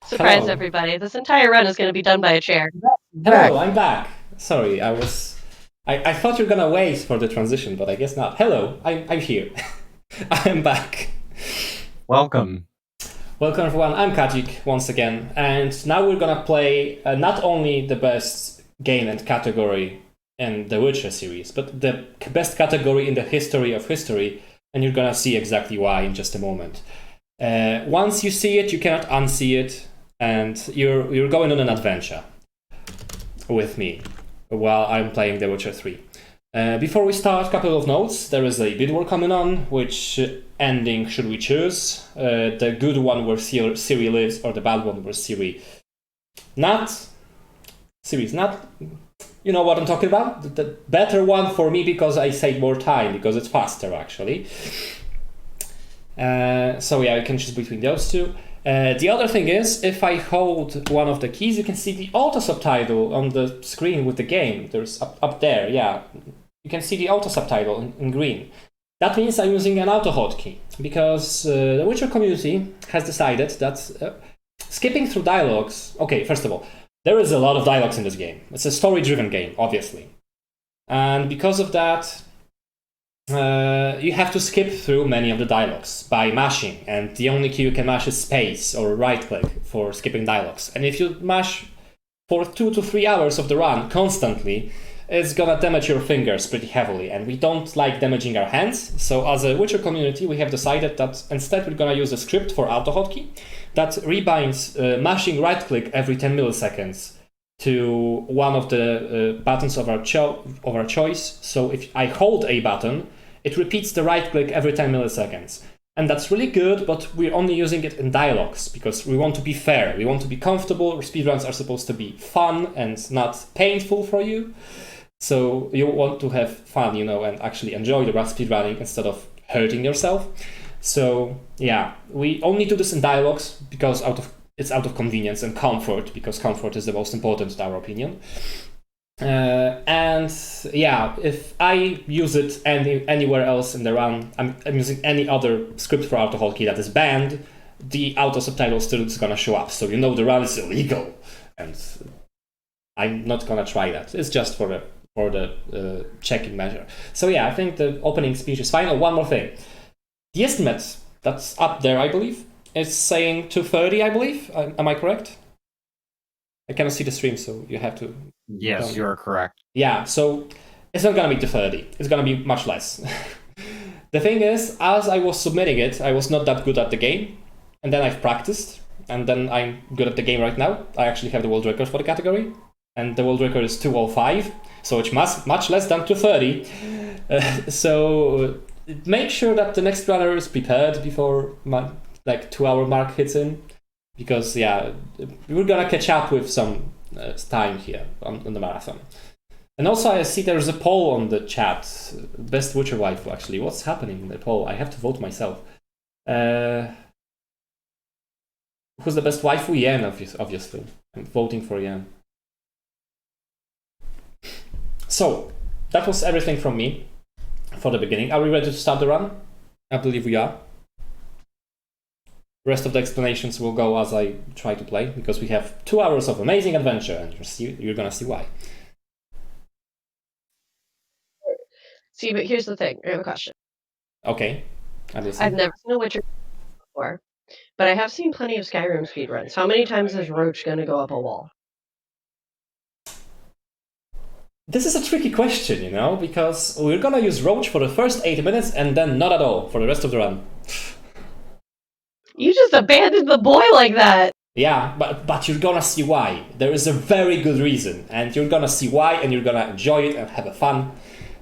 Surprise, Hello. everybody. This entire run is going to be done by a chair. Hello, I'm back. Sorry, I thought you were gonna wait for the transition, but I guess not. Hello, I'm here. I'm back. Welcome. Welcome everyone, I'm Kaadzik once again, and now we're gonna play not only the best game and category in the Witcher series, but the best category in the history of history, and you're gonna see exactly why in just a moment. Once you see it, you cannot unsee it, and you're going on an adventure with me while I'm playing The Witcher 3. Before we start, a couple of notes. There is a bid war coming on. Which ending should we choose? The good one where Serie lives, or the bad one where Serie's not. You know what I'm talking about? The better one for me because I save more time, because it's faster actually. So yeah, I can choose between those two. The other thing is, if I hold one of the keys, you can see the auto subtitle on the screen with the game. There's up there, yeah. You can see the auto subtitle in green. That means I'm using an auto hotkey, because the Witcher community has decided that skipping through dialogues... Okay, first of all, there is a lot of dialogues in this game. It's a story-driven game, obviously. And because of that, you have to skip through many of the dialogues by mashing, and the only key you can mash is space or right click for skipping dialogues. And if you mash for 2 to 3 hours of the run constantly, it's gonna damage your fingers pretty heavily, and we don't like damaging our hands. So as a Witcher community, we have decided that instead we're gonna use a script for auto hotkey that rebinds mashing right click every 10 milliseconds to one of the buttons of our choice. So if I hold a button, it repeats the right click every 10 milliseconds. And that's really good, but we're only using it in dialogues because we want to be fair. We want to be comfortable. Speedruns are supposed to be fun and not painful for you. So you want to have fun, and actually enjoy the speedrunning instead of hurting yourself. So yeah, we only do this in dialogues because it's out of convenience and comfort, because comfort is the most important in our opinion. And yeah, if I use it anywhere else in the run, I'm using any other script for auto hotkey that is banned, the auto subtitle still is gonna show up, so the run is illegal, and I'm not gonna try that. It's just for the checking measure. So yeah, I think the opening speech is fine. Oh, one more thing. The estimate that's up there, I believe, is saying 230, I believe. Am I correct? I cannot see the stream, so you have to... Yes, you are correct. Yeah, so it's not gonna be 230. It's gonna be much less. The thing is, as I was submitting it, I was not that good at the game, and then I've practiced, and then I'm good at the game right now. I actually have the world record for the category, and the world record is 205, so it's much less than 230. So make sure that the next runner is prepared before my 2-hour mark hits in, because yeah, we're gonna catch up with some time here on the marathon. And also I see there's a poll on the chat, best Witcher waifu actually. What's happening in the poll? I have to vote myself. Who's the best waifu? Yen, obviously. I'm voting for Yen. So, that was everything from me for the beginning. Are we ready to start the run? I believe we are. The rest of the explanations will go as I try to play, because we have 2 hours of amazing adventure, and you're gonna see why. See, but here's the thing. I have a question. Okay. I've never seen a Witcher before, but I have seen plenty of Skyrim speedruns. How many times is Roach going to go up a wall? This is a tricky question, because we're gonna use Roach for the first 8 minutes and then not at all for the rest of the run. You just abandoned the boy like that! Yeah, but you're gonna see why. There is a very good reason, and you're gonna see why, and you're gonna enjoy it and have fun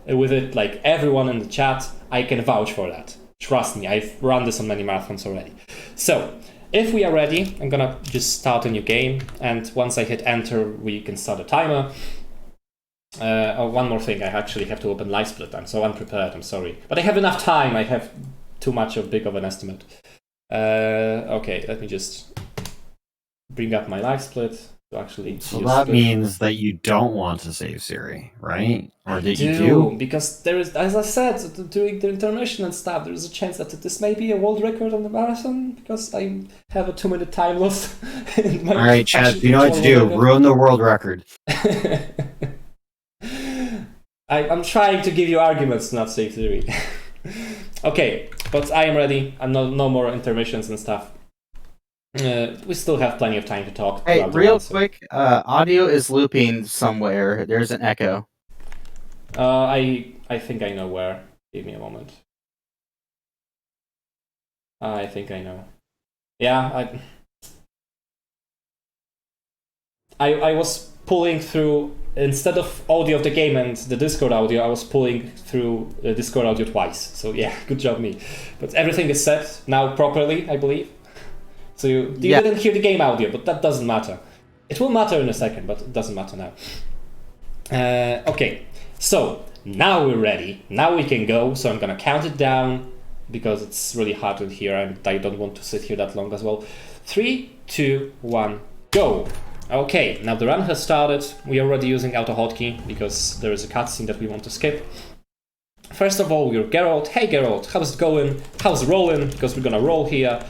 with it, like everyone in the chat. I can vouch for that. Trust me, I've run this on many marathons already. So, if we are ready, I'm gonna just start a new game, and once I hit enter, we can start a timer. One more thing, I actually have to open LiveSplit. I'm so unprepared, I'm sorry. But I have enough time, I have too much of big of an estimate. Okay, let me just bring up my LiveSplit. to actually So use that the- means that you don't want to save Serie, right? Or that you do, do? because there is, as I said, during the intermission and stuff, there is a chance that this may be a world record on the marathon, because I have a 2-minute time loss. In my Alright, Chad, action you know what to do. control, Ruin the world record. I'm trying to give you arguments, not save theory. Okay, but I am ready. And no more intermissions and stuff. We still have plenty of time to talk. Hey, throughout the real round, so- quick, audio is looping somewhere. There's an echo. I think I know where. Give me a moment. I think I know. Yeah, I was pulling through, instead of audio of the game and the Discord audio, I was pulling through Discord audio twice. So yeah, good job me. But everything is set now properly, I believe. So you didn't hear the game audio, but that doesn't matter. It will matter in a second, but it doesn't matter now. Okay, so now we're ready. Now we can go. So I'm gonna count it down because it's really hard in here and I don't want to sit here that long as well. 3, 2, 1, go. Okay, now the run has started. We are already using auto hotkey because there is a cutscene that we want to skip. First of all, we're Geralt. Hey Geralt, how's it going? How's it rolling? Because we're gonna roll here.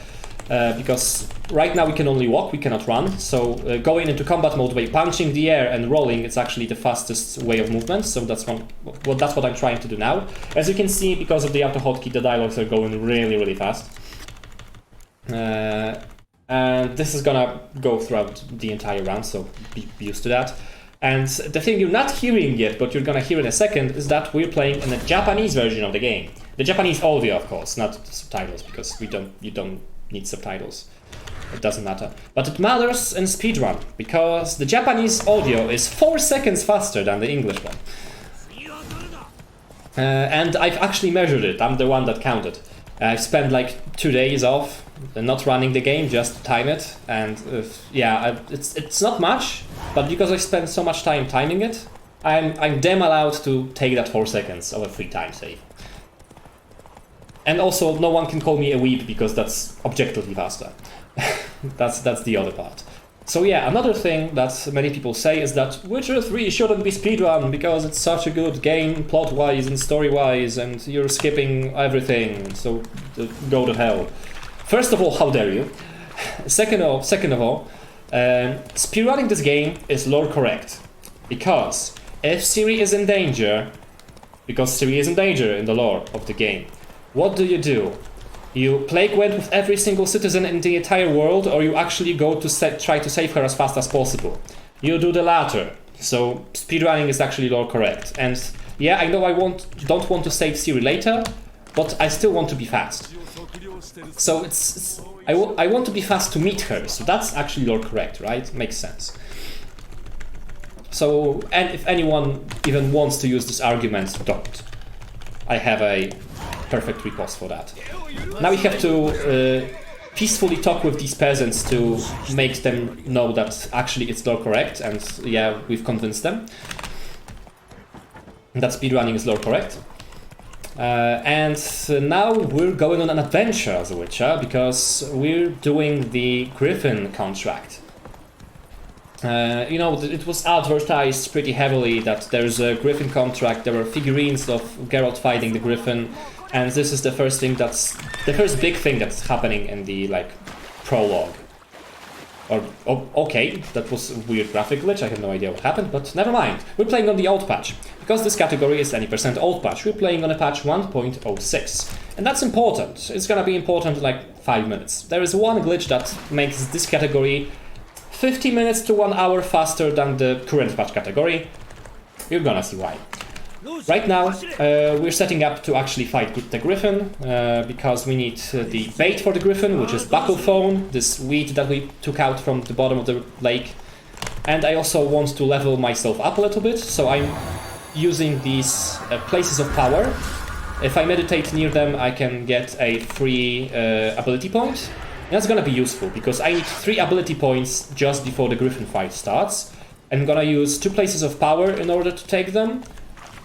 Because right now we can only walk, we cannot run. So going into combat mode by punching the air and rolling, it's actually the fastest way of movement. So that's what I'm trying to do now. As you can see, because of the auto hotkey, the dialogues are going really, really fast. And this is gonna go throughout the entire round, so be used to that. And the thing you're not hearing yet, but you're gonna hear in a second, is that we're playing in a Japanese version of the game. The Japanese audio, of course, not the subtitles, because you don't need subtitles. It doesn't matter. But it matters in speedrun, because the Japanese audio is 4 seconds faster than the English one. And I've actually measured it. I'm the one that counted. I've spent like 2 days off not running the game, just to time it. And yeah, it's not much, but because I spent so much time timing it, I'm damn allowed to take that 4 seconds of a free time save. And also, no one can call me a weeb because that's objectively faster. that's the other part. So yeah, another thing that many people say is that Witcher 3 shouldn't be speedrun because it's such a good game plot-wise and story-wise and you're skipping everything, so go to hell. First of all, how dare you? Second of all, speedrunning this game is lore correct. Because if Serie is in danger, because Serie is in danger in the lore of the game, what do? You plague went with every single citizen in the entire world, or you actually go to try to save her as fast as possible? You do the latter. So speedrunning is actually lore correct. And yeah, I know don't want to save Serie later, but I still want to be fast. So I want to be fast to meet her, so that's actually lore correct, right? Makes sense. So, and if anyone even wants to use this argument, don't. I have a perfect riposte for that. Now we have to peacefully talk with these peasants to make them know that actually it's lore correct, and yeah, we've convinced them that speedrunning is lore correct. And now we're going on an adventure as a Witcher, because we're doing the Griffin Contract. You know, it was advertised pretty heavily that there's a Griffin Contract, there were figurines of Geralt fighting the Griffin, and this is the first big thing that's happening in the, like, prologue. Okay, that was a weird graphic glitch, I have no idea what happened, but never mind. We're playing on the old patch. Because this category is any % old patch, we're playing on a patch 1.06. And that's important. It's gonna be important in like 5 minutes. There is one glitch that makes this category 50 minutes to 1 hour faster than the current patch category. You're gonna see why. Right now, we're setting up to actually fight the Griffin, because we need the bait for the Griffin, which is bucklephone, this weed that we took out from the bottom of the lake. And I also want to level myself up a little bit, so I'm using these places of power. If I meditate near them, I can get a free ability point. And that's gonna be useful, because I need 3 ability points just before the Griffin fight starts. I'm gonna use 2 places of power in order to take them.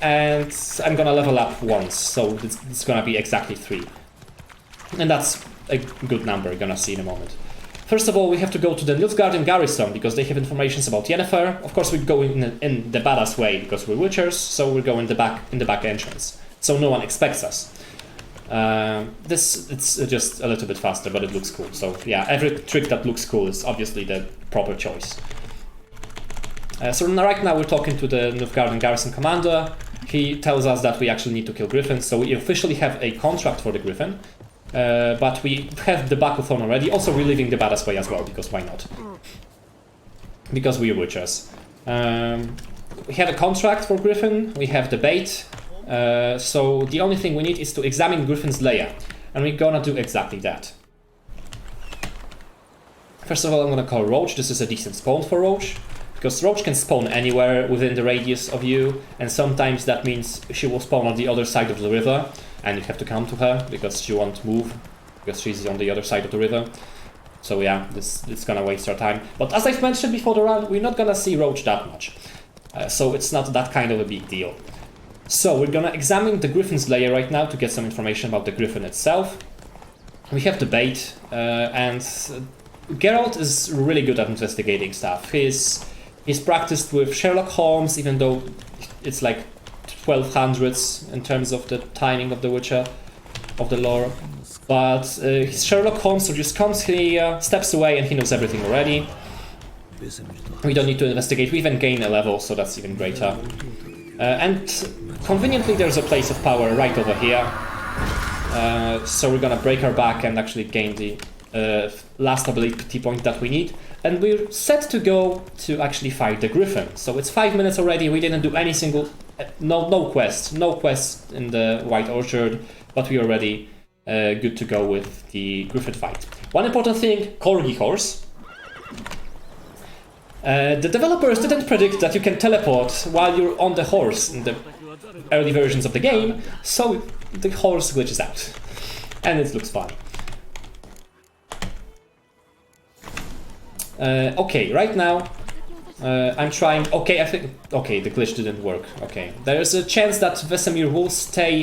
And I'm gonna level up once, so it's gonna be exactly 3. And that's a good number, you're gonna see in a moment. First of all, we have to go to the Nilfgaardian garrison because they have information about Yennefer. Of course, we go in the badass way because we're Witchers, so we're going in the back entrance, so no one expects us. It's just a little bit faster, but it looks cool. So yeah, every trick that looks cool is obviously the proper choice. So right now we're talking to the Nilfgaardian garrison commander. He tells us that we actually need to kill Griffins, so we officially have a contract for the Griffin. But we have the Bucklethorn already, also reliving the badass way as well, because why not? Because we are Witchers. We have a contract for Griffin, we have the bait, so the only thing we need is to examine Griffin's Layer, and we're gonna do exactly that. First of all, I'm gonna call Roach. This is a decent spawn for Roach, because Roach can spawn anywhere within the radius of you, and sometimes that means she will spawn on the other side of the river, and you have to come to her, because she won't move, because she's on the other side of the river. So yeah, it's gonna waste our time. But as I've mentioned before the run, we're not gonna see Roach that much. So it's not that kind of a big deal. So we're gonna examine the Griffin's Layer right now to get some information about the Griffin itself. We have the bait, and Geralt is really good at investigating stuff. He's practiced with Sherlock Holmes, even though it's like 1200s in terms of the timing of the Witcher, of the lore. But he's Sherlock Holmes, so just comes here, steps away, and he knows everything already. We don't need to investigate, we even gain a level, so that's even greater. And conveniently there's a place of power right over here. So we're gonna break our back and actually gain the last ability point that we need. And we're set to go to actually fight the Griffin. So it's 5 minutes already, we didn't do any single... no quest in the White Orchard, but we're already good to go with the Griffin fight. One important thing, Corgi Horse. The developers didn't predict that you can teleport while you're on the horse in the early versions of the game, so the horse glitches out. And it looks fun. Okay, right now I'm trying... Okay, I think... Okay, the glitch didn't work. Okay, there's a chance that Vesemir will stay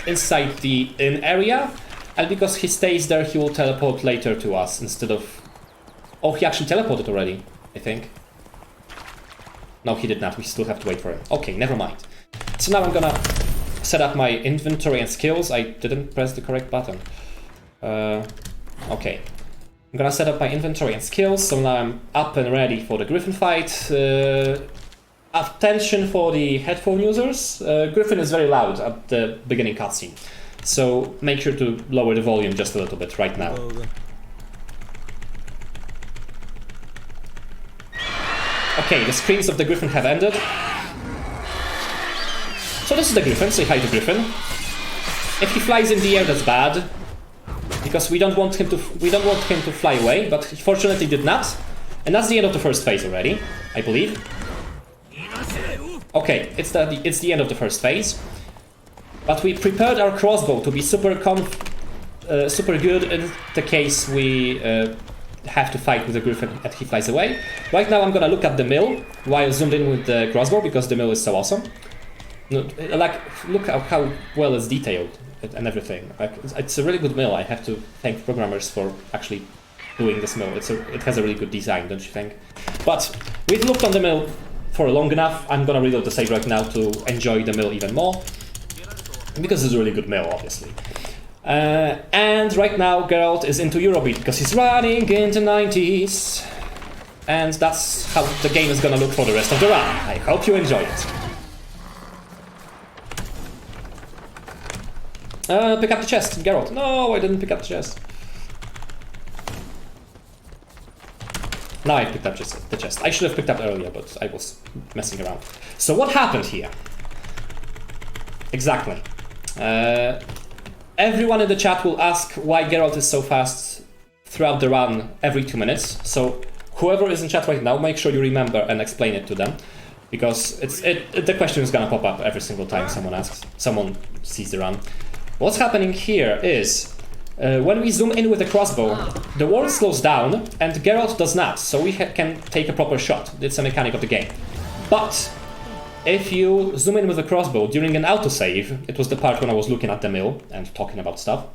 inside the inn area, and because he stays there, he will teleport later to us instead of... Oh, he actually teleported already, I think. No, he did not. We still have to wait for him. Okay, never mind. So now I'm gonna set up my inventory and skills. I didn't press the correct button. Okay. I'm gonna set up my inventory and skills, so now I'm up and ready for the Griffin fight. Attention for the headphone users. Griffin is very loud at the beginning cutscene, so make sure to lower the volume just a little bit right now. Okay, the screams of the Griffin have ended. So this is the Griffin, say hi to Griffin. If he flies in the air, that's bad, because we don't want him to fly away, but he fortunately did not. And that's the end of the first phase already, I believe. Okay, it's the end of the first phase. But we prepared our crossbow to be super good in the case we have to fight with the Griffin and he flies away. Right now I'm gonna look at the mill while zoomed in with the crossbow, because the mill is so awesome. Like, look how well it's detailed and everything. Like, it's a really good mill. I have to thank programmers for actually doing this mill. It has a really good design, don't you think? But we've looked on the mill for long enough. I'm gonna reload the save right now to enjoy the mill even more, because it's a really good mill, obviously. And right now Geralt is into Eurobeat because he's running into 90s, and that's how the game is gonna look for the rest of the run. I hope you enjoy it. Pick up the chest, Geralt. No, I didn't pick up the chest. Now I picked up the chest. I should have picked up earlier, but I was messing around. So what happened here? Exactly. Everyone in the chat will ask why Geralt is so fast throughout the run every 2 minutes. So whoever is in chat right now, make sure you remember and explain it to them, because the question is gonna pop up every single time someone sees the run. What's happening here is when we zoom in with the crossbow, the world slows down and Geralt does not, so we can take a proper shot. It's a mechanic of the game. But if you zoom in with the crossbow during an autosave, it was the part when I was looking at the mill and talking about stuff.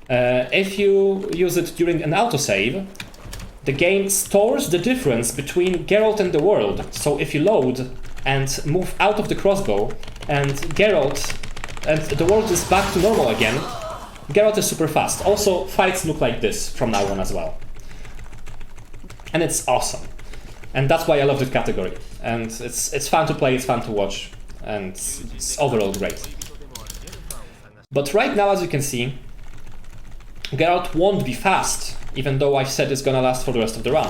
If you use it during an autosave, the game stores the difference between Geralt and the world. So if you load and move out of the crossbow, and Geralt and the world is back to normal again, Geralt is super fast. Also, fights look like this from now on as well. And it's awesome. And that's why I love this category. And it's fun to play, it's fun to watch, and it's overall great. But right now, as you can see, Geralt won't be fast, even though I've said it's gonna last for the rest of the run.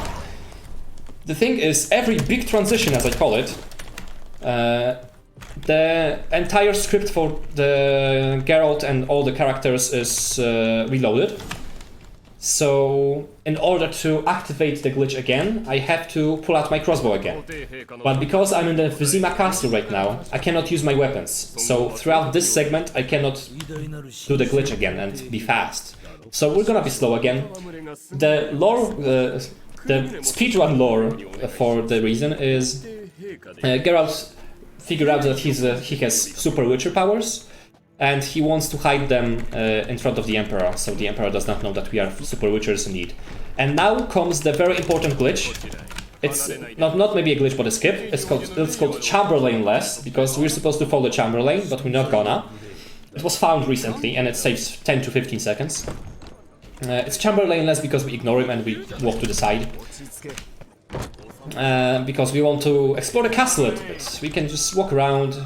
The thing is, every big transition, as I call it, the entire script for the Geralt and all the characters is reloaded. So, in order to activate the glitch again, I have to pull out my crossbow again. But because I'm in the Vizima castle right now, I cannot use my weapons. So, throughout this segment, I cannot do the glitch again and be fast. So, we're gonna be slow again. The lore, the speedrun lore for the reason is Geralt figured out that he has super Witcher powers, and he wants to hide them in front of the Emperor, so the Emperor does not know that we are super Witchers indeed. And now comes the very important glitch. It's not maybe a glitch, but a skip. It's called Chamberlain-less, because we're supposed to follow the Chamberlain, but we're not gonna. It was found recently, and it saves 10 to 15 seconds. It's Chamberlain-less because we ignore him and we walk to the side. Because we want to explore the castle a little bit. We can just walk around.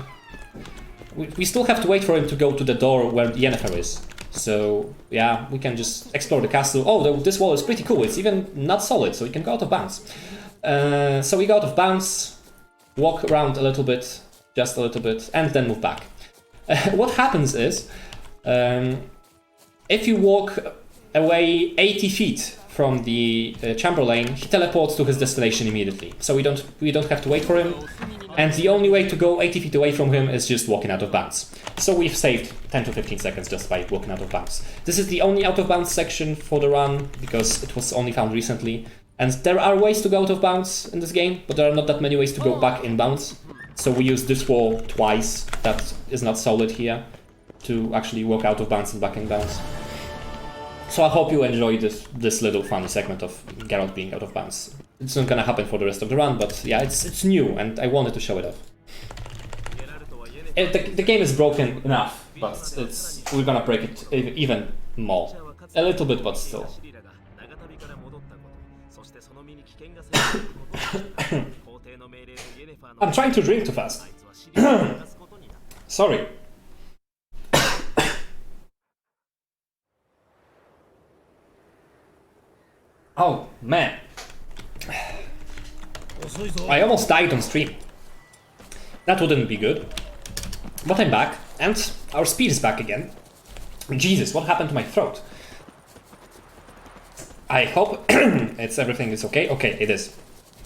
We still have to wait for him to go to the door where Yennefer is. So, yeah, we can just explore the castle. Oh, this wall is pretty cool. It's even not solid, so we can go out of bounds. So we go out of bounds, walk around a little bit, just a little bit, and then move back. What happens is, if you walk away 80 feet from the Chamberlain, he teleports to his destination immediately. So we don't have to wait for him. And the only way to go 80 feet away from him is just walking out of bounds. So we've saved 10 to 15 seconds just by walking out of bounds. This is the only out of bounds section for the run, because it was only found recently. And there are ways to go out of bounds in this game, but there are not that many ways to go back in bounds. So we use this wall twice, that is not solid here, to actually walk out of bounds and back in bounds. So I hope you enjoy this little funny segment of Geralt being out of bounds. It's not gonna happen for the rest of the run, but yeah, it's new and I wanted to show it off. The game is broken enough, but we're gonna break it even more. A little bit, but still. I'm trying to drink too fast. Sorry. Oh, man. I almost died on stream. That wouldn't be good. But I'm back, and our speed is back again. Jesus, what happened to my throat? I hope everything is okay. Okay, it is.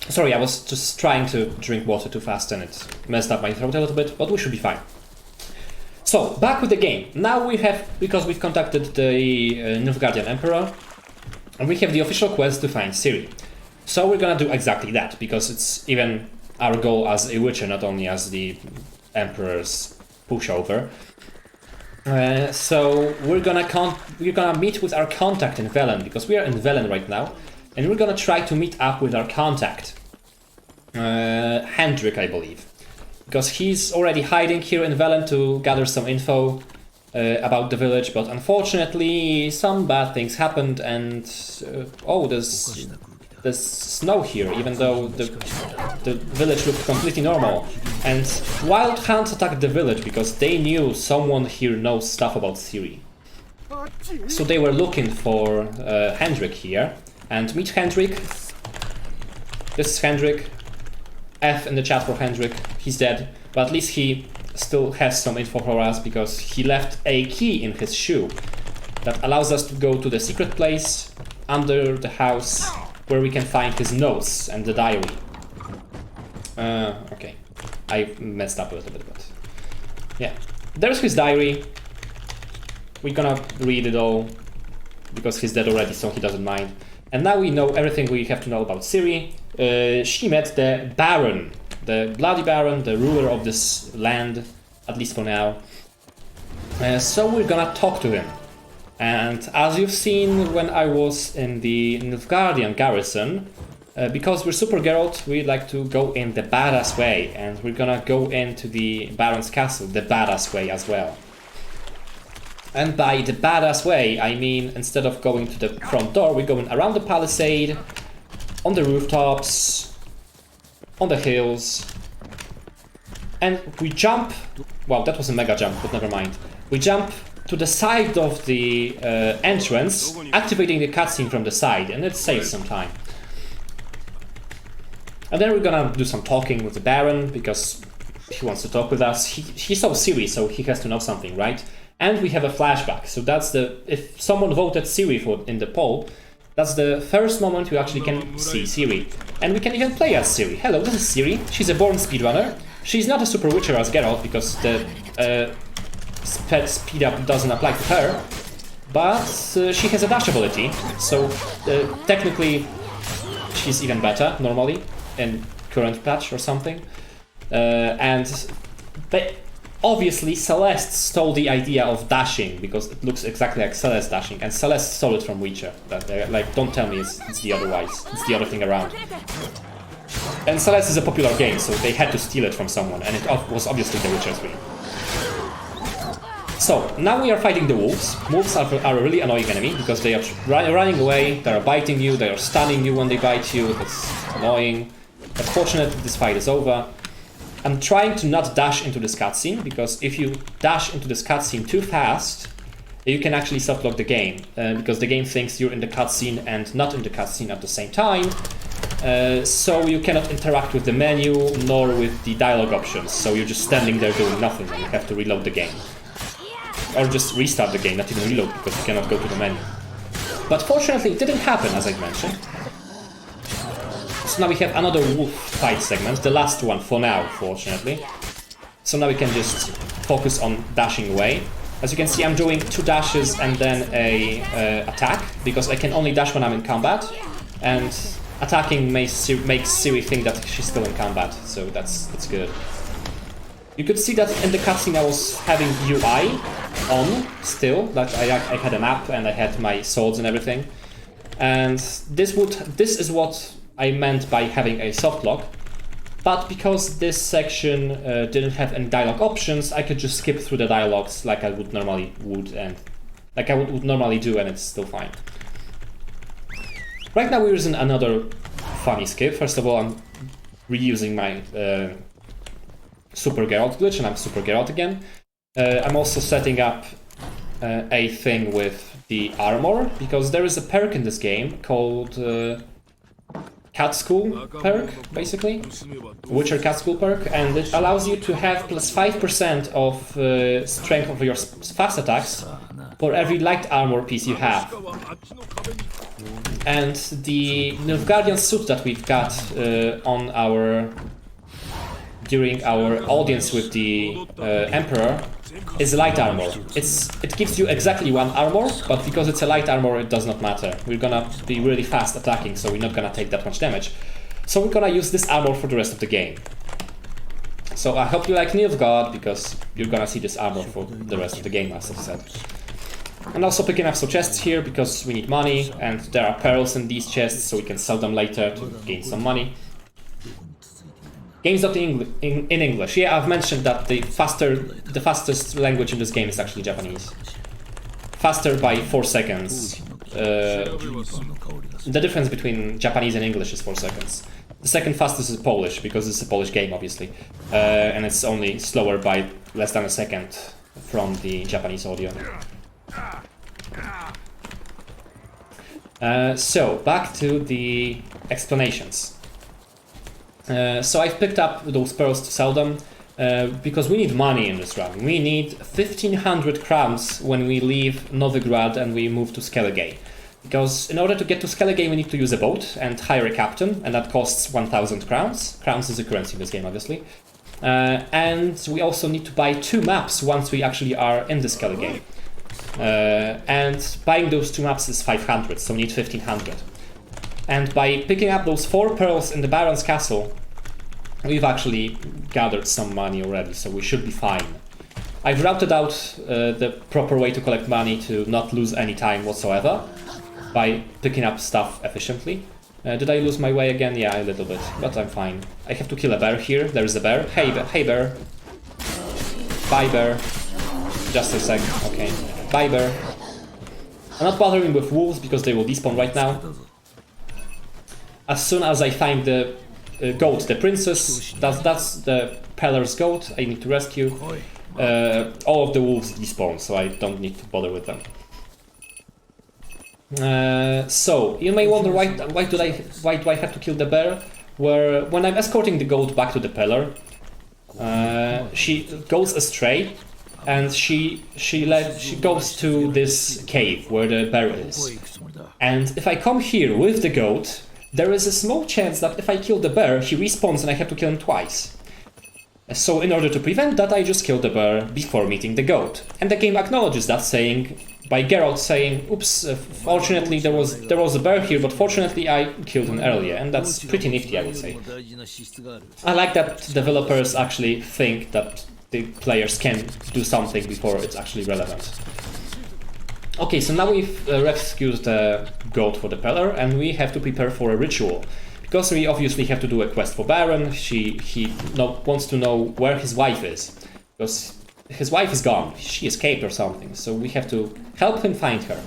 Sorry, I was just trying to drink water too fast and it messed up my throat a little bit, but we should be fine. So, back with the game. Now we have, because we've contacted the Nilfgaardian Emperor, and we have the official quest to find Serie. So we're gonna do exactly that, because it's even our goal as a Witcher, not only as the Emperor's pushover. So we're gonna meet with our contact in Velen, because we are in Velen right now, and we're gonna try to meet up with our contact, Hendrik, I believe, because he's already hiding here in Velen to gather some info about the village, but unfortunately some bad things happened, and oh, there's snow here, even though the village looked completely normal. And wild hunts attacked the village because they knew someone here knows stuff about Serie. So they were looking for Hendrik here, and meet Hendrik. This is Hendrik. F in the chat for Hendrik. He's dead, but at least he still has some info for us, because he left a key in his shoe that allows us to go to the secret place under the house where we can find his notes and the diary. Okay, I messed up a little bit, but yeah. There's his diary. We're gonna read it all, because he's dead already, so he doesn't mind. And now we know everything we have to know about Serie. She met the Baron, the Bloody Baron, the ruler of this land, at least for now. So we're gonna talk to him. And as you've seen when I was in the Nilfgaardian garrison, because we're Super Geralt, we like to go in the badass way, and we're gonna go into the Baron's Castle the badass way as well. And by the badass way, I mean instead of going to the front door, we're going around the palisade, on the rooftops, on the hills, and we jump. Well, that was a mega jump, but never mind. We jump to the side of the entrance, activating the cutscene from the side, and it saves some time. And then we're gonna do some talking with the Baron, because he wants to talk with us. He saw Serie, so he has to know something, right? And we have a flashback, so that's if someone voted Serie in the poll, that's the first moment we actually can see Serie. And we can even play as Serie. Hello, this is Serie. She's a born speedrunner. She's not a super witcher as Geralt, because the speed up doesn't apply to her, but she has a dash ability, so technically she's even better normally in current patch or something. But obviously Celeste stole the idea of dashing, because it looks exactly like Celeste dashing, and Celeste stole it from Witcher. Like, don't tell me it's the otherwise, it's the other thing around. And Celeste is a popular game, so they had to steal it from someone, and it was obviously the Witcher's win. So, now we are fighting the wolves. Wolves are a really annoying enemy, because they are running away, they are biting you, they are stunning you when they bite you. That's annoying. But fortunately, this fight is over. I'm trying to not dash into this cutscene, because if you dash into this cutscene too fast, you can actually softlock the game, because the game thinks you're in the cutscene and not in the cutscene at the same time. So you cannot interact with the menu, nor with the dialogue options, so you're just standing there doing nothing, and you have to reload the game. Or just restart the game, not even reload, because you cannot go to the menu. But fortunately, it didn't happen, as I mentioned. So now we have another wolf fight segment, the last one for now, fortunately. So now we can just focus on dashing away. As you can see, I'm doing 2 dashes and then a attack, because I can only dash when I'm in combat, and attacking makes Serie think that she's still in combat, so that's good. You could see that in the cutscene I was having UI on still, like I had a map and I had my swords and everything. And this is what I meant by having a softlock. But because this section didn't have any dialogue options, I could just skip through the dialogues like I would normally do, and it's still fine. Right now we're using another funny skip. First of all, I'm reusing my Super Geralt glitch, and I'm Super Geralt again. I'm also setting up a thing with the armor, because there is a perk in this game called Cat School perk, basically. Witcher Cat School perk, and it allows you to have plus 5% of strength of your fast attacks for every light armor piece you have. And the Nilfgaardian suit that we've got during our audience with the Emperor is light armor. It gives you exactly 1 armor, but because it's a light armor, it does not matter. We're gonna be really fast attacking, so we're not gonna take that much damage. So we're gonna use this armor for the rest of the game. So I hope you like Nilfgaard, because you're gonna see this armor for the rest of the game, as I said. And also picking up some chests here, because we need money, and there are pearls in these chests, so we can sell them later to gain some money. Games dubbed in English. Yeah, I've mentioned that the fastest language in this game is actually Japanese. Faster by 4 seconds. The difference between Japanese and English is 4 seconds. The second fastest is Polish, because it's a Polish game, obviously. And it's only slower by less than a second from the Japanese audio. So, back to the explanations. So I've picked up those pearls to sell them, because we need money in this run. We need 1500 crowns when we leave Novigrad and we move to Skellige. Because in order to get to Skellige, we need to use a boat and hire a captain, and that costs 1000 crowns. Crowns is a currency in this game, obviously. And we also need to buy 2 maps once we actually are in the Skellige. And buying those 2 maps is 500, so we need 1500. And by picking up those 4 pearls in the Baron's Castle, we've actually gathered some money already, so we should be fine. I've routed out the proper way to collect money to not lose any time whatsoever by picking up stuff efficiently. Did I lose my way again? Yeah, a little bit, but I'm fine. I have to kill a bear here. There is a bear. Hey, hey bear. Bye bear. Just a sec. Okay. Bye bear. I'm not bothering with wolves because they will despawn right now. As soon as I find the goat, the princess, that's the Peller's goat I need to rescue. All of the wolves despawn, so I don't need to bother with them. So you may wonder why do I have to kill the bear? Where when I'm escorting the goat back to the Peller, she goes astray, and she goes to this cave where the bear is. And if I come here with the goat, there is a small chance that if I kill the bear, he respawns and I have to kill him twice. So in order to prevent that, I just kill the bear before meeting the goat. And the game acknowledges that, by Geralt saying, oops, fortunately there was a bear here, but fortunately I killed him earlier, and that's pretty nifty, I would say. I like that developers actually think that the players can do something before it's actually relevant. Okay, so now we've rescued the goat for the Peller, and we have to prepare for a ritual. Because we obviously have to do a quest for Baron, he wants to know where his wife is. Because his wife is gone, she escaped or something, so we have to help him find her.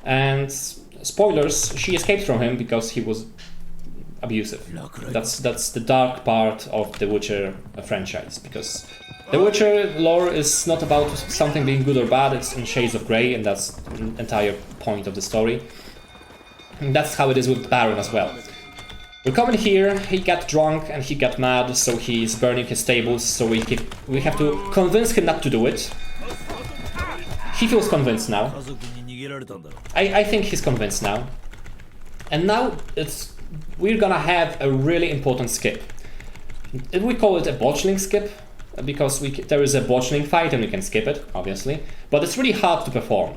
And spoilers, she escaped from him because he was abusive. That's the dark part of the Witcher franchise, because the Witcher lore is not about something being good or bad, it's in shades of grey, and that's the entire point of the story. And that's how it is with Baron as well. We're coming here, he got drunk and he got mad, so he's burning his stables, so we have to convince him not to do it. He feels convinced now. I think he's convinced now. And now we're gonna have a really important skip. We call it a botchling skip, because there is a botchling fight and we can skip it, obviously. But it's really hard to perform.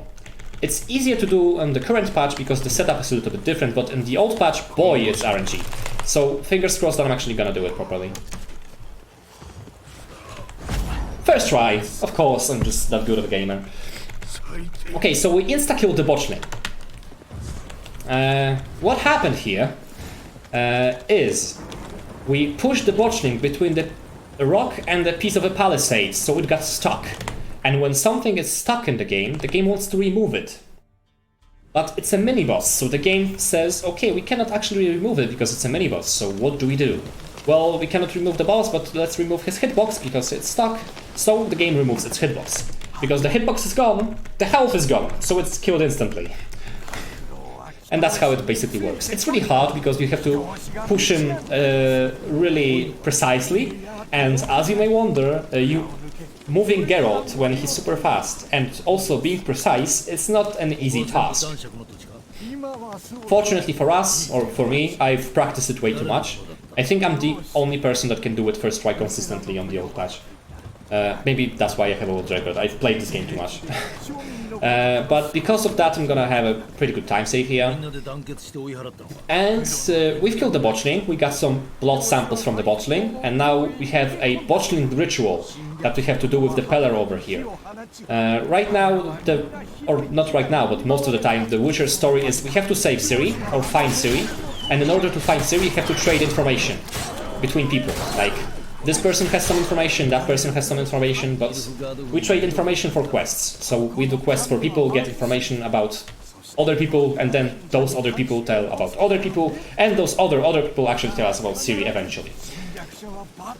It's easier to do on the current patch because the setup is a little bit different, but in the old patch, boy, it's RNG. So fingers crossed that I'm actually gonna do it properly. First try, of course, I'm just that good of a gamer. Okay, so we insta-killed the botchling. What happened here is we pushed the botchling between the rock and a piece of a palisade, so it got stuck. And when something is stuck in the game wants to remove it. But it's a mini-boss, so the game says, okay, we cannot actually remove it because it's a mini-boss, so what do we do? Well, we cannot remove the boss, but let's remove his hitbox because it's stuck, so the game removes its hitbox. Because the hitbox is gone, the health is gone, so it's killed instantly. And that's how it basically works. It's really hard because you have to push him really precisely, and as you may wonder, moving Geralt when he's super fast and also being precise is not an easy task. Fortunately for us, or for me, I've practiced it way too much. I think I'm the only person that can do it first try consistently on the old patch. Maybe that's why I have a world record, I've played this game too much. But because of that I'm gonna have a pretty good time save here. And we've killed the botchling, we got some blood samples from the botchling, and now we have a botchling ritual that we have to do with the Peller over here. Right now, or not right now, but most of the time, the Witcher story is we have to save Serie, or find Serie, and in order to find Serie, you have to trade information between people. Like, this person has some information, that person has some information, but we trade information for quests. So we do quests for people, get information about other people, and then those other people tell about other people, and those other people actually tell us about Serie eventually.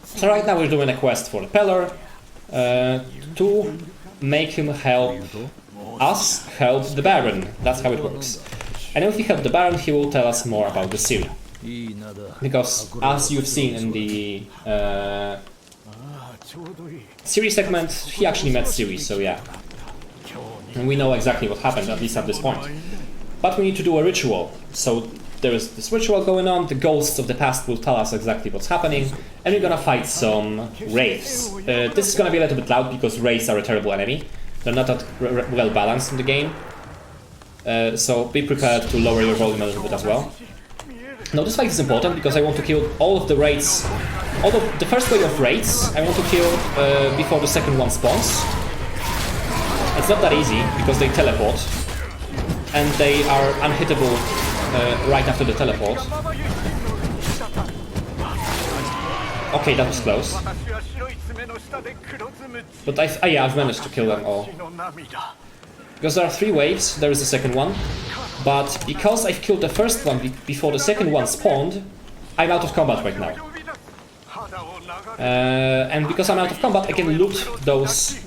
So right now we're doing a quest for the Peller to make him help us help the Baron. That's how it works. And if we help the Baron, he will tell us more about the Serie. Because as you've seen in the Serie segment, he actually met Serie, so yeah. And we know exactly what happened, at least at this point. But we need to do a ritual. So there is this ritual going on, the ghosts of the past will tell us exactly what's happening, and we're gonna fight some wraiths. This is gonna be a little bit loud because wraiths are a terrible enemy. They're not that well balanced in the game. So be prepared to lower your volume a little bit as well. Now this fight is important because I want to kill all of the wraiths, all of the first wave of wraiths I want to kill before the second one spawns. It's not that easy because they teleport, and they are unhittable right after the teleport. Okay, that was close. But I've managed to kill them all. Because there are 3 waves, there is a second one. But because I've killed the first one before the second one spawned, I'm out of combat right now. And because I'm out of combat, I can loot those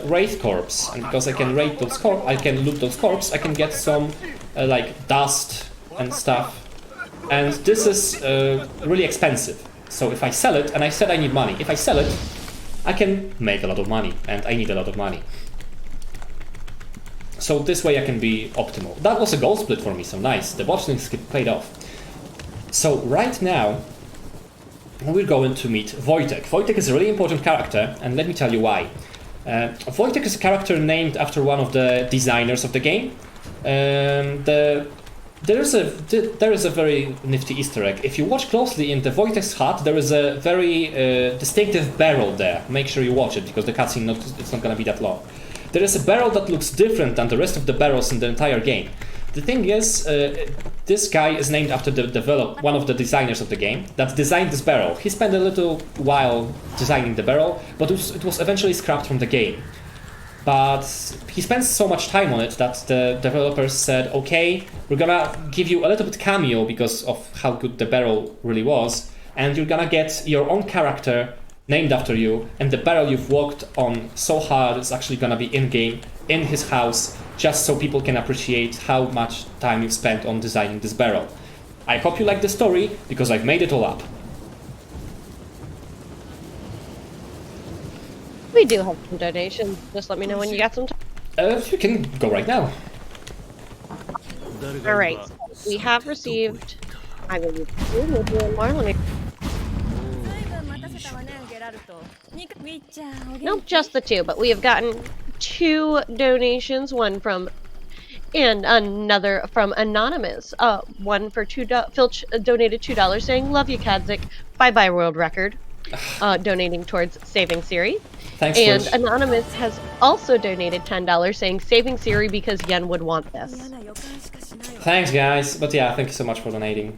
Wraith Corps. And because I can loot those corpses, I can get some like dust and stuff. And this is really expensive. So if I sell it, and I said I need money, if I sell it, I can make a lot of money, and I need a lot of money. So this way I can be optimal. That was a gold split for me, so nice. The botchling skip paid off. So right now, we're going to meet Wojtek. Wojtek is a really important character, and let me tell you why. Wojtek is a character named after one of the designers of the game. There is a very nifty Easter egg. If you watch closely in the Wojtek's hut, there is a very distinctive barrel there. Make sure you watch it, because the cutscene it's not gonna be that long. There is a barrel that looks different than the rest of the barrels in the entire game. The thing is, this guy is named after one of the designers of the game that designed this barrel. He spent a little while designing the barrel, but it was eventually scrapped from the game. But he spends so much time on it that the developers said, okay, we're gonna give you a little bit cameo because of how good the barrel really was, and you're gonna get your own character named after you, and the barrel you've worked on so hard is actually gonna be in-game, in his house, just so people can appreciate how much time you've spent on designing this barrel. I hope you like the story, because I've made it all up. We do have some donations. Just let me know when you got some time. You can go right now. Alright, so we have received... I will use more. Let me... Nope, just the 2, but we have gotten 2 donations, one from... and another from Anonymous. One for Filch donated $2 saying, "Love you, Kaadzik. Bye-bye, world record." Donating towards saving Serie. Thanks. And Anonymous has also donated $10 saying, "Saving Serie because Yen would want this." Thanks, guys. But yeah, thank you so much for donating.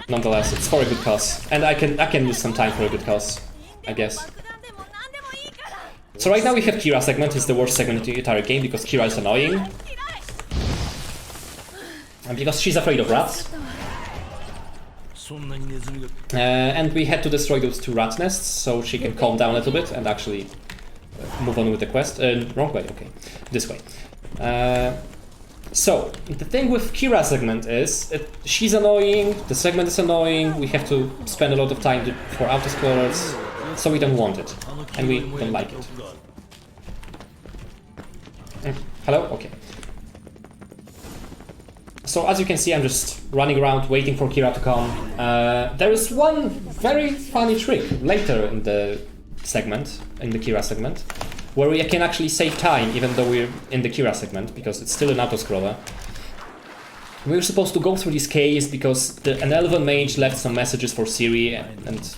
Nonetheless, it's for a good cause, and I can use some time for a good cause, I guess. So right now we have Kira segment. It's the worst segment in the entire game because Kira is annoying, and because she's afraid of rats. And we had to destroy those 2 rat nests so she can calm down a little bit and actually move on with the quest. Wrong way, okay. This way. So, the thing with Kira segment is, she's annoying, the segment is annoying, we have to spend a lot of time for auto-explorers, so we don't want it. And we don't like it. Hello? Okay. So as you can see, I'm just running around waiting for Kira to come. There is one very funny trick later in the segment, in the Kira segment, where we can actually save time even though we're in the Kira segment, because it's still an auto-scroller. We're supposed to go through these caves because an elven mage left some messages for Serie, and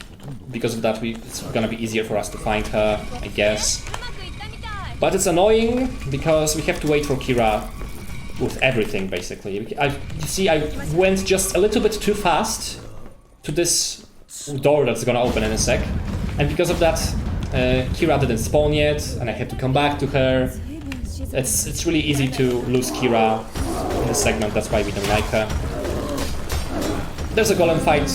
because of that it's gonna be easier for us to find her, I guess. But it's annoying because we have to wait for Kira with everything, basically. You see, I went just a little bit too fast to this door that's gonna open in a sec, and because of that, Kira didn't spawn yet, and I had to come back to her. It's really easy to lose Kira in this segment, that's why we don't like her. There's a golem fight.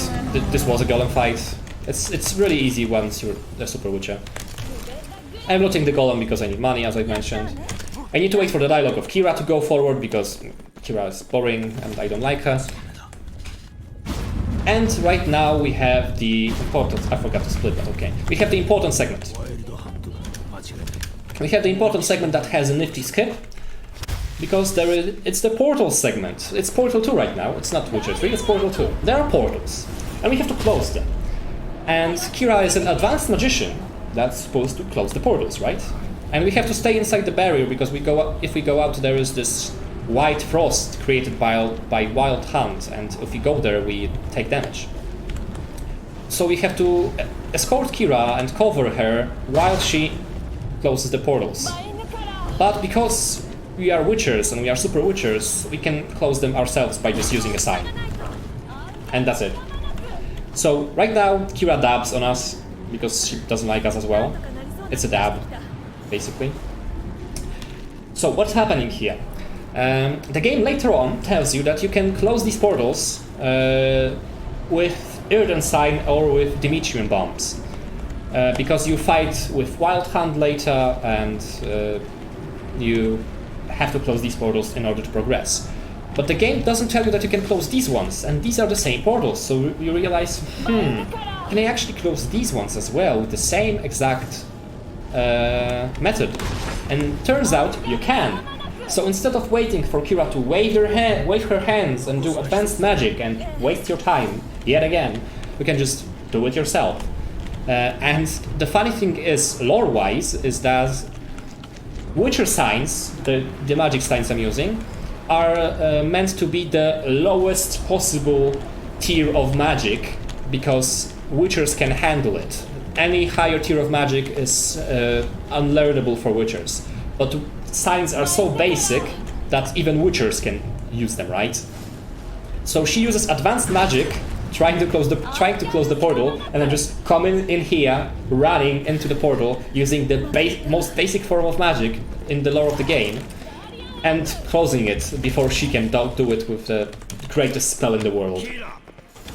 This was a golem fight. It's really easy once you're a Super Witcher. I'm looting the golem because I need money, as I mentioned. I need to wait for the dialogue of Kira to go forward because Kira is boring and I don't like her. And right now we have the important... I forgot to split that, okay. We have the important segment. We have the important segment that has a nifty skip, because it's the portal segment. It's Portal 2 right now, it's not Witcher 3, it's Portal 2. There are portals, and we have to close them. And Kira is an advanced magician that's supposed to close the portals, right? And we have to stay inside the barrier because if we go out, there is this white frost created by wild hunt, and if we go there, we take damage. So we have to escort Kira and cover her while she closes the portals. But because we are witchers and we are super witchers, we can close them ourselves by just using a sign. And that's it. So right now Kira dabs on us because she doesn't like us as well. It's a dab, basically. So what's happening here? The game later on tells you that you can close these portals with Irden Sign or with Dimitrian bombs. Because you fight with Wild Hunt later and you have to close these portals in order to progress. But the game doesn't tell you that you can close these ones, and these are the same portals, so you realize, can I actually close these ones as well with the same exact method? And turns out you can. So instead of waiting for Kira to wave her hands and do advanced magic and waste your time yet again, you can just do it yourself. And the funny thing is, lore-wise, is that Witcher signs, the magic signs I'm using, are meant to be the lowest possible tier of magic, because Witchers can handle it. Any higher tier of magic is unlearnable for Witchers. But signs are so basic that even Witchers can use them, right? So she uses advanced magic, trying to close the portal, and then just coming in here, running into the portal, using the most basic form of magic in the lore of the game, and closing it before she can do it with the greatest spell in the world.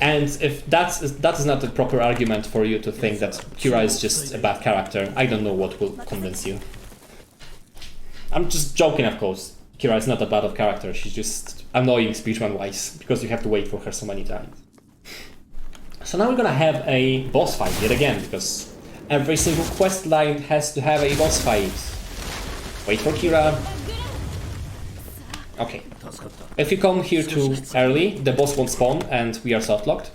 And if that is not a proper argument for you to think that Kira is just a bad character, I don't know what will convince you. I'm just joking, of course. Kira is not a bad of character, she's just annoying speedrun-wise, because you have to wait for her so many times. So now we're gonna have a boss fight yet again, because every single quest line has to have a boss fight. Wait for Kira. Okay. If you come here too early, the boss won't spawn and we are soft-locked.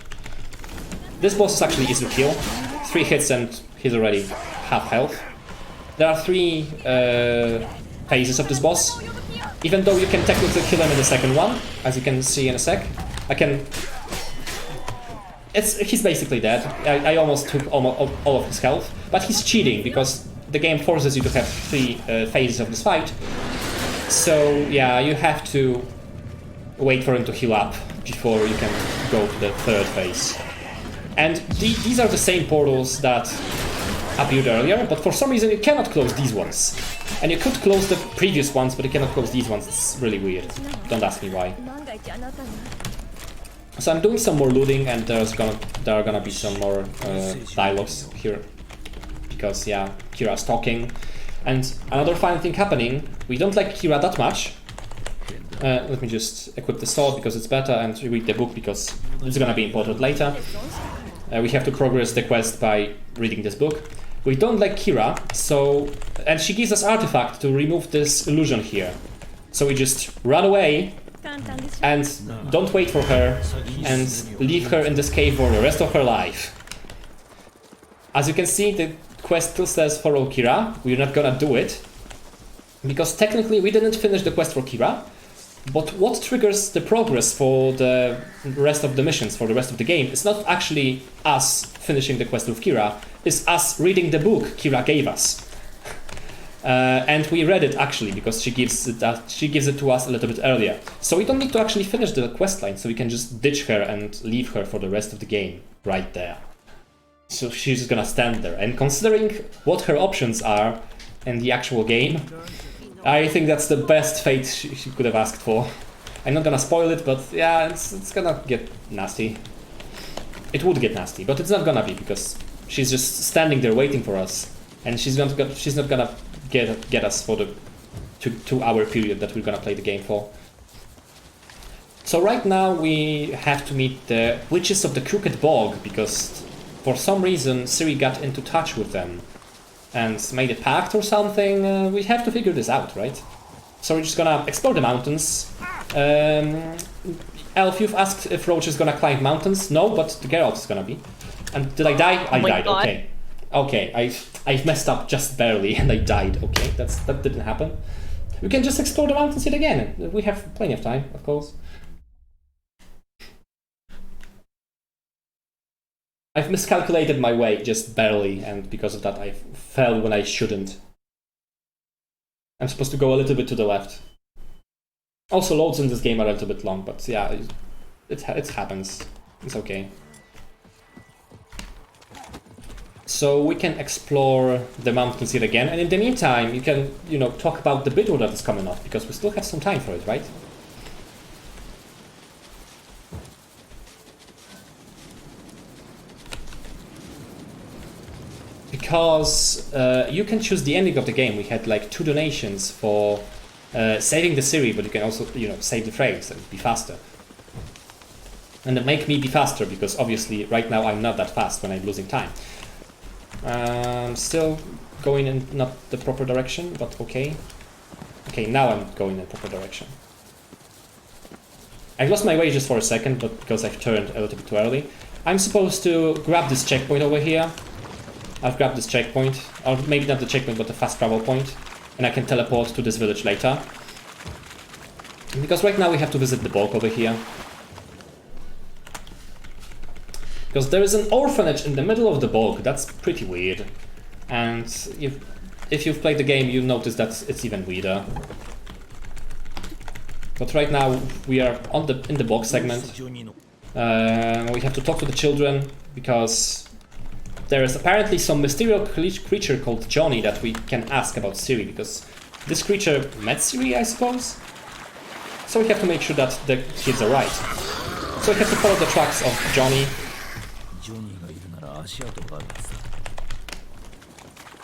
This boss is actually easy to kill. 3 hits and he's already half health. There are 3 phases of this boss. Even though you can technically kill him in the second one, as you can see in a sec. He's basically dead. I almost took all of his health, but he's cheating because the game forces you to have 3 phases of this fight. So yeah, you have to wait for him to heal up before you can go to the 3rd phase. And these are the same portals that appeared earlier, but for some reason you cannot close these ones. And you could close the previous ones, but you cannot close these ones. It's really weird. Don't ask me why. So I'm doing some more looting, and there are gonna be some more dialogues here, because yeah, Kira's talking. And another fun thing happening, we don't like Kira that much. Let me just equip the sword because it's better, and read the book because it's gonna be important later. We have to progress the quest by reading this book. We don't like Kira, and she gives us artifact to remove this illusion here. So we just run away and don't wait for her and leave her in this cave for the rest of her life. As you can see, the quest still says follow Kira. We're not gonna do it because technically we didn't finish the quest for Kira, but what triggers the progress for the rest of the missions, for the rest of the game, is not actually us finishing the quest with Kira, it's us reading the book Kira gave us. And we read it actually because she gives it to us a little bit earlier. So we don't need to actually finish the quest line, so we can just ditch her and leave her for the rest of the game right there. So she's just gonna stand there. And considering what her options are in the actual game, I think that's the best fate she could have asked for. I'm not gonna spoil it, but yeah, it's gonna get nasty. It would get nasty, but it's not gonna be because she's just standing there waiting for us, and she's not gonna get us for the 2-hour period that we're gonna play the game for. So right now we have to meet the Witches of the Crooked Bog because for some reason Serie got into touch with them and made a pact or something. We have to figure this out, right? So we're just gonna explore the mountains. Elf, you've asked if Roach is gonna climb mountains. No, but the Geralt is gonna be. And did I die? I died. God. Okay. Okay, I've messed up just barely and I died. Okay, that didn't happen. We can just explore the mountains yet again. We have plenty of time, of course. I've miscalculated my way just barely, and because of that I fell when I shouldn't. I'm supposed to go a little bit to the left. Also, loads in this game are a little bit long, but yeah, it happens. It's okay. So we can explore the mountains here again, and in the meantime, you can, you know, talk about the bidder that is coming up, because we still have some time for it, right? Because you can choose the ending of the game. We had like 2 donations for saving the Serie, but you can also, you know, save the frames and be faster. And then make me be faster, because obviously right now I'm not that fast when I'm losing time. Still going in not the proper direction, but okay. Okay, now I'm going in the proper direction. I've lost my way just for a second, but because I've turned a little bit too early. I'm supposed to grab this checkpoint over here. I've grabbed this checkpoint, or maybe not the checkpoint, but the fast travel point, and I can teleport to this village later. Because right now we have to visit the bog over here. Because there is an orphanage in the middle of the bog. That's pretty weird. And if you've played the game, you'll notice that it's even weirder. But right now we are in the bog segment. We have to talk to the children because there is apparently some mysterious creature called Johnny that we can ask about Serie, because this creature met Serie, I suppose. So we have to make sure that the kids are right. So we have to follow the tracks of Johnny.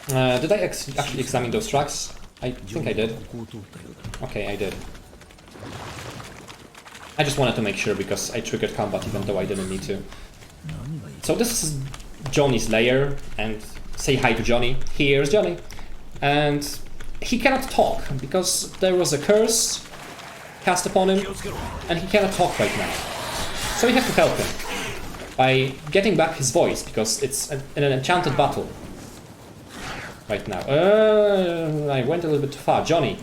Did I actually examine those tracks? I think I did. Okay, I did. I just wanted to make sure because I triggered combat even though I didn't need to. So this is Johnny's lair, and say hi to Johnny. Here's Johnny. And he cannot talk because there was a curse cast upon him and he cannot talk right now. So we have to help him by getting back his voice because it's in an enchanted battle right now. I went a little bit too far. Johnny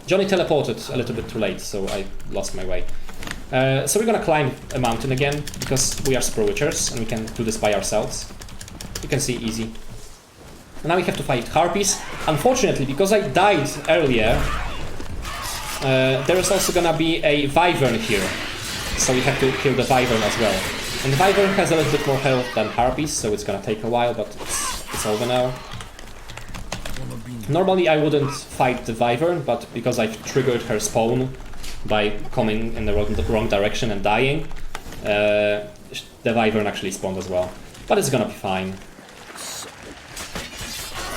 teleported a little bit too late, so I lost my way. So we're gonna climb a mountain again because we are Super Witchers and we can do this by ourselves. You can see easy. And now we have to fight harpies. Unfortunately, because I died earlier, there is also gonna be a wyvern here. So we have to kill the wyvern as well. And the wyvern has a little bit more health than harpies, so it's gonna take a while, but it's over now. Normally I wouldn't fight the wyvern, but because I've triggered her spawn by coming in the wrong direction and dying, the wyvern actually spawned as well. But it's gonna be fine.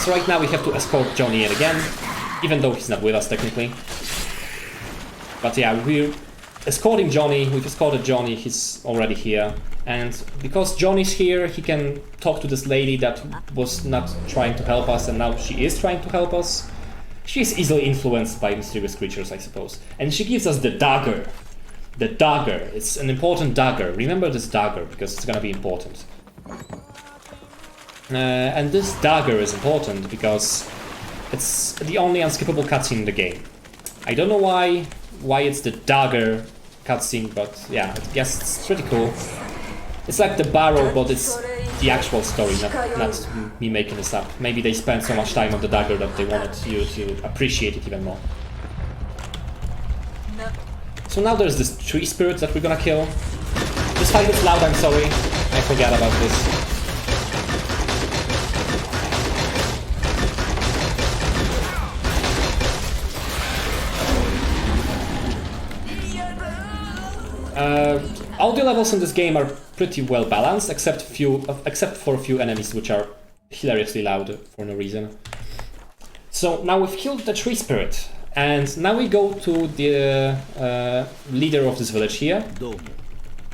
So right now we have to escort Johnny in again, even though he's not with us technically. But yeah, we're escorting Johnny, we've escorted Johnny, he's already here. And because Johnny's here, he can talk to this lady that was not trying to help us, and now she is trying to help us. She is easily influenced by mysterious creatures, I suppose. And she gives us the dagger. The dagger. It's an important dagger. Remember this dagger, because it's gonna be important. And this dagger is important because it's the only unskippable cutscene in the game. I don't know why it's the dagger cutscene, but yeah, I guess it's pretty cool. It's like the barrel, but it's the actual story, not me making this up. Maybe they spent so much time on the dagger that they wanted you to appreciate it even more. So now there's this tree spirit that we're gonna kill. This fight is loud, I'm sorry. I forgot about this. Audio levels in this game are pretty well balanced, except for a few enemies which are hilariously loud for no reason. So now we've killed the tree spirit, and now we go to the leader of this village here.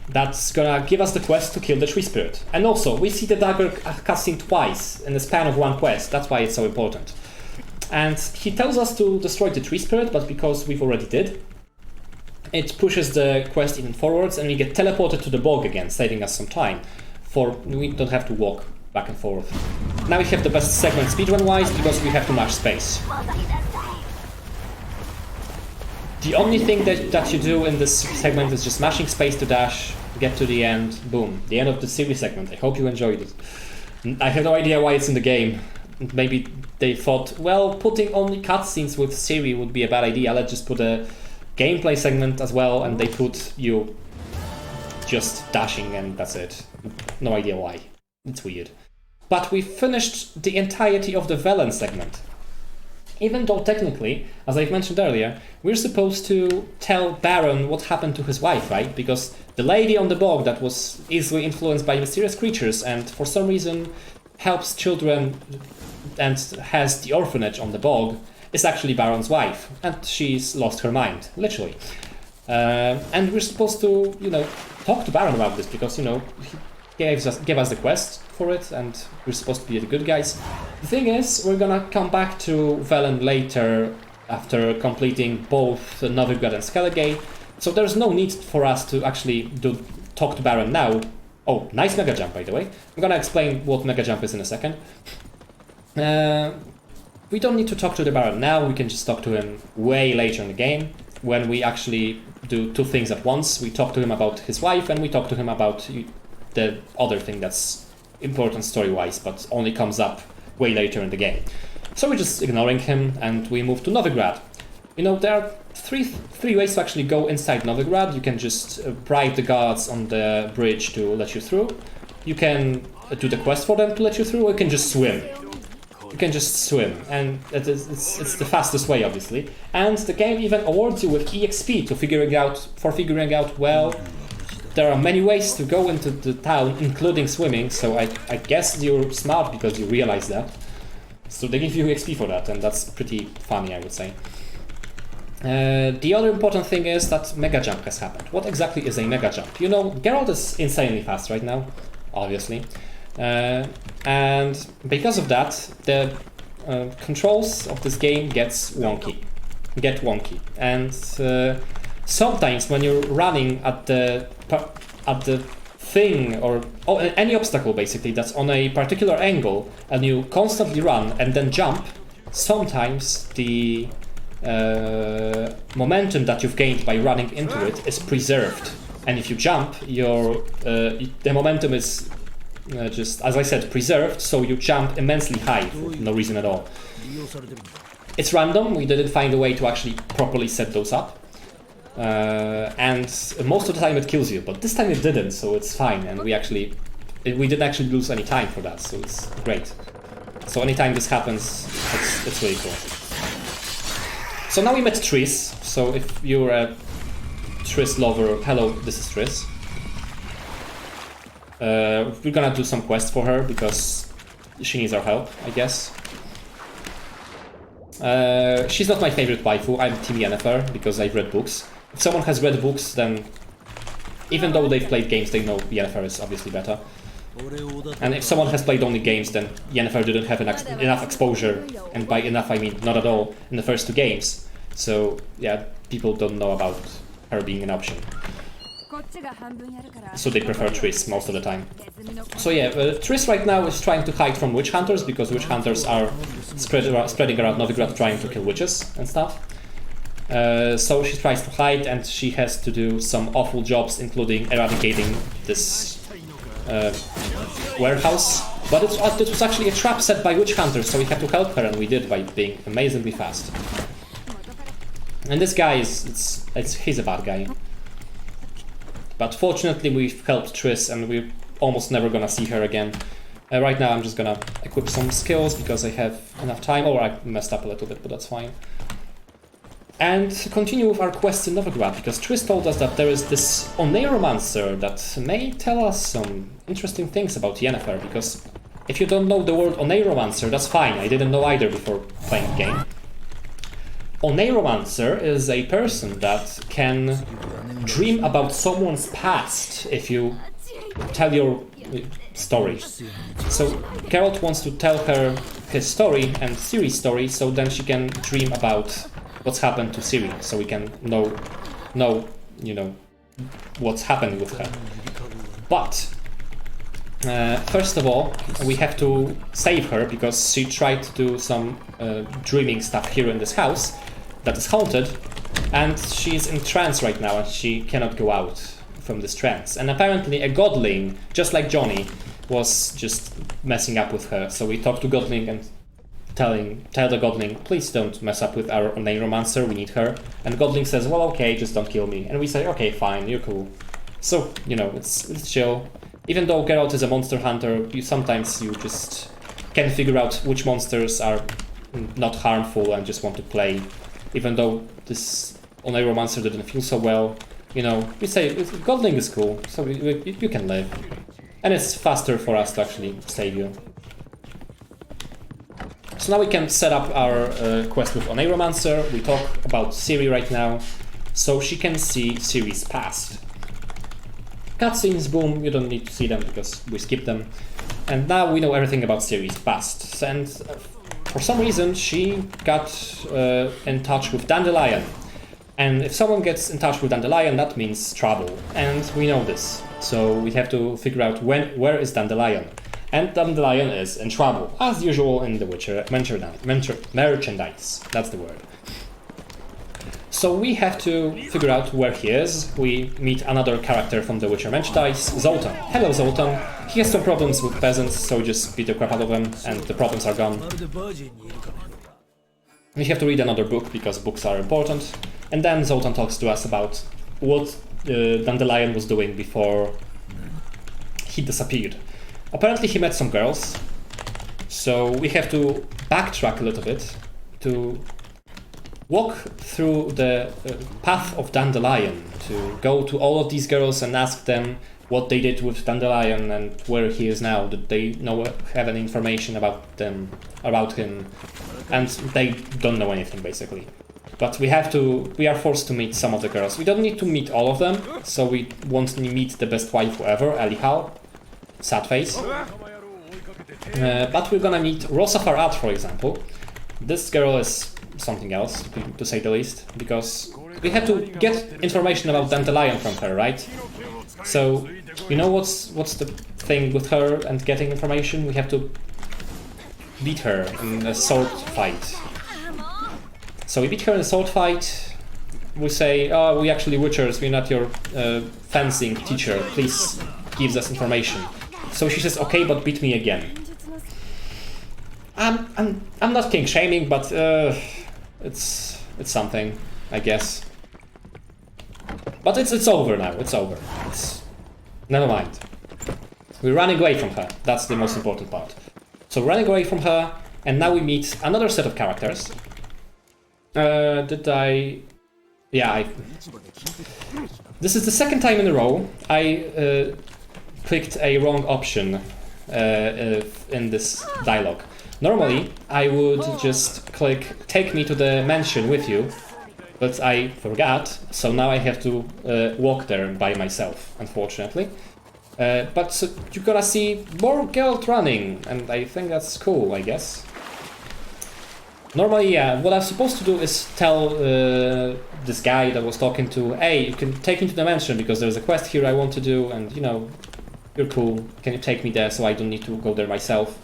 That's gonna give us the quest to kill the tree spirit. And also, we see the dagger cutscene twice in the span of one quest, that's why it's so important. And he tells us to destroy the tree spirit, but because we've already did, it pushes the quest even forwards and we get teleported to the bog again, saving us some time. We don't have to walk back and forth. Now we have the best segment speedrun-wise because we have to mash space. The only thing that you do in this segment is just mashing space to dash, get to the end, boom. The end of the Serie segment. I hope you enjoyed it. I have no idea why it's in the game. maybe they thought, well, putting only cutscenes with Serie would be a bad idea. Let's just put a gameplay segment as well, and they put you just dashing, and that's it. No idea why. It's weird. But we finished the entirety of the Velen segment. Even though technically, as I've mentioned earlier, we're supposed to tell Baron what happened to his wife, right? Because the lady on the bog that was easily influenced by mysterious creatures and for some reason helps children and has the orphanage on the bog is actually Baron's wife, and she's lost her mind, literally. And we're supposed to, talk to Baron about this because, he gave us the quest for it, and we're supposed to be the good guys. The thing is, we're gonna come back to Velen later after completing both Novigrad and Skellige, so there's no need for us to actually talk to Baron now. Oh, nice Mega Jump, by the way. I'm gonna explain what Mega Jump is in a second. We don't need to talk to the Baron now, we can just talk to him way later in the game, when we actually do two things at once. We talk to him about his wife, and we talk to him about the other thing that's important story-wise, but only comes up way later in the game. So we're just ignoring him, and we move to Novigrad. There are three ways to actually go inside Novigrad. You can just bribe the guards on the bridge to let you through. You can do the quest for them to let you through, or you can just swim. You can just swim, and it's the fastest way, obviously. And the game even awards you with EXP for figuring out, well, there are many ways to go into the town, including swimming, so I guess you're smart because you realize that. So they give you XP for that, and that's pretty funny, I would say. The other important thing is that Mega Jump has happened. What exactly is a Mega Jump? Geralt is insanely fast right now, obviously. And because of that, the controls of this game get wonky. And sometimes when you're running at the thing or any obstacle basically that's on a particular angle, and you constantly run and then jump, sometimes the momentum that you've gained by running into it is preserved, and if you jump, the momentum is just, as I said, preserved, so you jump immensely high for no reason at all. It's random, we didn't find a way to actually properly set those up. And most of the time it kills you, but this time it didn't, so it's fine, and we didn't actually lose any time for that, so it's great. So anytime this happens, it's really cool. So now we met Triss, so if you're a Triss lover, hello, this is Triss. We're gonna do some quests for her, because she needs our help, I guess. She's not my favorite waifu, I'm Team Yennefer, because I've read books. If someone has read books, then even though they've played games, they know Yennefer is obviously better. And if someone has played only games, then Yennefer didn't have enough exposure, and by enough I mean not at all, in the first two games. So yeah, people don't know about her being an option. So they prefer Triss most of the time. So yeah, Triss right now is trying to hide from witch hunters, because witch hunters are spreading around Novigrad trying to kill witches and stuff. So she tries to hide, and she has to do some awful jobs, including eradicating this warehouse. But it was actually a trap set by witch hunters, so we had to help her, and we did by being amazingly fast. And this guy he's a bad guy. But fortunately we've helped Triss, and we're almost never gonna see her again. Right now I'm just gonna equip some skills because I have enough time. Oh, I messed up a little bit, but that's fine. And continue with our quest in Novigrad, because Triss told us that there is this Oneiromancer that may tell us some interesting things about Yennefer, because if you don't know the word Oneiromancer, that's fine, I didn't know either before playing the game. Oneiromancer is a person that can dream about someone's past if you tell your story. So Geralt wants to tell her his story and Serie's story, so then she can dream about what's happened to Serie, so we can know, what's happened with her. But first of all, we have to save her, because she tried to do some dreaming stuff here in this house that is haunted, and she's in trance right now, and she cannot go out from this trance. And apparently a godling, just like Johnny, was just messing up with her. So we talked to Godling, and tell the Godling, please don't mess up with our Necromancer, we need her. And Godling says, well, okay, just don't kill me. And we say, okay, fine, you're cool. So, you know, it's chill. Even though Geralt is a monster hunter, sometimes you just can figure out which monsters are not harmful and just want to play. Even though this Necromancer didn't feel so well, you know, we say, Godling is cool, so you can live. And it's faster for us to actually save you. So now we can set up our quest with Necromancer. We talk about Serie right now, so she can see Serie's past. Cutscenes, boom, you don't need to see them because we skipped them. And now we know everything about Serie's past. And for some reason she got in touch with Dandelion. And if someone gets in touch with Dandelion, that means trouble. And we know this. So we have to figure out where is Dandelion. And Dandelion is in trouble, as usual in The Witcher merchandise. That's the word. So we have to figure out where he is. We meet another character from The Witcher merchandise, Zoltan. Hello, Zoltan. He has some problems with peasants, so we just beat the crap out of him, and the problems are gone. We have to read another book, because books are important. And then Zoltan talks to us about what Dandelion was doing before he disappeared. Apparently he met some girls, so we have to backtrack a little bit to walk through the path of Dandelion, to go to all of these girls and ask them what they did with Dandelion and where he is now. Did they have any information about him? And they don't know anything, basically. But we are forced to meet some of the girls. We don't need to meet all of them, so we won't meet the best wife ever, Elihal. Sad face. But we're gonna meet Rosafar Ad, for example. This girl is something else, to say the least, because we have to get information about Dandelion from her, right? So, you know what's the thing with her and getting information? We have to beat her in a sword fight. So we beat her in a sword fight. We say, oh, we actually Witchers, we're not your fencing teacher, please give us information. So she says, okay, but beat me again. I'm not king shaming, but it's something, I guess. But it's over now. It's over. Never mind. We're running away from her. That's the most important part. So running away from her, and now we meet another set of characters. Yeah. This is the second time in a row I clicked a wrong option in this dialogue. Normally, I would just click take me to the mansion with you, but I forgot, so now I have to walk there by myself, unfortunately. But so you're gonna see more Geralt running, and I think that's cool, I guess. Normally, yeah, what I'm supposed to do is tell this guy that was talking to, hey, you can take me to the mansion because there's a quest here I want to do, and, you know, you're cool, can you take me there so I don't need to go there myself?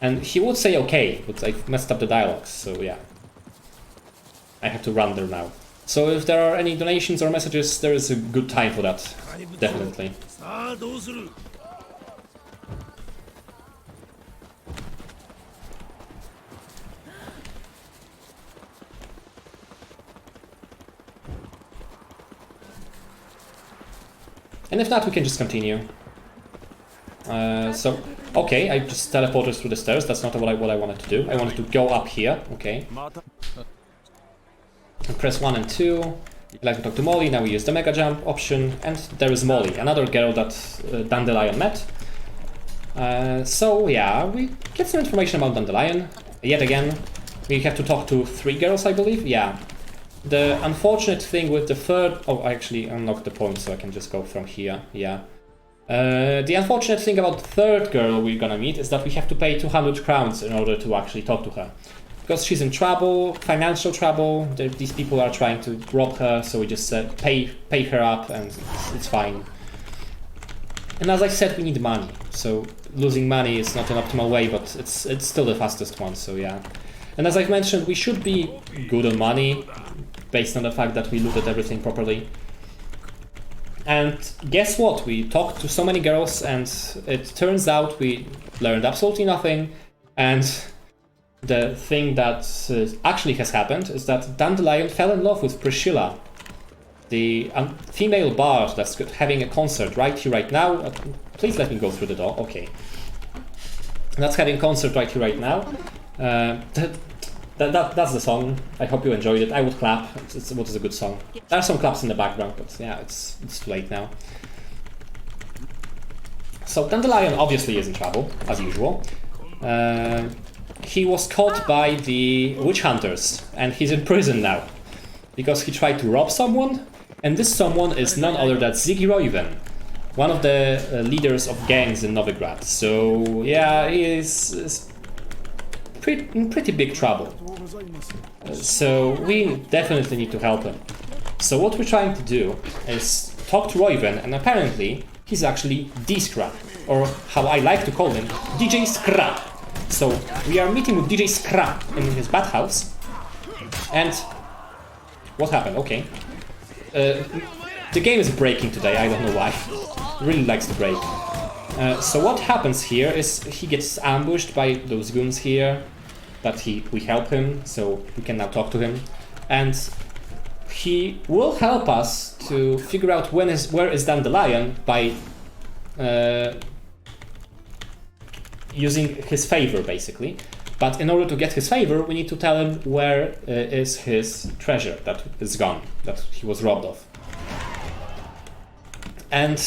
And he would say okay, but I messed up the dialogues, so yeah. I have to run there now. So if there are any donations or messages, there is a good time for that, definitely. And if not, we can just continue. So, okay, I just teleported through the stairs. That's not what I wanted to do. I wanted to go up here, okay. And press 1 and 2. I'd like to talk to Molly. Now we use the Mega Jump option. And there is Molly, another girl that Dandelion met. So, yeah, we get some information about Dandelion. Yet again, we have to talk to 3 girls, I believe. Yeah. The unfortunate thing with the third... Oh, I actually unlocked the point, so I can just go from here. Yeah. The unfortunate thing about the third girl we're gonna meet is that we have to pay 200 crowns in order to actually talk to her. Because she's in trouble, financial trouble, these people are trying to rob her, so we just pay her up and it's fine. And as I said, we need money, so losing money is not an optimal way, but it's still the fastest one, so yeah. And as I've mentioned, we should be good on money, based on the fact that we looted everything properly. And guess what? We talked to so many girls and it turns out we learned absolutely nothing. And the thing that actually has happened is that Dandelion fell in love with Priscilla, the female bard that's having a concert right here, right now. Please let me go through the door. Okay. That's having a concert right here, right now. That's the song. I hope you enjoyed it. I would clap. What is a good song? There are some claps in the background, but yeah, it's too late now. So Dandelion obviously is in trouble, as usual. He was caught by the witch hunters, and he's in prison now because he tried to rob someone, and this someone is none other than Ziggy Roiven, one of the leaders of gangs in Novigrad. So yeah, he is in pretty big trouble. So we definitely need to help him. So what we're trying to do is talk to Roiven, and apparently he's actually D-Scrap, or how I like to call him, DJ Scrap. So we are meeting with DJ Scrap in his bathhouse, and what happened? Okay. The game is breaking today, I don't know why. It really likes to break. So what happens here is he gets ambushed by those goons here, but we help him, so we can now talk to him. And he will help us to figure out where is Dandelion by using his favor, basically. But in order to get his favor, we need to tell him where is his treasure that is gone, that he was robbed of. And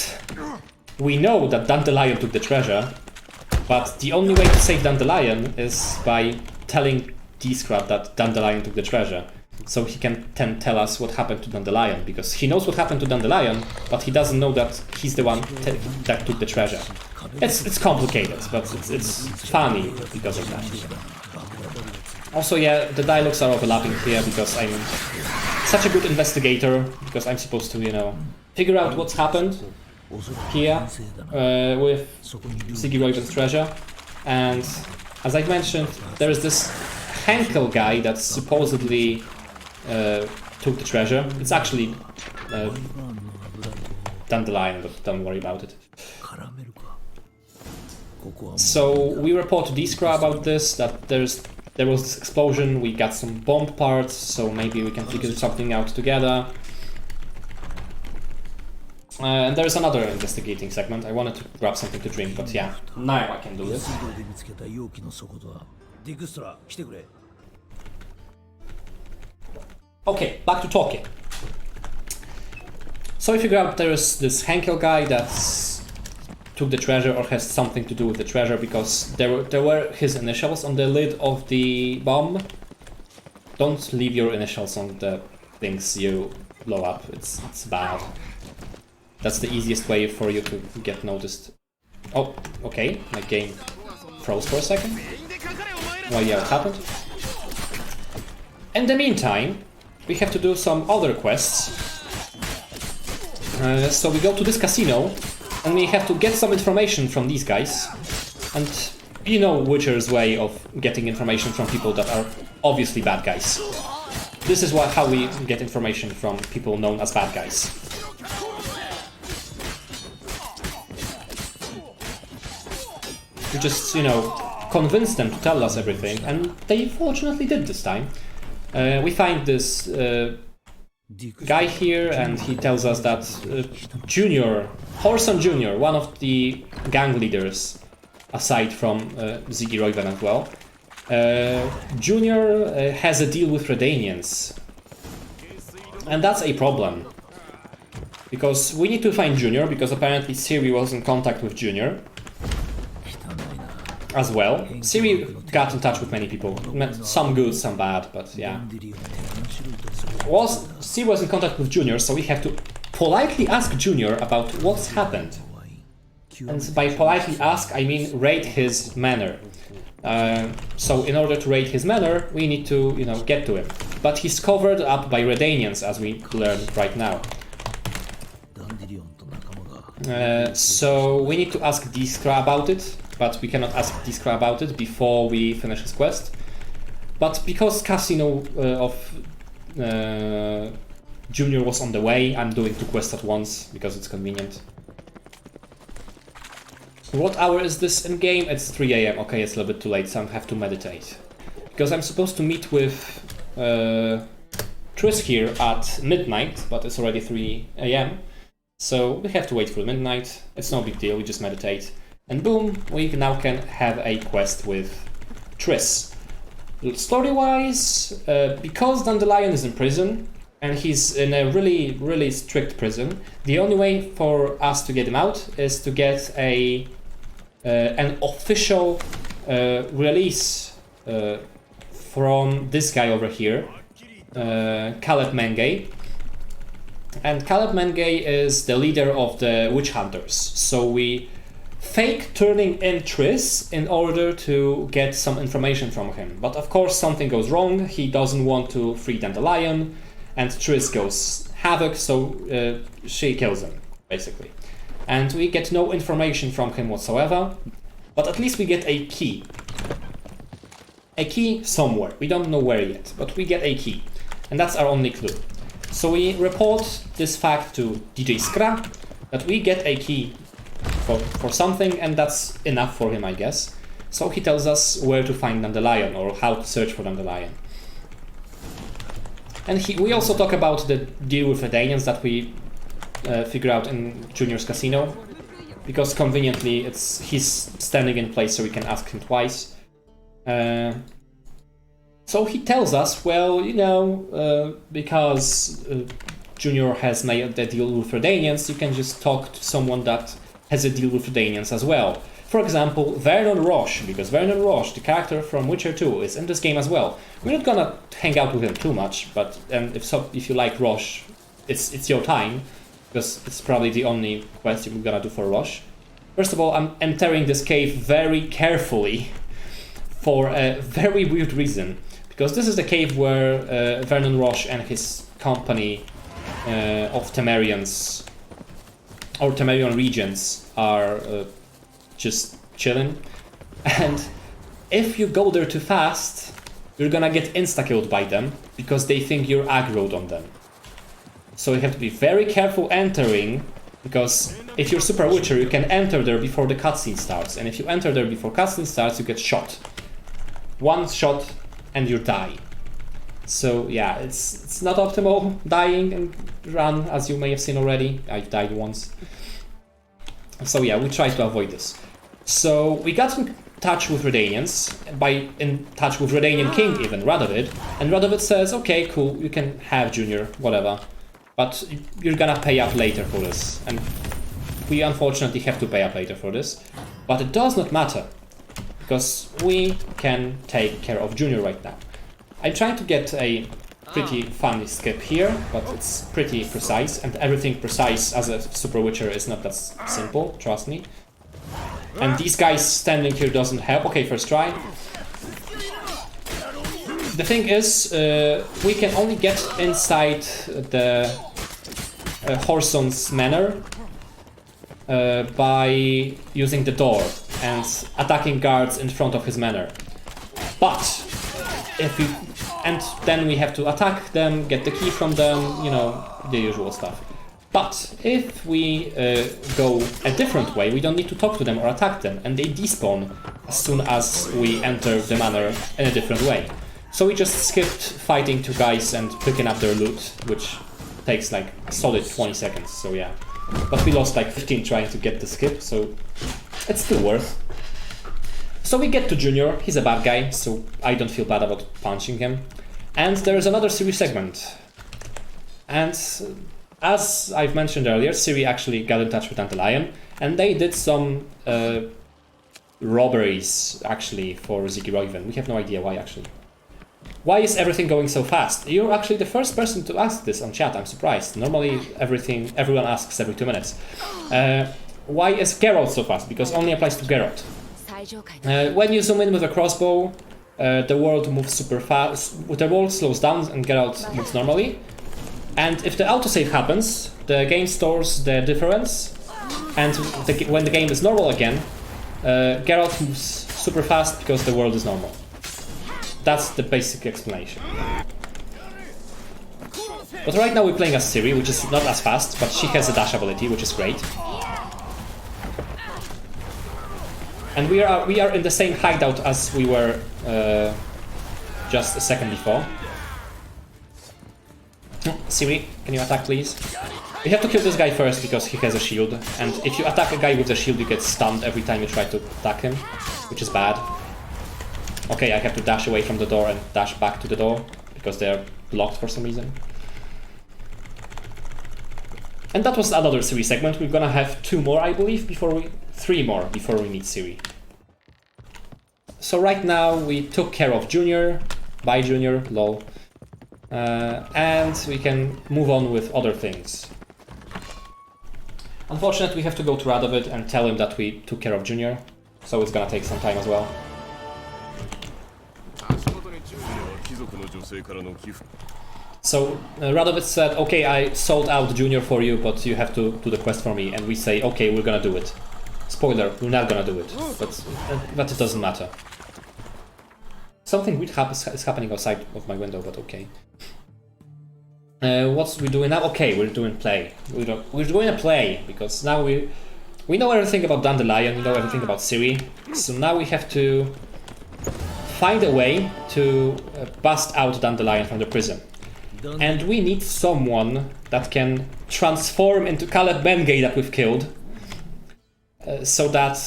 we know that Dandelion took the treasure, but the only way to save Dandelion is by telling D-Scrap that Dandelion took the treasure. So he can then tell us what happened to Dandelion, because he knows what happened to Dandelion, but he doesn't know that he's the one that took the treasure. It's complicated, but it's funny because of that. Also, yeah, the dialogues are overlapping here because I'm such a good investigator, because I'm supposed to, you know, figure out what's happened here with Ziggy Roiven's treasure. And as I mentioned, there is this Henkel guy that supposedly took the treasure. It's actually Dandelion, but don't worry about it. So we report to D-Scrap about this, that there was this explosion, we got some bomb parts, so maybe we can figure something out together. And there's another investigating segment. I wanted to grab something to drink, but yeah, now I can do this. Okay, back to talking. So we figure out there's this Henkel guy that took the treasure or has something to do with the treasure, because there were his initials on the lid of the bomb. Don't leave your initials on the things you blow up, it's bad. That's the easiest way for you to get noticed. Oh, okay, my game froze for a second. Well, yeah, what happened? In the meantime, we have to do some other quests. So we go to this casino, and we have to get some information from these guys. And you know Witcher's way of getting information from people that are obviously bad guys. This is how we get information from people known as bad guys. We just, you know, convince them to tell us everything, and they fortunately did this time. We find this guy here, and he tells us that Junior, Horson Junior, one of the gang leaders, aside from Ziggy Roiven as well, Junior has a deal with Redanians. And that's a problem. Because we need to find Junior, because apparently Serie was in contact with Junior as well. Serie got in touch with many people, some good, some bad, but yeah. Serie was in contact with Junior, so we have to politely ask Junior about what's happened. And by politely ask, I mean rate his manner. So in order to rate his manner, we need to, you know, get to him. But he's covered up by Redanians, as we learned right now. So we need to ask D-Scrap about it, but we cannot ask D-Scrap about it before we finish his quest. But because Casino of Junior was on the way, I'm doing 2 quests at once, because it's convenient. What hour is this in game? It's 3 AM. Okay, it's a little bit too late, so I have to meditate. because I'm supposed to meet with Tris here at midnight, but it's already 3 a.m. So we have to wait for midnight. It's no big deal, we just meditate. And boom, we now can have a quest with Tris. Story-wise, because Dandelion is in prison, and he's in a really, really strict prison, the only way for us to get him out is to get an official release from this guy over here, Caleb Mengay. And Caleb Mengay is the leader of the witch hunters. So we fake turning in Tris in order to get some information from him. But of course something goes wrong, he doesn't want to free Dandelion, and Tris goes havoc, so she kills him, basically. And we get no information from him whatsoever, but at least we get a key. A key somewhere, we don't know where yet, but we get a key. And that's our only clue. So we report this fact to DJ Skra, that we get a key for something, and that's enough for him, I guess. So he tells us where to find Dandelion, or how to search for Dandelion. And we also talk about the deal with the Danians that we figure out in Junior's casino, because conveniently he's standing in place so we can ask him twice. So he tells us, well, you know, because Junior has made the deal with Redanians, you can just talk to someone that has a deal with Redanians as well. For example, Vernon Roche, because Vernon Roche, the character from Witcher 2, is in this game as well. We're not gonna hang out with him too much, but if you like Roche, it's your time, because it's probably the only quest we're gonna do for Roche. First of all, I'm entering this cave very carefully for a very weird reason, because this is the cave where Vernon Roche and his company of Temerians, or Temerian regions, are just chilling. And if you go there too fast, you're gonna get insta-killed by them, because they think you're aggroed on them. So you have to be very careful entering, because if you're Super Witcher, you can enter there before the cutscene starts, and if you enter there before cutscene starts, you get shot. One shot and you die. So yeah, it's not optimal dying and run, as you may have seen already. I've died once. So yeah, we try to avoid this. So we got in touch with Redanians, in touch with Redanian King even, Radovid, and Radovid says, okay, cool, you can have Junior, whatever, but you're gonna pay up later for this. And we unfortunately have to pay up later for this, but it does not matter, because we can take care of Junior right now. I'm trying to get a pretty funny skip here, but it's pretty precise, and everything precise as a Super Witcher is not that simple, trust me. And these guys standing here doesn't help. Okay, first try. The thing is, we can only get inside the Horson's manor by using the door and attacking guards in front of his manor. But then we have to attack them, get the key from them, you know, the usual stuff. But if we go a different way, we don't need to talk to them or attack them, and they despawn as soon as we enter the manor in a different way. So we just skipped fighting two guys and picking up their loot, which takes like a solid 20 seconds, so yeah. But we lost like 15 trying to get the skip, so it's still worth. So we get to Junior, he's a bad guy, so I don't feel bad about punching him. And there's another Serie segment. And as I've mentioned earlier, Serie actually got in touch with Dandelion, and they did some robberies, actually, for Ziggy Roiven. We have no idea why, actually. Why is everything going so fast? You're actually the first person to ask this on chat, I'm surprised. Normally, everyone asks every 2 minutes. Why is Geralt so fast? Because only applies to Geralt. When you zoom in with a crossbow, the world moves super fast. The world slows down and Geralt moves normally. And if the autosave happens, the game stores the difference, and when the game is normal again, Geralt moves super fast because the world is normal. That's the basic explanation. But right now we're playing as Serie, which is not as fast, but she has a dash ability, which is great. And we are in the same hideout as we were just a second before. Serie, can you attack please? You have to kill this guy first because he has a shield, and if you attack a guy with a shield you get stunned every time you try to attack him, which is bad. Okay, I have to dash away from the door and dash back to the door because they're blocked for some reason. And that was another Serie segment. We're gonna have 2 more, I believe, 3 more before we meet Serie. So right now we took care of Junior, bye Junior, lol. And we can move on with other things. Unfortunately, we have to go to Radovid and tell him that we took care of Junior, so it's gonna take some time as well. So Radovid said, okay, I sold out Junior for you, but you have to do the quest for me, and we say, okay, we're gonna do it. Spoiler, we're not gonna do it, but it doesn't matter. Something weird is happening outside of my window, but okay. What's we doing now? Okay, we're doing play. We're doing a play, because now we know everything about Dandelion, we know everything about Serie, so now we have to find a way to bust out Dandelion from the prison. And we need someone that can transform into Caleb Mengay that we've killed, so that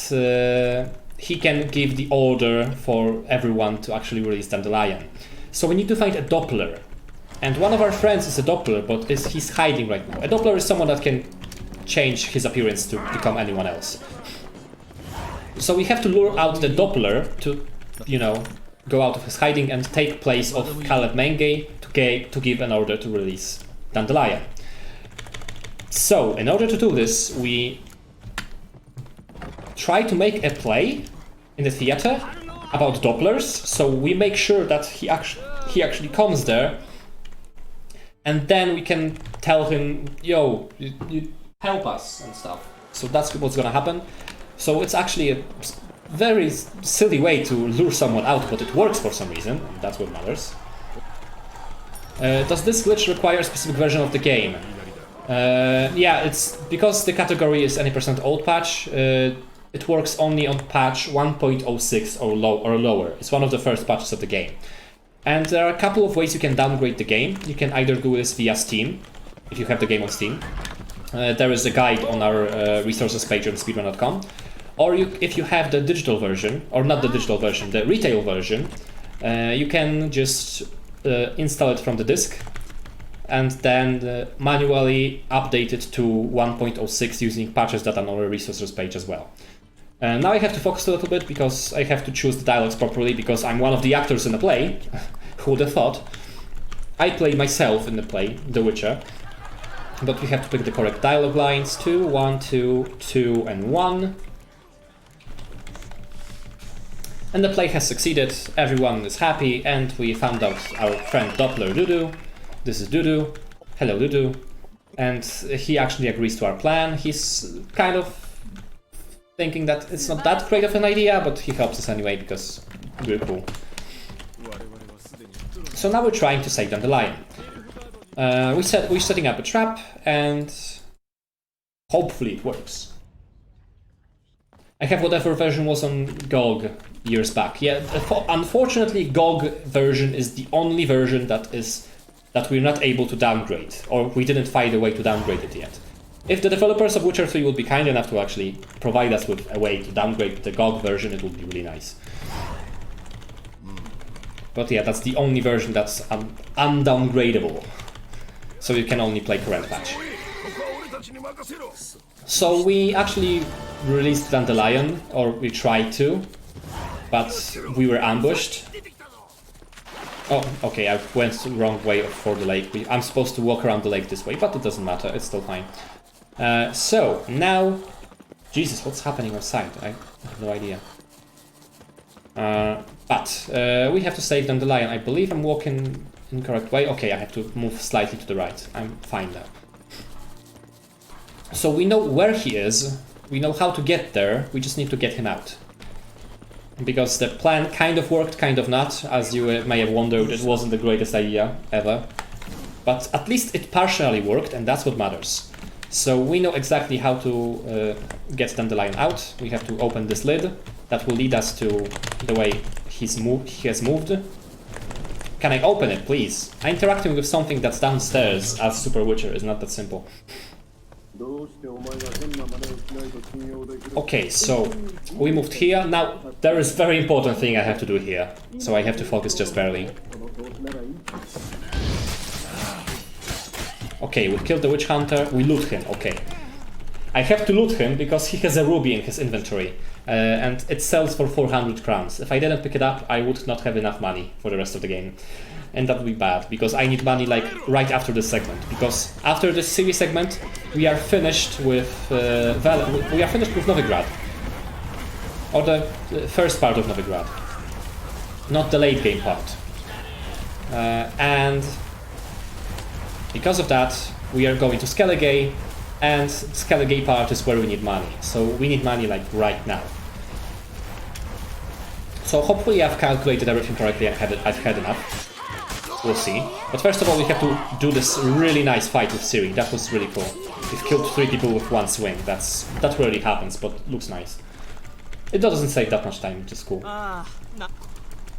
he can give the order for everyone to actually release Dandelion. So we need to find a Doppler. And one of our friends is a Doppler, but he's hiding right now. A Doppler is someone that can change his appearance to become anyone else. So we have to lure out the Doppler to, you know, go out of his hiding and take place of Caleb Mengay to give an order to release Dandelion. So, in order to do this, we try to make a play in the theater about Dopplers, so we make sure that he actually comes there, and then we can tell him, yo, you help us and stuff. So that's what's gonna happen. So it's actually a very silly way to lure someone out, but it works for some reason, and that's what matters. Does this glitch require a specific version of the game? Yeah, it's because the category is any % old patch. It works only on patch 1.06 or lower. It's one of the first patches of the game. And there are a couple of ways you can downgrade the game. You can either do this via Steam, if you have the game on Steam. There is a guide on our resources page on speedrun.com. Or if you have the digital version, or not the digital version, the retail version, you can just install it from the disk and then manually update it to 1.06 using patches that are on our resources page as well. Now I have to focus a little bit because I have to choose the dialogues properly because I'm one of the actors in the play. Who would have thought? I play myself in the play, The Witcher. But we have to pick the correct dialogue lines. 2, 1, 2, 2, and 1. And the play has succeeded, everyone is happy, and we found out our friend Doppler Dudu. This is Dudu. Hello Dudu. And he actually agrees to our plan. He's kind of thinking that it's not that great of an idea, but he helps us anyway because we're cool. So now we're trying to save Dandelion. We're setting up a trap, and hopefully it works. I have whatever version was on GOG years back. Yeah, unfortunately GOG version is the only version that we're not able to downgrade, or we didn't find a way to downgrade it yet. If the developers of Witcher 3 would be kind enough to actually provide us with a way to downgrade the GOG version, it would be really nice. But yeah, that's the only version that's undowngradable. So you can only play current patch. So we actually released Dandelion, or we tried to, but we were ambushed. Oh, okay, I went the wrong way for the lake. I'm supposed to walk around the lake this way, but it doesn't matter, it's still fine. So, now... Jesus, what's happening outside? I have no idea. But we have to save Dandelion. I believe I'm walking in the correct way. Okay, I have to move slightly to the right. I'm fine now. So we know where he is, we know how to get there, we just need to get him out. Because the plan kind of worked, kind of not. As you may have wondered, it wasn't the greatest idea ever. But at least it partially worked, and that's what matters. So we know exactly how to get Dandelion out. We have to open this lid. That will lead us to the way he has moved. Can I open it, please? Interacting with something that's downstairs as Super Witcher is not that simple. Okay, so we moved here. Now, there is very important thing I have to do here. So I have to focus just barely. Okay, we killed the Witch Hunter. We loot him, okay. I have to loot him because he has a ruby in his inventory. And it sells for 400 crowns. If I didn't pick it up, I would not have enough money for the rest of the game. And that would be bad, because I need money like right after this segment. Because after this Serie segment, we are finished with we are finished with Novigrad. Or the first part of Novigrad. Not the late game part. And because of that, we are going to Skellige, and Skellige part is where we need money. So we need money like right now. So hopefully I've calculated everything correctly and I've had enough. We'll see. But first of all, we have to do this really nice fight with Serie. That was really cool. We've killed 3 people with 1 swing. That rarely happens, but looks nice. It doesn't save that much time, which is cool. No.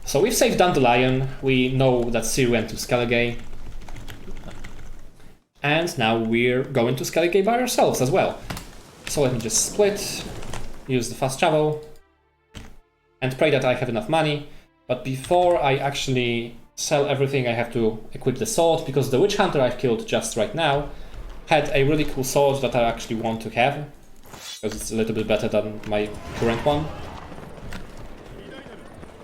So we've saved Dandelion. We know that Serie went to Skellige. And now we're going to Skellige by ourselves as well. So let me just split, use the fast travel, and pray that I have enough money. But before I actually sell everything, I have to equip the sword, because the Witch Hunter I've killed just right now had a really cool sword that I actually want to have, because it's a little bit better than my current one.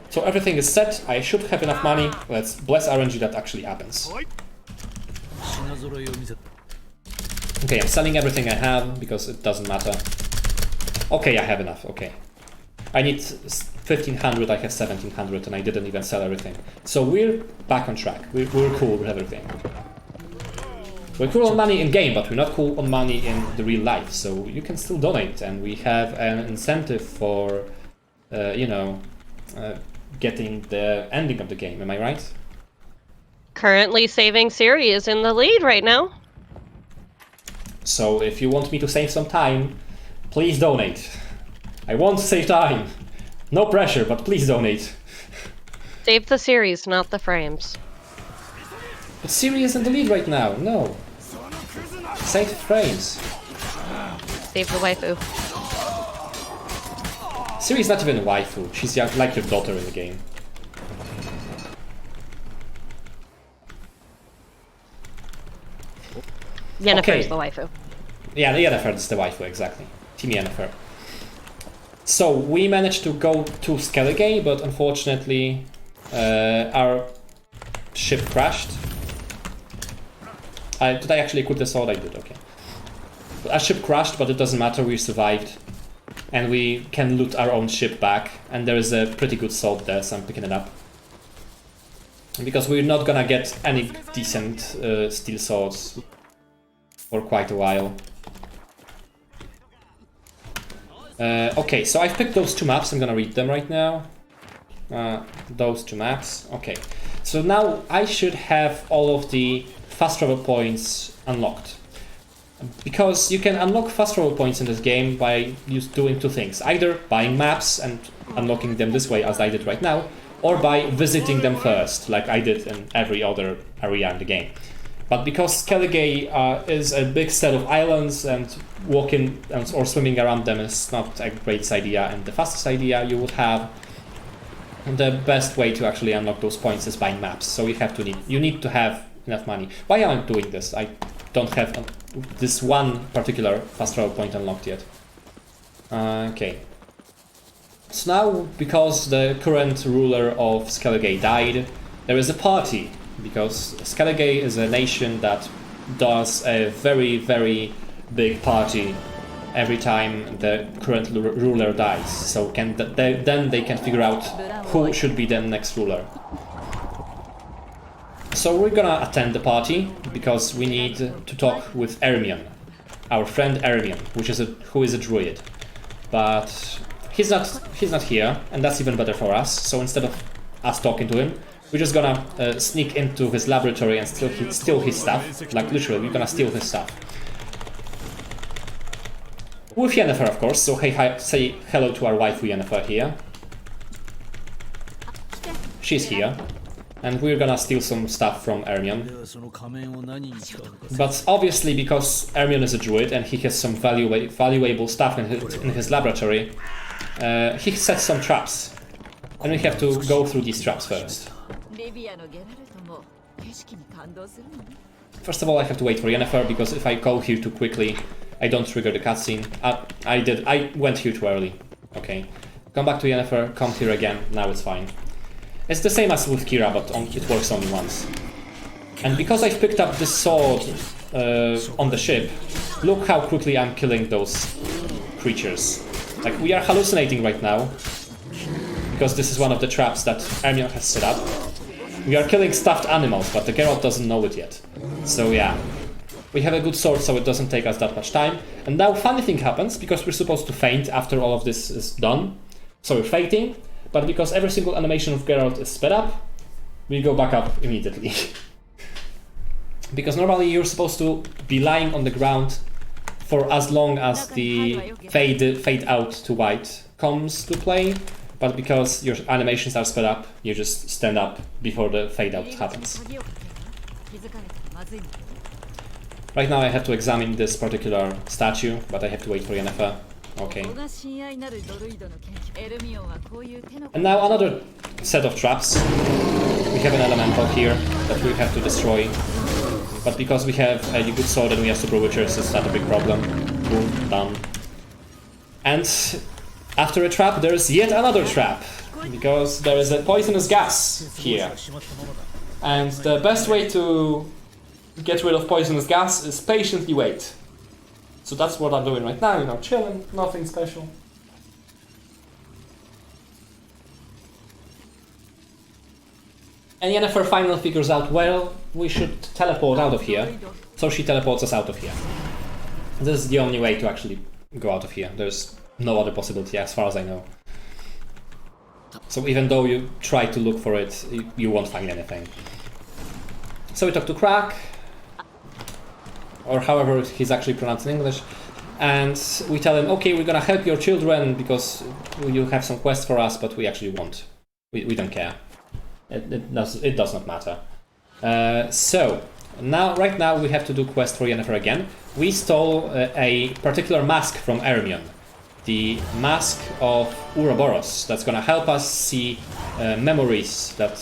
So everything is set, I should have enough money. Let's bless RNG that actually happens. Okay, I'm selling everything I have, because it doesn't matter. Okay, I have enough, okay. I need 1500, I have 1700, and I didn't even sell everything. So we're back on track. We're cool with everything. We're cool on money in game, but we're not cool on money in the real life. So you can still donate, and we have an incentive for, getting the ending of the game. Am I right? Currently saving Serie is in the lead right now. So if you want me to save some time, please donate. I want to save time. No pressure, but please donate. Save the series, not the frames. But Serie is in the lead right now. No. Save the frames. Save the waifu. Serie's not even a waifu. She's like your daughter in the game. Yennefer Okay. is the waifu. Yeah, Yennefer is the waifu, exactly. Team Yennefer. So, we managed to go to Skellige, but unfortunately our ship crashed. Did I actually equip the sword? I did, okay. Our ship crashed, but it doesn't matter, we survived. And we can loot our own ship back, and there is a pretty good sword there, so I'm picking it up. Because we're not gonna get any decent steel swords for quite a while. Okay, so I've picked those 2 maps, I'm gonna read them right now. Those 2 maps, okay. So now I should have all of the fast travel points unlocked. Because you can unlock fast travel points in this game by doing 2 things. Either buying maps and unlocking them this way, as I did right now, or by visiting them first, like I did in every other area in the game. But because Skellige is a big set of islands, and walking or swimming around them is not a great idea, and the fastest idea you would have, the best way to actually unlock those points is buying maps. So you need to have enough money. Why am I doing this? I don't have this one particular fast travel point unlocked yet. Okay. So now, because the current ruler of Skellige died, there is a party. Because Skellige is a nation that does a very, very big party every time the current ruler dies. So then they can figure out who should be the next ruler. So we're gonna attend the party because we need to talk with Ermion, our friend Ermion, who is a druid. But he's not here, and that's even better for us. So instead of us talking to him, we're just gonna sneak into his laboratory and steal his stuff. Like literally, we're gonna steal his stuff. With Yennefer, of course. So say hello to our waifu Yennefer here. She's here. And we're gonna steal some stuff from Ermion. But obviously, because Ermion is a druid and he has some valuable stuff in his laboratory, he sets some traps. And we have to go through these traps first. First of all, I have to wait for Yennefer, because if I go here too quickly, I don't trigger the cutscene. I went here too early. Okay. Come back to Yennefer, come here again, now it's fine. It's the same as with Kira, but it works only once. And because I've picked up this sword on the ship, look how quickly I'm killing those creatures. Like, we are hallucinating right now, because this is one of the traps that Ermion has set up. We are killing stuffed animals, but the Geralt doesn't know it yet. So yeah, we have a good sword, so it doesn't take us that much time. And now funny thing happens, because we're supposed to faint after all of this is done. So we're fainting, but because every single animation of Geralt is sped up, we go back up immediately. Because normally you're supposed to be lying on the ground for as long as the fade out to white comes to play, but because your animations are sped up, you just stand up before the fade out happens. Right now I have to examine this particular statue, but I have to wait for Yennefer. Okay. And now another set of traps. We have an elemental here that we have to destroy. But because we have a good sword and we have super witchers, it's not a big problem. Boom, done. And after a trap, there's yet another trap. Because there is a poisonous gas here. And the best way to get rid of poisonous gas is patiently wait. So that's what I'm doing right now, you know, chilling, nothing special. And Yennefer finally figures out, well, we should teleport out of here. So she teleports us out of here. This is the only way to actually go out of here. There's no other possibility as far as I know. So even though you try to look for it, you won't find anything. So we talk to Crack, or however he's actually pronounced in English, and we tell him, okay, we're gonna help your children because you have some quest for us, but we actually won't. We don't care. It does not matter. So right now we have to do quest for Yennefer again. We stole a particular mask from Ermion, the mask of Ouroboros, that's gonna help us see memories that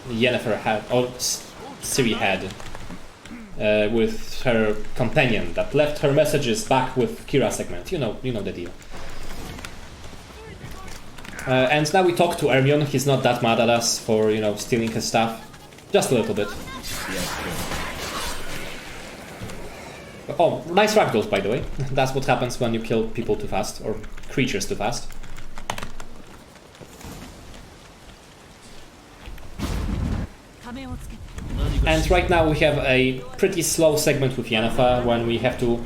Yennefer had, or Serie had, with her companion that left her messages back with Kira segment. You know the deal. And now we talk to Ermion. He's not that mad at us for, you know, stealing his stuff. Just a little bit. Oh, nice ragdolls, by the way. That's what happens when you kill people too fast, or creatures too fast. And right now we have a pretty slow segment with Yennefer when we have to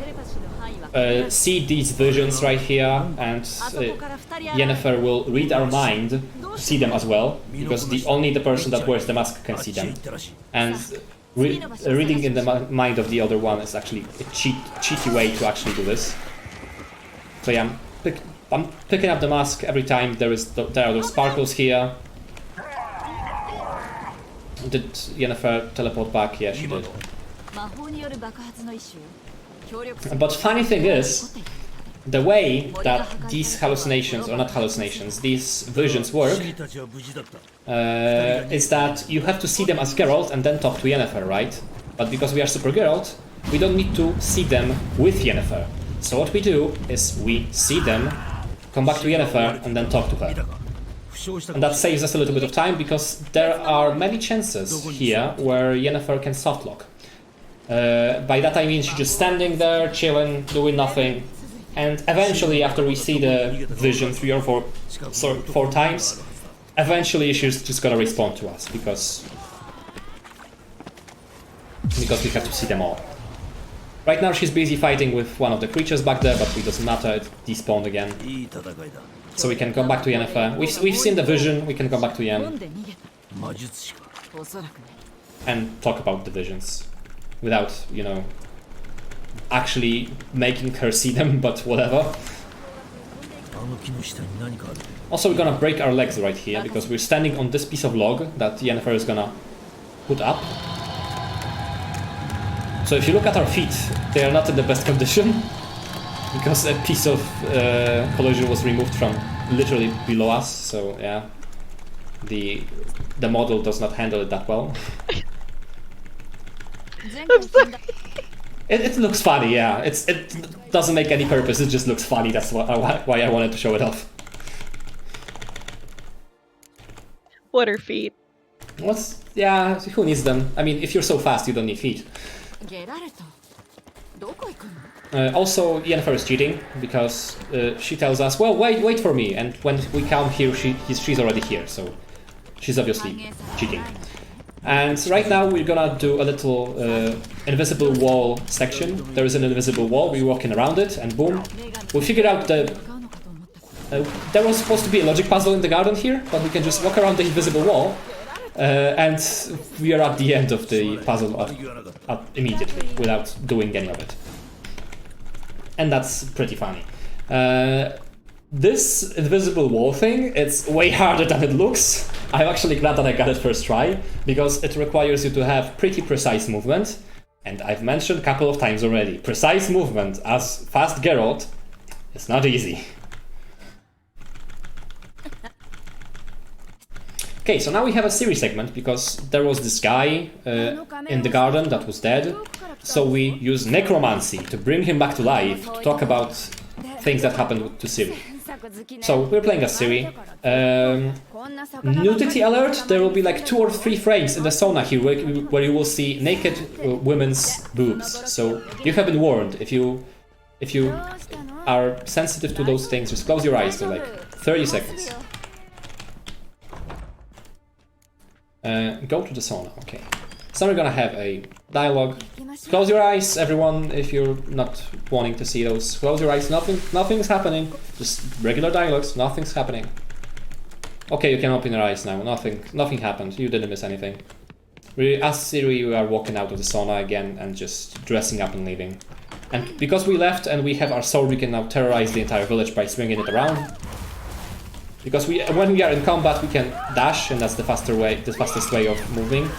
see these visions right here, and Yennefer will read our mind to see them as well, because only the person that wears the mask can see them. And reading in the mind of the other one is actually a cheeky way to actually do this. So yeah, I'm picking up the mask every time there are those sparkles here. Did Yennefer teleport back? Yeah, she did. But funny thing is, the way that these hallucinations, or not hallucinations, these visions work, is that you have to see them as Geralt and then talk to Yennefer, right? But because we are Super Geralt, we don't need to see them with Yennefer. So what we do is we see them, come back to Yennefer, and then talk to her. And that saves us a little bit of time, because there are many chances here where Yennefer can softlock. By that I mean she's just standing there, chilling, doing nothing, and eventually, after we see the vision 3 or 4 times, eventually she's just gonna respond to us, because we have to see them all. Right now she's busy fighting with one of the creatures back there, but it doesn't matter, it despawned again. So we can come back to Yennefer. We've seen the vision, we can come back to Yen and talk about the visions. Without, you know, actually making her see them, but whatever. Also, we're gonna break our legs right here because we're standing on this piece of log that Yennefer is gonna put up. So if you look at our feet, they are not in the best condition because a piece of collision was removed from literally below us. So yeah, the model does not handle it that well. I'm sorry. It looks funny, yeah. It doesn't make any purpose. It just looks funny. That's why I wanted to show it off. What are feet? Yeah, who needs them? I mean, if you're so fast, you don't need feet. Also, Yennefer is cheating because she tells us, well, wait for me, and when we come here, she's already here, so she's obviously cheating. And right now we're gonna do a little invisible wall section. There is an invisible wall, we're walking around it, and boom, we figured out the... there was supposed to be a logic puzzle in the garden here, but we can just walk around the invisible wall, and we are at the end of the puzzle immediately, without doing any of it. And that's pretty funny. This invisible wall thing, it's way harder than it looks. I'm actually glad that I got it first try, because it requires you to have pretty precise movement. And I've mentioned a couple of times already, precise movement as fast Geralt is not easy. Okay, so now we have a Serie segment, because there was this guy in the garden that was dead. So we use necromancy to bring him back to life, to talk about things that happened to Serie. So we're playing as Serie. Nudity alert, there will be like 2 or 3 frames in the sauna here where you will see naked women's boobs. So you have been warned. If you are sensitive to those things, just close your eyes for like 30 seconds. Go to the sauna, okay. So we're gonna have a dialogue. Close your eyes, everyone, if you're not wanting to see those. Close your eyes, nothing's happening. Just regular dialogues, nothing's happening. Okay, you can open your eyes now, nothing happened, you didn't miss anything. As Serie, we are walking out of the sauna again and just dressing up and leaving. And because we left and we have our sword, we can now terrorize the entire village by swinging it around. Because when we are in combat, we can dash, and that's the fastest way of moving.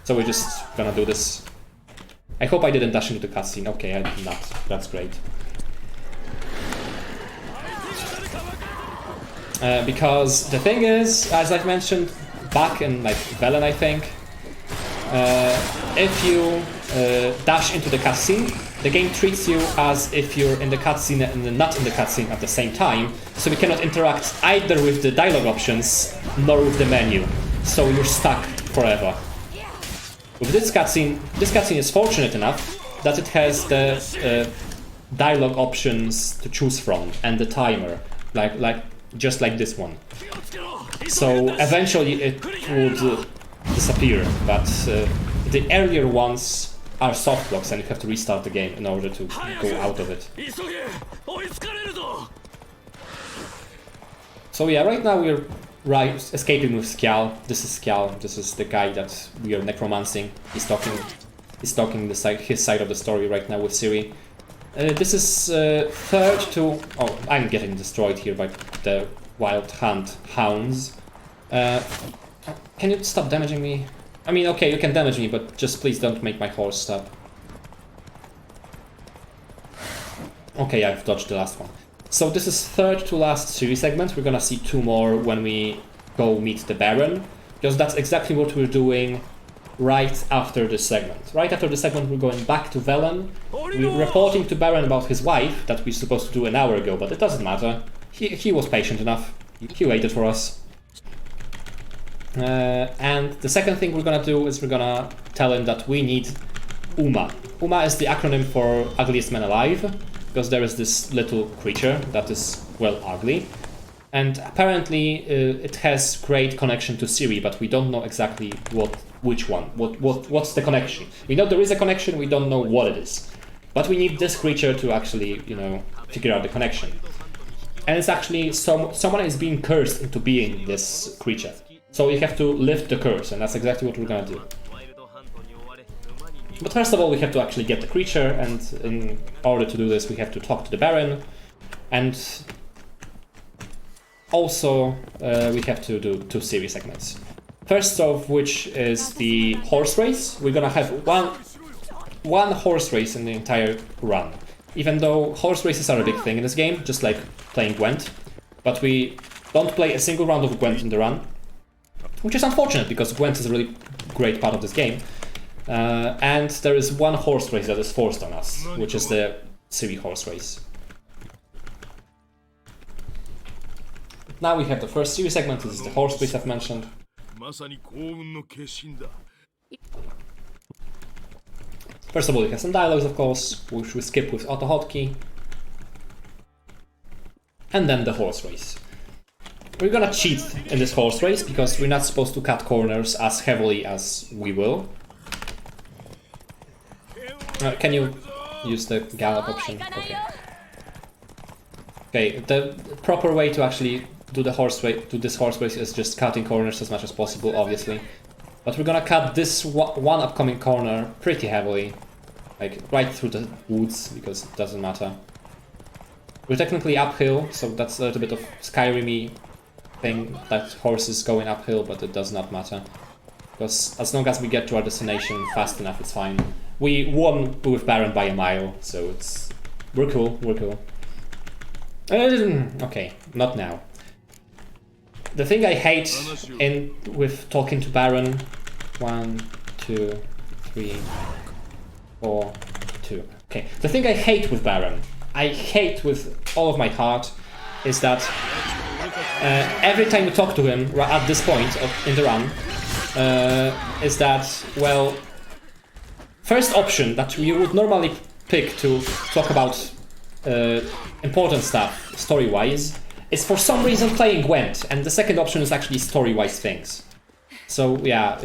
So we're just gonna do this. I hope I didn't dash into the cutscene. Okay, I did not. That's great. Because the thing is, as I've mentioned back in like Velen, I think, if you dash into the cutscene, the game treats you as if you're in the cutscene and not in the cutscene at the same time, so we cannot interact either with the dialogue options nor with the menu. So you're stuck forever. With this cutscene is fortunate enough that it has the dialogue options to choose from and the timer, just like this one. So eventually it would disappear, but the earlier ones are soft blocks and you have to restart the game in order to go out of it. So yeah, right now we're escaping with Skjal. This is Skjal. This is the guy that we are necromancing. He's talking his side of the story right now with Serie. This is third to... Oh, I'm getting destroyed here by the Wild Hunt hounds. Can you stop damaging me? I mean, okay, you can damage me, but just please don't make my horse stop. Okay, I've dodged the last one. So this is third to last Serie segment. We're gonna see 2 more when we go meet the Baron, because that's exactly what we're doing right after this segment. Right after the segment, we're going back to Velen. We're reporting to Baron about his wife that we're supposed to do an hour ago, but it doesn't matter. He was patient enough. He waited for us. And the second thing we're gonna do is we're gonna tell him that we need UMA. UMA is the acronym for Ugliest Man Alive, because there is this little creature that is, well, ugly. And apparently it has great connection to Serie, but we don't know exactly which one. What's the connection? We know there is a connection, we don't know what it is. But we need this creature to actually, figure out the connection. And it's actually someone is being cursed into being this creature. So you have to lift the curse, and that's exactly what we're gonna do. But first of all, we have to actually get the creature, and in order to do this, we have to talk to the Baron. And also we have to do 2 Serie segments. First of which is the horse race. We're gonna have one horse race in the entire run. Even though horse races are a big thing in this game, just like playing Gwent. But we don't play a single round of Gwent in the run. Which is unfortunate, because Gwent is a really great part of this game. And there is one horse race that is forced on us, which is the Serie horse race. Now we have the first Serie segment. This is the horse race I've mentioned. First of all, we have some dialogues, of course, which we skip with auto hotkey. And then the horse race. We're gonna cheat in this horse race, because we're not supposed to cut corners as heavily as we will. Can you use the gallop option? Okay. Okay, the proper way to actually do this horse race is just cutting corners as much as possible, obviously. But we're gonna cut this one upcoming corner pretty heavily. Like, right through the woods, because it doesn't matter. We're technically uphill, so that's a little bit of Skyrim-y thing, that horse is going uphill, but it does not matter. Because as long as we get to our destination fast enough, it's fine. We won with Baron by a mile, so we're cool, we're cool. Okay, not now. The thing I hate with talking to Baron, 1, 2, 3, 4, 2. Okay, the thing I hate with Baron, I hate with all of my heart, is that every time you talk to him at this point in the run, is that, well, first option that you would normally pick to talk about important stuff, story-wise, is for some reason playing Gwent, and the second option is actually story-wise things. So yeah,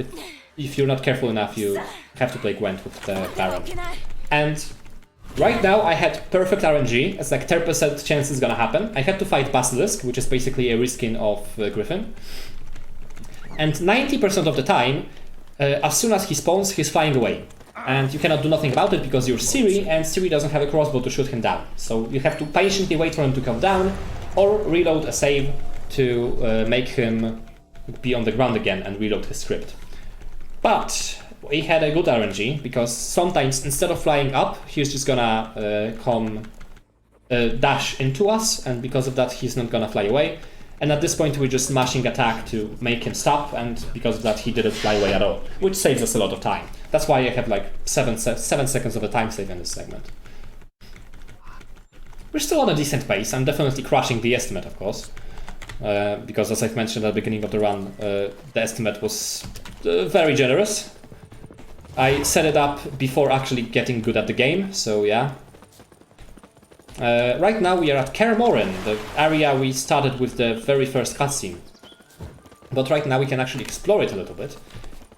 if you're not careful enough, you have to play Gwent with the Baron. And right now I had perfect RNG, it's like 10% chance it's gonna happen. I had to fight Basilisk, which is basically a reskin of Griffin. And 90% of the time, as soon as he spawns, he's flying away. And you cannot do nothing about it because you're Serie, and Serie doesn't have a crossbow to shoot him down. So you have to patiently wait for him to come down, or reload a save to make him be on the ground again and reload his script. But he had a good RNG, because sometimes instead of flying up, he's just gonna dash into us, and because of that he's not gonna fly away. And at this point we're just mashing attack to make him stop, and because of that he didn't fly away at all, which saves us a lot of time. That's why I have like 7 seconds of a time save in this segment. We're still on a decent pace. I'm definitely crushing the estimate, of course, because as I've mentioned at the beginning of the run, the estimate was very generous. I set it up before actually getting good at the game, so yeah. Right now we are at Kermoren, the area we started with the very first cutscene. But right now we can actually explore it a little bit.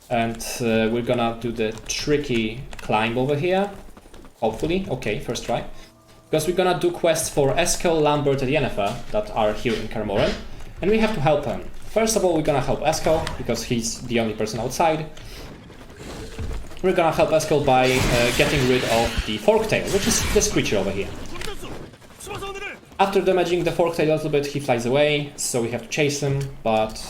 And we're gonna do the tricky climb over here. Hopefully. Okay, first try. Because we're gonna do quests for Eskel, Lambert and Yennefer that are here in Kermoren. And we have to help them. First of all, we're gonna help Eskel, because he's the only person outside. We're gonna help Eskel by getting rid of the Forktail, which is this creature over here. After damaging the Forktail a little bit, he flies away, so we have to chase him, but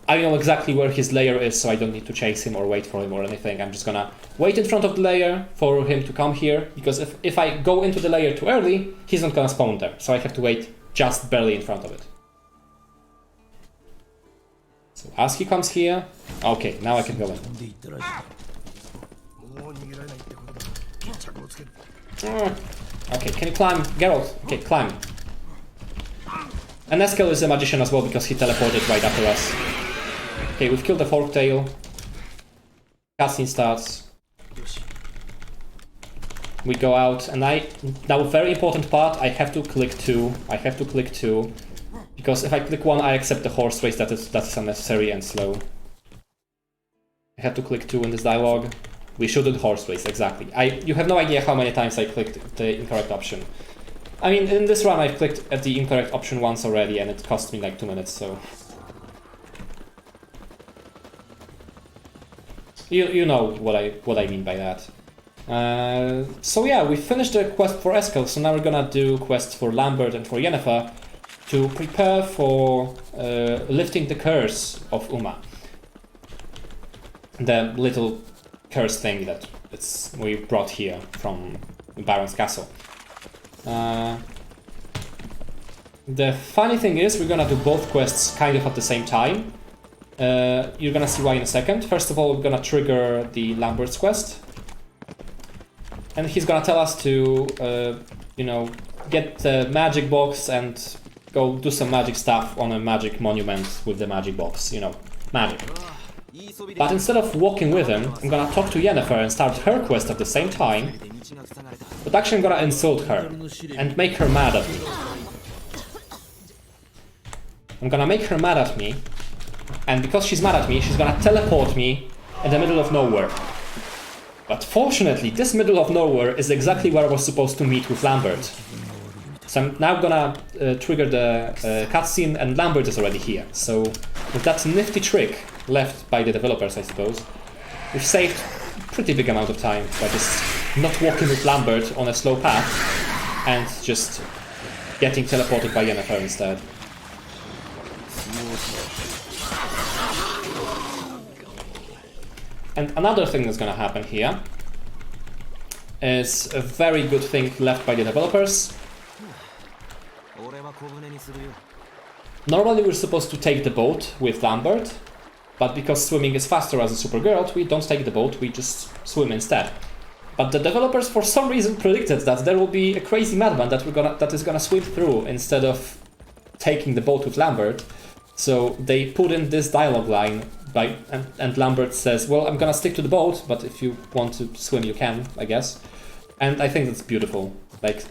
I know exactly where his lair is, so I don't need to chase him or wait for him or anything. I'm just gonna wait in front of the lair for him to come here, because if I go into the lair too early, he's not gonna spawn there, so I have to wait just barely in front of it. So as he comes here, okay, now I can go in. Okay, can you climb? Geralt, okay, climb. And Eskel is a magician as well, because he teleported right after us. Okay, we've killed the Forktail. Cutscene starts. We go out, and now a very important part, I have to click 2. Because if I click 1, I accept the horse race, that is unnecessary and slow. I have to click 2 in this dialogue. We shouldn't horse race, exactly. You have no idea how many times I clicked the incorrect option. I mean, in this run I've clicked at the incorrect option once already, and it cost me like 2 minutes, so... You know what I mean by that. So yeah, we finished the quest for Eskel, so now we're gonna do quests for Lambert and for Yennefer. to prepare for lifting the curse of Uma. The little curse thing that we brought here from Baron's Castle. The funny thing is, we're gonna do both quests kind of at the same time. You're gonna see why in a second. First of all, we're gonna trigger the Lambert's quest. And he's gonna tell us to, you know, get the magic box and go do some magic stuff on a magic monument with the magic box, you know, magic. But instead of walking with him, I'm gonna talk to Yennefer and start her quest at the same time. But actually I'm gonna insult her and make her mad at me. I'm gonna make her mad at me, and because she's mad at me, she's gonna teleport me in the middle of nowhere. But fortunately, this middle of nowhere is exactly where I was supposed to meet with Lambert. So I'm now gonna trigger the cutscene, and Lambert is already here. So with that nifty trick left by the developers, I suppose, we've saved a pretty big amount of time by just not walking with Lambert on a slow path and just getting teleported by Yennefer instead. And another thing that's gonna happen here is a very good thing left by the developers. Normally we're supposed to take the boat with Lambert, but because swimming is faster as a Supergirl, we don't take the boat, we just swim instead. But the developers for some reason predicted that there will be a crazy madman that is gonna swim through instead of taking the boat with Lambert. So they put in this dialogue line, and Lambert says, well, I'm gonna stick to the boat, but if you want to swim you can, I guess. And I think that's beautiful. Like,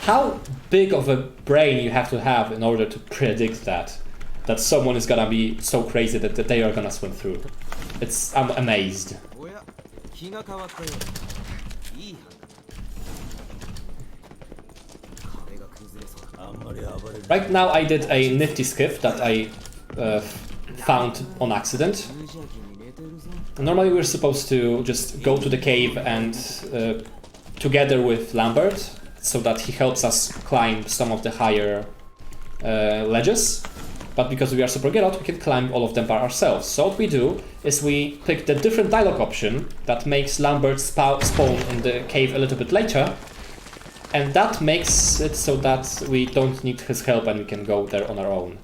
how big of a brain you have to have in order to predict that someone is gonna be so crazy that they are gonna swim through. I'm amazed. Right now I did a nifty skiff that I found on accident. Normally we're supposed to just go to the cave and together with Lambert, so that he helps us climb some of the higher ledges. But because we are Supergirl, we can climb all of them by ourselves. So what we do is we pick the different dialogue option that makes Lambert spawn in the cave a little bit later. And that makes it so that we don't need his help and we can go there on our own.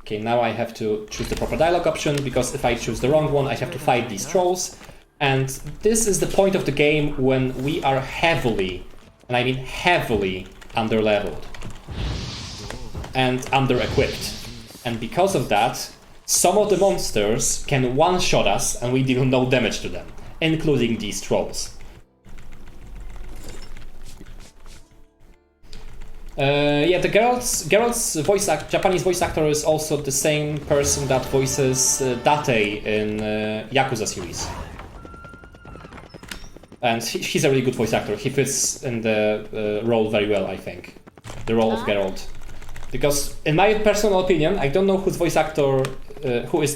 Okay, now I have to choose the proper dialogue option, because if I choose the wrong one, I have to fight these trolls. And this is the point of the game when we are heavily, and I mean heavily, underleveled and under-equipped. And because of that, some of the monsters can one-shot us and we deal no damage to them, including these trolls. Yeah, the Geralt's Japanese voice actor is also the same person that voices Date in Yakuza series. And he's a really good voice actor. He fits in the role very well, I think. The role of Geralt. Because, in my personal opinion, I don't know who is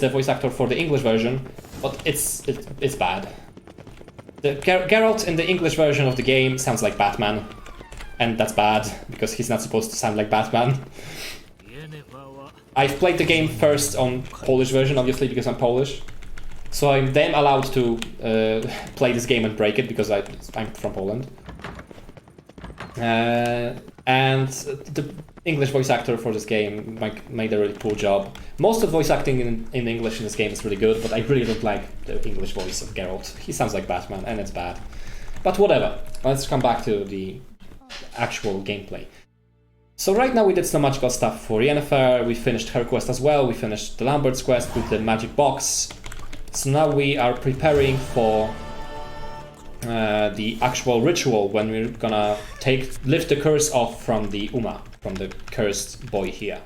the voice actor for the English version, but it's bad. The Geralt in the English version of the game sounds like Batman. And that's bad, because he's not supposed to sound like Batman. I've played the game first on Polish version, obviously, because I'm Polish. So I'm then allowed to play this game and break it, because I'm from Poland. And the English voice actor for this game made a really cool job. Most of the voice acting in English in this game is really good, but I really don't like the English voice of Geralt. He sounds like Batman, and it's bad. But whatever, let's come back to the actual gameplay. So right now we did some magical stuff for Yennefer, we finished her quest as well, we finished the Lambert's quest with the magic box. So now we are preparing for the actual ritual when we're gonna lift the curse off from the Uma, from the cursed boy here.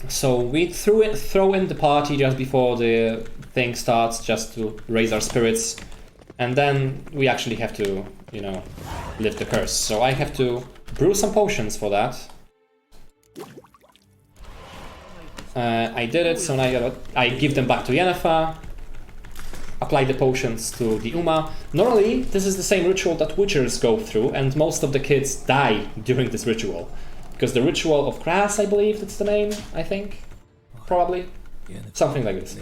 So we throw in the party just before the thing starts, just to raise our spirits, and then we actually have to, you know, lift the curse. So I have to brew some potions for that. I did it, so now I give them back to Yennefer. apply the potions to the Uma. Normally, this is the same ritual that witchers go through, and most of the kids die during this ritual. Because the ritual of grass, I believe that's the name, I think. Probably. Something like this.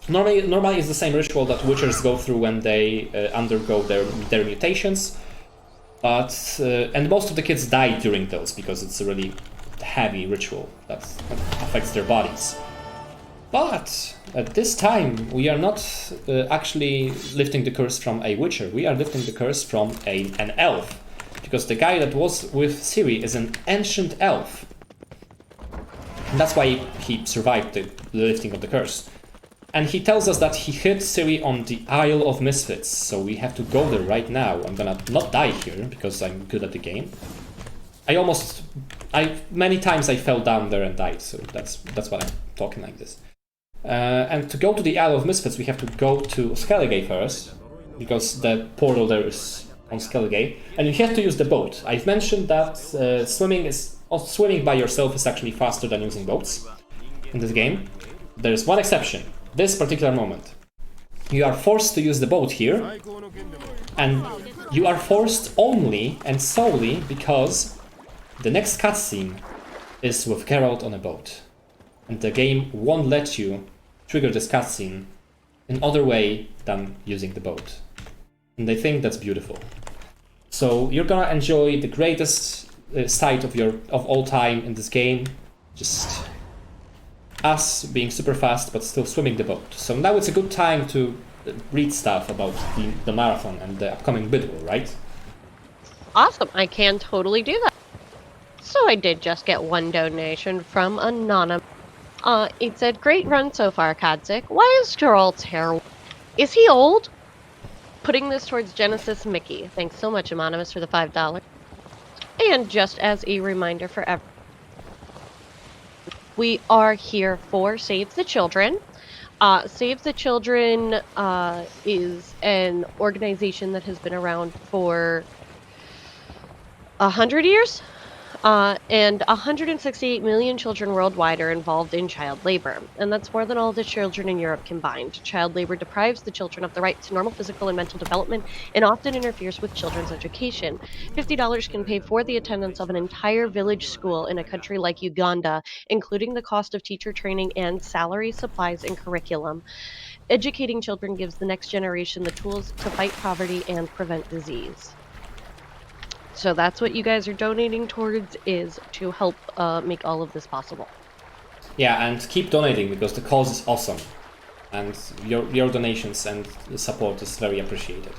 Normally it's the same ritual that witchers go through when they undergo their mutations. But and most of the kids die during those because it's a really heavy ritual that affects their bodies. But at this time we are not actually lifting the curse from a witcher, we are lifting the curse from an elf. Because the guy that was with Serie is an ancient elf. And that's why he survived the lifting of the curse. And he tells us that he hit Serie on the Isle of Misfits, so we have to go there right now. I'm gonna not die here, because I'm good at the game. Many times I fell down there and died, so that's why I'm talking like this. And to go to the Isle of Misfits, we have to go to Skellige first, because the portal there is on Skellige, and you have to use the boat. I've mentioned that swimming by yourself is actually faster than using boats in this game. There's one exception. This particular moment. You are forced to use the boat here, and you are forced only and solely because the next cutscene is with Geralt on a boat. And the game won't let you trigger this cutscene in other way than using the boat. And I think that's beautiful. So you're gonna enjoy the greatest sight of all time in this game. Just us being super fast but still swimming the boat. So now it's a good time to read stuff about the marathon and the upcoming bid war, right? Awesome, I can totally do that. So I did just get one donation from Anonymous. It said, great run so far, Kaadzik. Why is Geralt's hair... Is he old? Putting this towards Genesis Mickey. Thanks so much, Anonymous, for the $5. And just as a reminder for everyone, we are here for Save the Children. Save the Children is an organization that has been around for 100 years. And 168 million children worldwide are involved in child labor, and that's more than all the children in Europe combined. Child labor deprives the children of the right to normal physical and mental development and often interferes with children's education. $50 can pay for the attendance of an entire village school in a country like Uganda, including the cost of teacher training and salary, supplies, and curriculum. Educating children gives the next generation the tools to fight poverty and prevent disease. So that's what you guys are donating towards, is to help make all of this possible. Yeah, and keep donating because the cause is awesome. And your donations and support is very appreciated.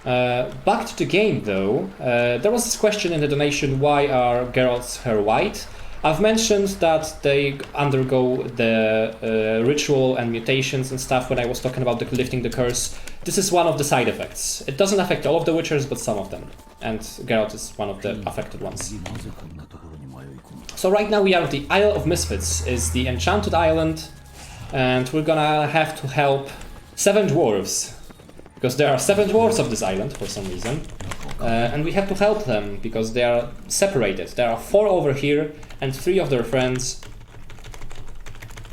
Back to the game though, there was this question in the donation, why are Geralt's hair white? I've mentioned that they undergo the ritual and mutations and stuff when I was talking about lifting the curse. This is one of the side effects. It doesn't affect all of the witchers, but some of them. And Geralt is one of the affected ones. So right now we are at the Isle of Misfits, is the enchanted island, and we're gonna have to help 7 dwarves. Because there are 7 dwarves of this island for some reason. And we have to help them because they are separated. There are 4 over here, and 3 of their friends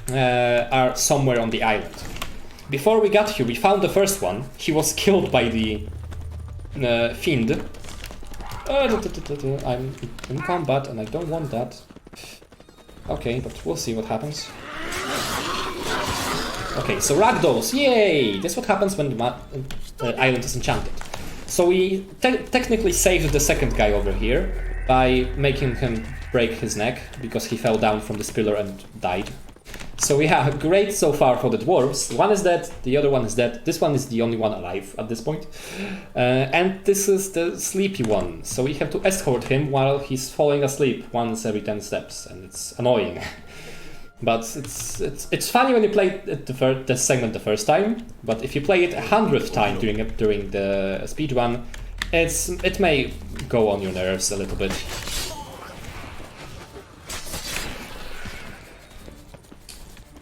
are somewhere on the island. Before we got here, we found the first one. He was killed by the fiend. I'm in combat and I don't want that. Okay, but we'll see what happens. Okay, so ragdolls, yay! That's what happens when the island is enchanted. So we technically saved the second guy over here by making him break his neck because he fell down from this pillar and died. So yeah, great so far for the dwarves. One is dead, the other one is dead. This one is the only one alive at this point. And this is the sleepy one. So we have to escort him while he's falling asleep once every 10 steps, and it's annoying. But it's funny when you play the segment the first time, but if you play it 100th time during the speedrun, it may go on your nerves a little bit.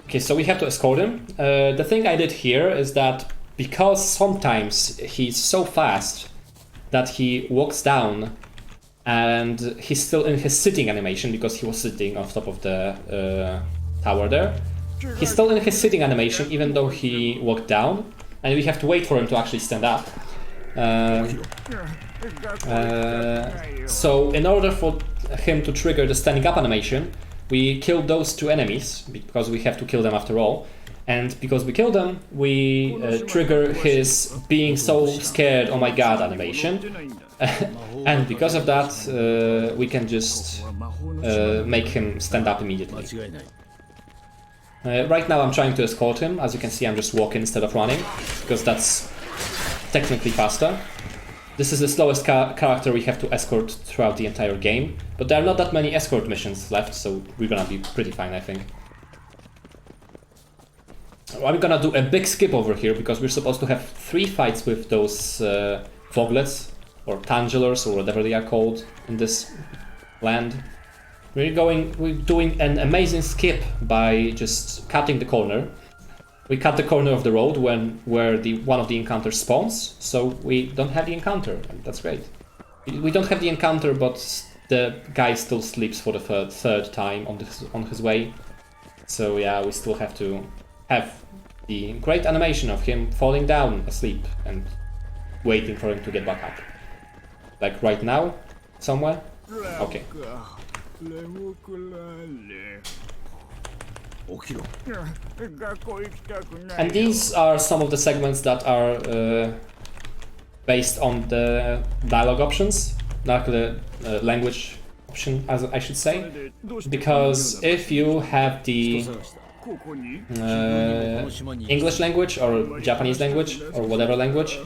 Okay, so we have to escort him. The thing I did here is that because sometimes he's so fast that he walks down and he's still in his sitting animation because he was sitting on top of the tower there. He's still in his sitting animation even though he walked down. and we have to wait for him to actually stand up. So in order for him to trigger the standing up animation, we kill those 2 enemies, because we have to kill them after all. And because we kill them, we trigger his being so scared, oh my god animation. And because of that, we can just make him stand up immediately. Right now I'm trying to escort him. As you can see, I'm just walking instead of running, because that's technically faster. This is the slowest character we have to escort throughout the entire game, but there are not that many escort missions left, so we're gonna be pretty fine, I think. I'm gonna do a big skip over here, because we're supposed to have 3 fights with those foglets, or tangulars, or whatever they are called in this land. We're doing an amazing skip by just cutting the corner. We cut the corner of the road where one of the encounters spawns, so we don't have the encounter, and that's great. We don't have the encounter, but the guy still sleeps for the third time on his way. So yeah, we still have to have the great animation of him falling down asleep and waiting for him to get back up. Like right now, somewhere? Okay. And these are some of the segments that are based on the dialogue options, like the language option, as I should say. Because if you have the English language or Japanese language or whatever language,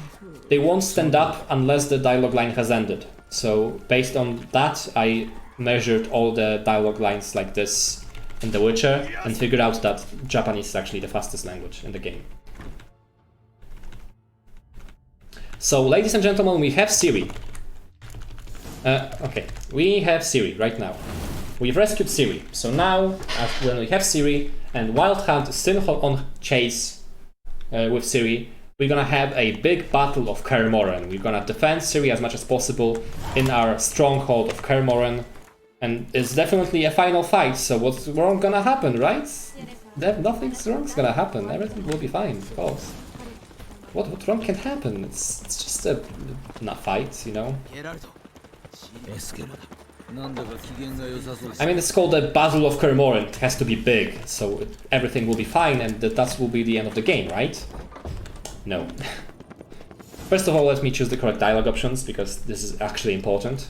they won't stand up unless the dialogue line has ended. So based on that, I measured all the dialogue lines like this in The Witcher and figured out that Japanese is actually the fastest language in the game. So, ladies and gentlemen, we have Serie. Okay, we have Serie right now. We've rescued Serie. So now, when we have Serie and Wild Hunt is still on chase with Serie, we're gonna have a big battle of Kaer Morhen. We're gonna defend Serie as much as possible in our stronghold of Kaer Morhen. And it's definitely a final fight, so what's wrong gonna happen, right? Nothing's wrong's gonna happen, everything will be fine, of course. What wrong can happen? It's just a fight, you know? I mean, it's called a Battle of Kaer Morhen, it has to be big, so everything will be fine and that will be the end of the game, right? No. First of all, let me choose the correct dialogue options, because this is actually important.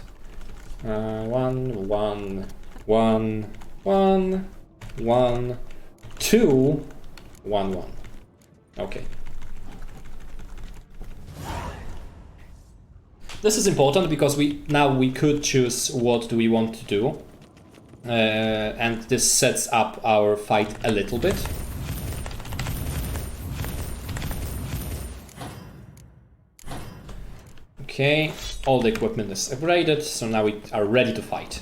1, 1, 1, 1, 1, 2, 1, 1. Okay. This is important because we could choose what do we want to do, and this sets up our fight a little bit. Okay, all the equipment is upgraded, so now we are ready to fight.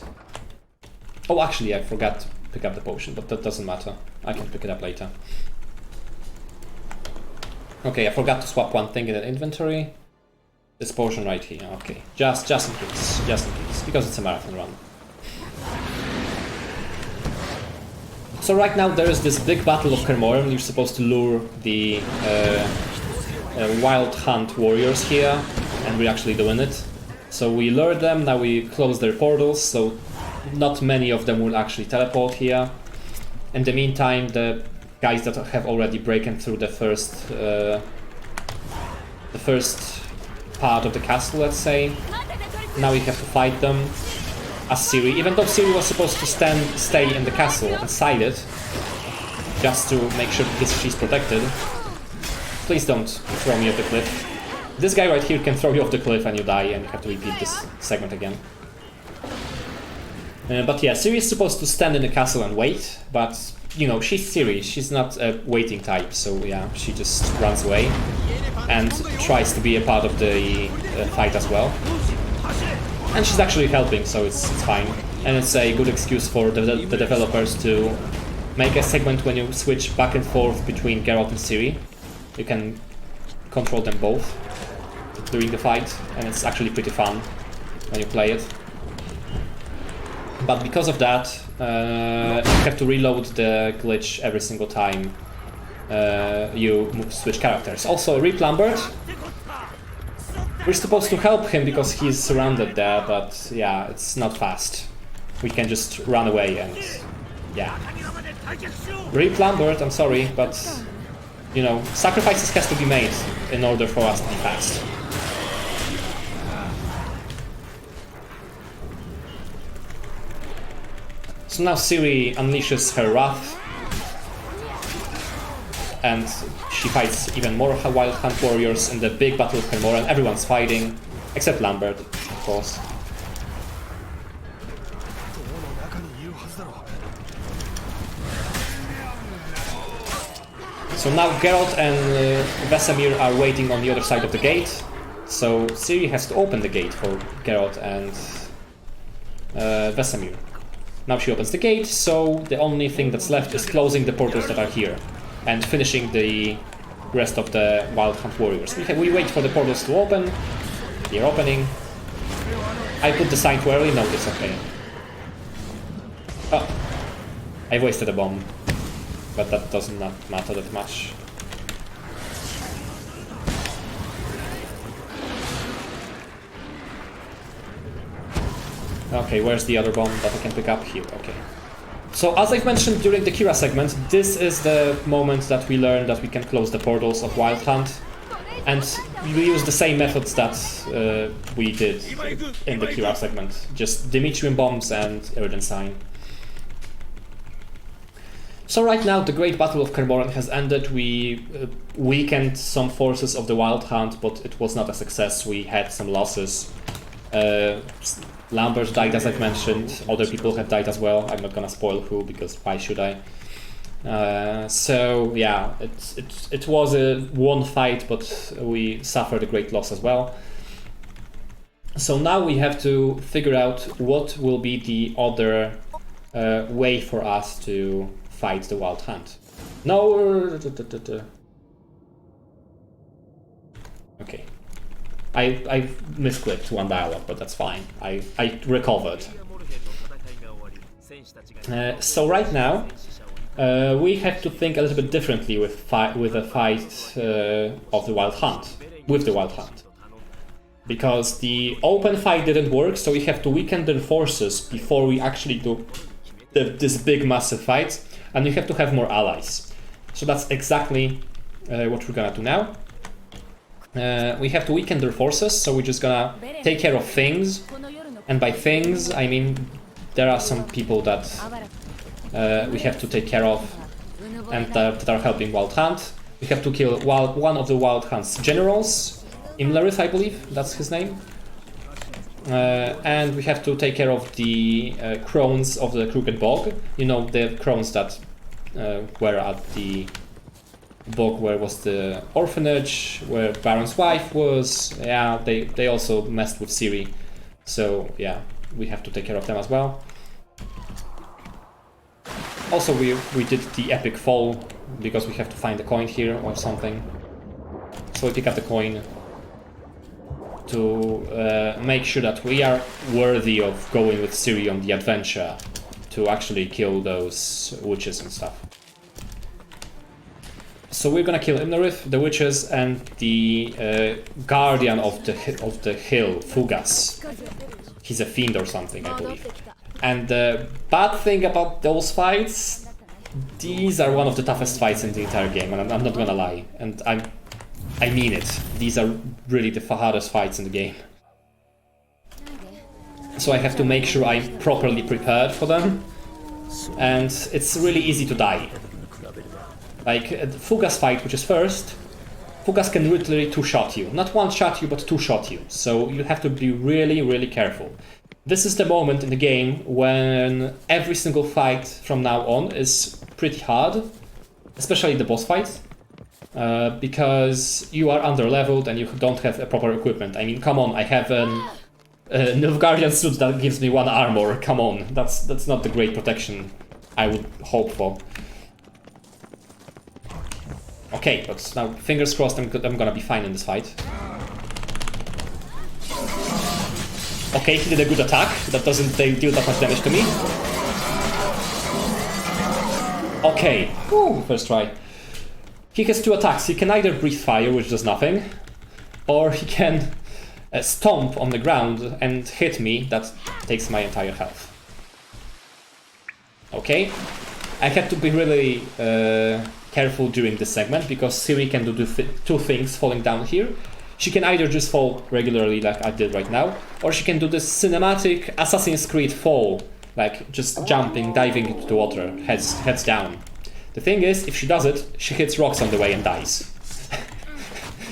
Oh, actually, I forgot to pick up the potion, but that doesn't matter. I can pick it up later. Okay, I forgot to swap one thing in the inventory. This potion right here, okay. Just in case, because it's a marathon run. So right now there is this big battle of Kaer Morhen. You're supposed to lure the Wild Hunt warriors here, and we're actually doing it. So we lured them, now we close their portals, so not many of them will actually teleport here. In the meantime, the guys that have already broken through the first part of the castle, let's say, now we have to fight them as Serie, even though Serie was supposed to stay in the castle inside it, just to make sure that she's protected. Please don't throw me off the cliff. This guy right here can throw you off the cliff and you die, and you have to repeat this segment again. But yeah, Serie is supposed to stand in the castle and wait, but you know, she's Serie, she's not a waiting type, so yeah, she just runs away and tries to be a part of the fight as well. And she's actually helping, so it's fine. And it's a good excuse for the developers to make a segment when you switch back and forth between Geralt and Serie. You can control them both during the fight, and it's actually pretty fun when you play it. But because of that, you have to reload the glitch every single time you switch characters. Also, Rip Lambert. We're supposed to help him because he's surrounded there, but yeah, it's not fast. We can just run away and yeah. Rip Lambert, I'm sorry, but you know, sacrifices has to be made in order for us to be fast. So now Serie unleashes her wrath and she fights even more Wild Hunt warriors in the big battle of Kermoran. Everyone's fighting, except Lambert, of course. So now Geralt and Vesemir are waiting on the other side of the gate. So Serie has to open the gate for Geralt and Vesemir. Now she opens the gate, so the only thing that's left is closing the portals that are here and finishing the rest of the Wild Hunt warriors. We wait for the portals to open. They're opening. I put the sign too early. No, it's okay. Oh, I wasted a bomb, but that does not matter that much. Okay, where's the other bomb that I can pick up? Here, okay. So as I've mentioned during the Kira segment, this is the moment that we learn that we can close the portals of Wild Hunt. And we use the same methods that we did in the Kira segment. Just Dimitrium bombs and Iridian Sign. So right now the Great Battle of Kermoran has ended. We weakened some forces of the Wild Hunt, but it was not a success. We had some losses. Lambert died, as I've mentioned. Other people have died as well. I'm not gonna spoil who, because why should I? So yeah, it was a one fight, but we suffered a great loss as well. So now we have to figure out what will be the other way for us to fight the Wild Hunt. No. Okay. I misclicked one dialogue, but that's fine. I recovered. So right now, we have to think a little bit differently with a fight of the Wild Hunt, with the Wild Hunt. Because the open fight didn't work, so we have to weaken their forces before we actually do this big massive fight, and we have to have more allies. So that's exactly what we're gonna do now. We have to weaken their forces, so we're just gonna take care of things. And by things, I mean there are some people that we have to take care of and that are helping Wild Hunt. We have to kill one of the Wild Hunt's generals, Imlerith, I believe, that's his name. And we have to take care of the crones of the Crooked Bog. You know, the crones that were at the bog where was the orphanage, where Baron's wife was. Yeah, they also messed with Serie. So yeah, we have to take care of them as well. Also we did the epic fall because we have to find a coin here or something. So we pick up the coin to make sure that we are worthy of going with Serie on the adventure to actually kill those witches and stuff. So we're gonna kill Imnerith, the witches, and the guardian of the hill, Fugas. He's a fiend or something, I believe. And the bad thing about those fights, these are one of the toughest fights in the entire game, and I'm not gonna lie. And I mean it. These are really the hardest fights in the game. So I have to make sure I'm properly prepared for them. And it's really easy to die. Like the Fugas fight, which is first, Fugas can literally two-shot you. Not one-shot you, but two-shot you. So you have to be really, really careful. This is the moment in the game when every single fight from now on is pretty hard. Especially the boss fight. Because you are under-leveled and you don't have a proper equipment. I mean, come on, I have a Nilfgaardian suit that gives me 1 armor. Come on, that's not the great protection I would hope for. Okay, but now fingers crossed I'm gonna be fine in this fight. Okay, he did a good attack. That doesn't deal that much damage to me. Okay, whew, first try. He has 2 attacks. He can either breathe fire, which does nothing, or he can stomp on the ground and hit me. That takes my entire health. Okay, I had to be really careful during this segment because Serie can do 2 things falling down here. She can either just fall regularly like I did right now, or she can do this cinematic Assassin's Creed fall, like just jumping, diving into the water, heads down. The thing is, if she does it, she hits rocks on the way and dies.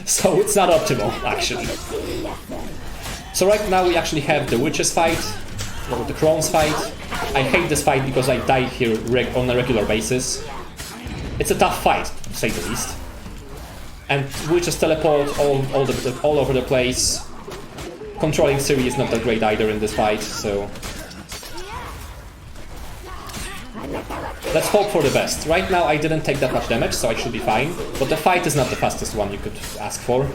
So it's not optimal, actually. So right now we actually have the witches fight, or the crones fight. I hate this fight because I die here on a regular basis. It's a tough fight, to say the least. And witches teleport all over the place. Controlling Serie is not that great either in this fight, so... Let's hope for the best. Right now I didn't take that much damage, so I should be fine. But the fight is not the fastest one you could ask for.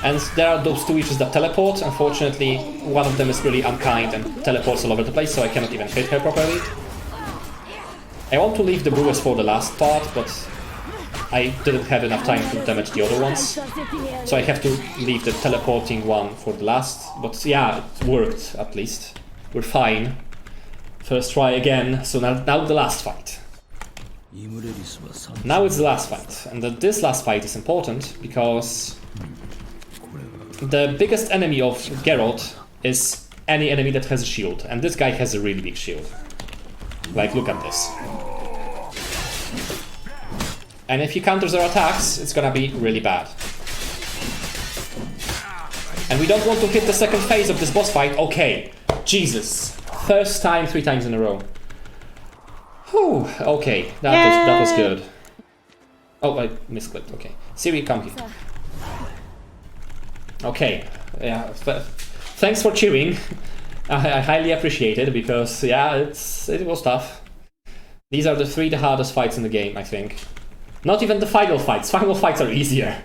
And there are those 2 witches that teleport. Unfortunately, one of them is really unkind and teleports all over the place, so I cannot even hit her properly. I want to leave the brewers for the last part, but I didn't have enough time to damage the other ones. So I have to leave the teleporting one for the last. But yeah, it worked at least. We're fine. First try again, so now the last fight. Now it's the last fight, and this last fight is important because the biggest enemy of Geralt is any enemy that has a shield, and this guy has a really big shield. Like, look at this. And if he counters our attacks, it's gonna be really bad. And we don't want to hit the second phase of this boss fight. Okay, Jesus. First time 3 times in a row. Whew, okay, that was good. Oh, I misclicked, okay. Serie, come here. Okay, yeah, thanks for cheering. I highly appreciate it because, yeah, it was tough. These are the 3 hardest fights in the game, I think. Not even the final fights. Final fights are easier.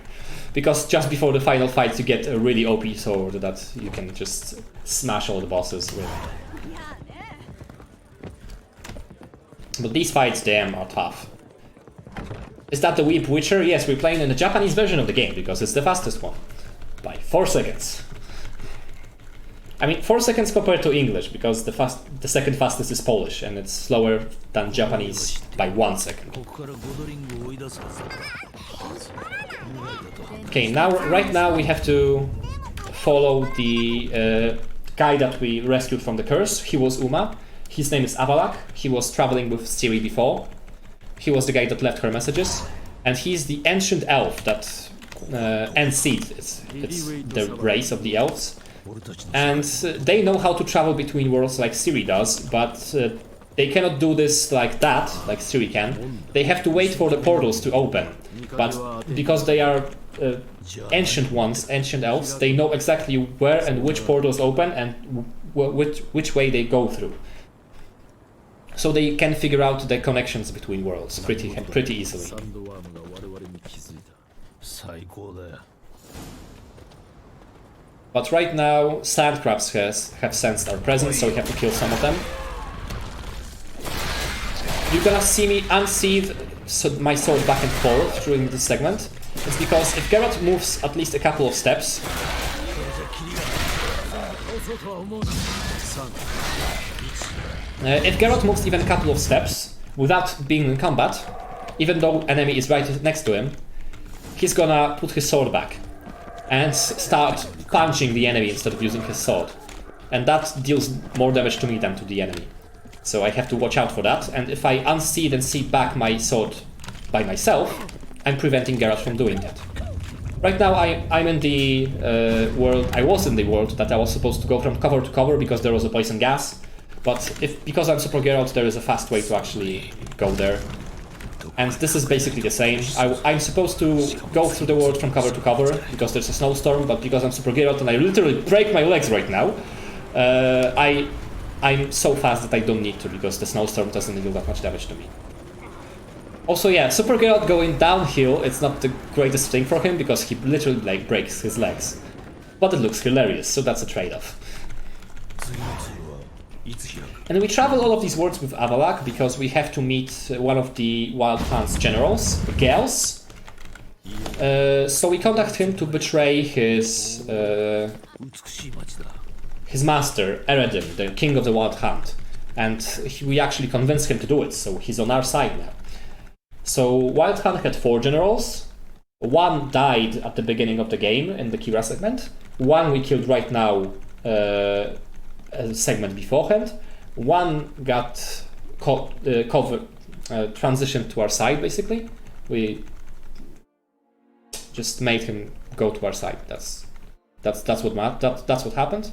Because just before the final fights you get a really OP sword that you can just smash all the bosses with. But these fights, damn, are tough. Is that the Weep Witcher? Yes, we're playing in the Japanese version of the game because it's the fastest one. By 4 seconds. I mean, 4 seconds compared to English, because the second fastest is Polish, and it's slower than Japanese by 1 second. Okay, right now we have to follow the guy that we rescued from the curse. He was Uma. His name is Avalak. He was traveling with Serie before. He was the guy that left her messages. And he's the ancient elf that Seed. It's the race of the elves. And they know how to travel between worlds like Serie does, but they cannot do this like that, like Serie can. They have to wait for the portals to open. But because they are ancient elves, they know exactly where and which portals open and which way they go through. So they can figure out the connections between worlds pretty easily. But right now, sand crabs have sensed our presence, so we have to kill some of them. You're gonna see me unsheathe my sword back and forth during this segment. It's because if Geralt moves at least a couple of steps, even a couple of steps without being in combat, even though enemy is right next to him, he's gonna put his sword back and start punching the enemy instead of using his sword. And that deals more damage to me than to the enemy. So I have to watch out for that, and if I unsheathe and seed back my sword by myself, I'm preventing Geralt from doing that. Right now I'm in the world, I was in the world that I was supposed to go from cover to cover because there was a poison gas. But because I'm Super Geralt, there is a fast way to actually go there. And this is basically the same. I'm supposed to go through the world from cover to cover because there's a snowstorm, but because I'm Super Geralt and I literally break my legs right now, I'm so fast that I don't need to because the snowstorm doesn't deal that much damage to me. Also, yeah, Super Geralt going downhill, it's not the greatest thing for him because he literally like breaks his legs. But it looks hilarious, so that's a trade-off. And we travel all of these worlds with Avalak because we have to meet one of the Wild Hunt's generals, Gels. So we contact him to betray his master, Eredin, the king of the Wild Hunt. And we actually convinced him to do it, so he's on our side now. So Wild Hunt had 4 generals. 1 died at the beginning of the game in the Kira segment. 1 we killed right now, a segment beforehand. 1 got transitioned to our side, basically. We just made him go to our side. That's what happened.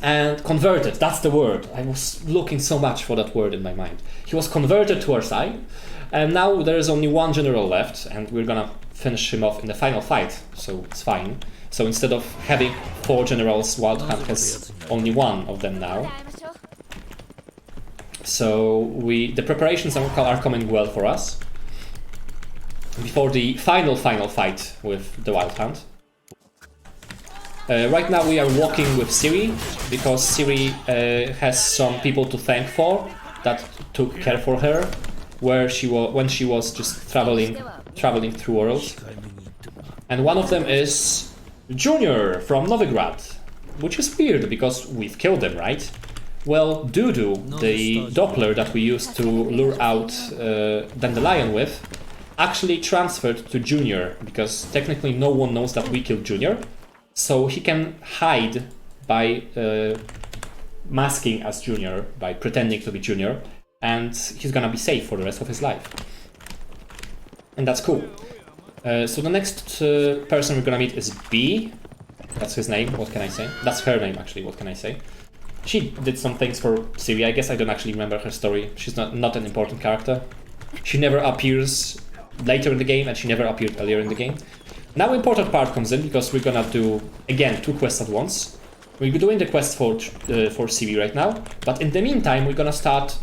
And converted, that's the word. I was looking so much for that word in my mind. He was converted to our side, and now there is only 1 general left, and we're gonna finish him off in the final fight, so it's fine. So instead of having 4 generals, Wild Hunt has only 1 of them now. So the preparations are coming well for us before the final fight with the Wild Hunt. Right now we are walking with Serie because Serie has some people to thank for that took care for her when she was just traveling through worlds. And one of them is Junior from Novigrad, which is weird because we've killed him, right? Well, Dudu, the Doppler that we used to lure out Dandelion with, actually transferred to Junior because technically no one knows that we killed Junior. So he can hide by masking as Junior, by pretending to be Junior, and he's gonna be safe for the rest of his life. And that's cool. So the next person we're gonna meet is B. That's his name, what can I say? That's her name, actually, what can I say? She did some things for Serie, I guess. I don't actually remember her story. She's not an important character. She never appears later in the game, and she never appeared earlier in the game. Now important part comes in, because we're gonna do, again, 2 quests at once. We're doing the quest for Serie right now, but in the meantime we're gonna start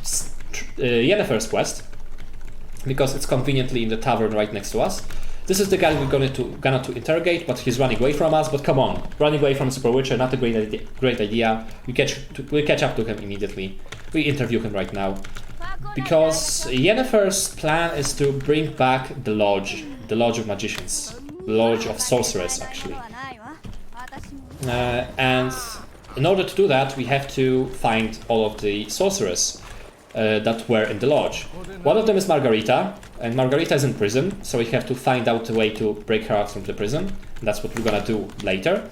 Yennefer's quest, because it's conveniently in the tavern right next to us. This is the guy we're gonna interrogate, but he's running away from us. But come on, running away from Super Witcher, not a great idea. We catch up to him immediately. We interview him right now, because Yennefer's plan is to bring back the Lodge of Magicians, the Lodge of Sorcerers, actually. And in order to do that, we have to find all of the sorcerers that were in the lodge. One of them is Margarita, and Margarita is in prison, so we have to find out a way to break her out from the prison. And that's what we're gonna do later.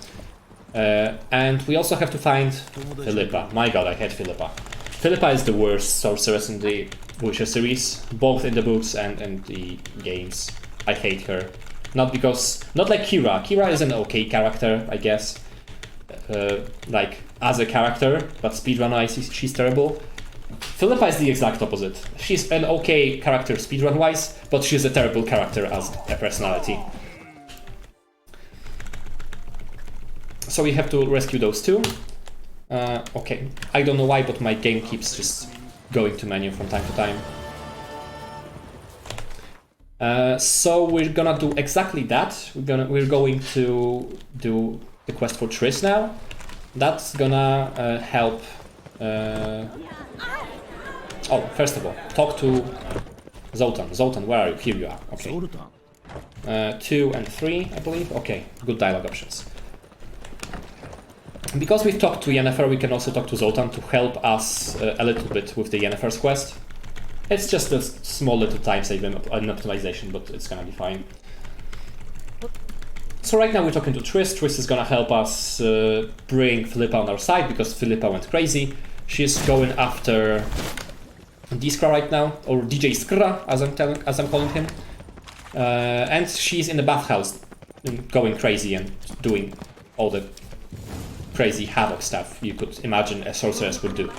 And we also have to find Philippa. My god, I hate Philippa. Philippa is the worst sorceress in the Witcher series, both in the books and in the games. I hate her. Not like Kira. Kira is an okay character, I guess. Like, as a character, but speedrun-wise, she's terrible. Philippa is the exact opposite. She's an okay character speedrun-wise, but she's a terrible character as a personality. So we have to rescue those 2. Okay, I don't know why, but my game keeps just going to menu from time to time. So we're gonna do exactly that. We're going to do the quest for Triss now. That's gonna help. Oh, first of all, talk to Zoltan. Zoltan, where are you? Here you are. Okay. 2 and 3, I believe. Okay, good dialogue options. Because we've talked to Yennefer, we can also talk to Zoltan to help us a little bit with the Yennefer's quest. It's just a small little time save and optimization, but it's gonna be fine. So right now we're talking to Triss. Triss is gonna help us bring Philippa on our side, because Philippa went crazy. She's going after D-Skra right now, or DJ Skra, as I'm calling him. And she's in the bathhouse, going crazy and doing all the crazy havoc stuff you could imagine a sorceress would do.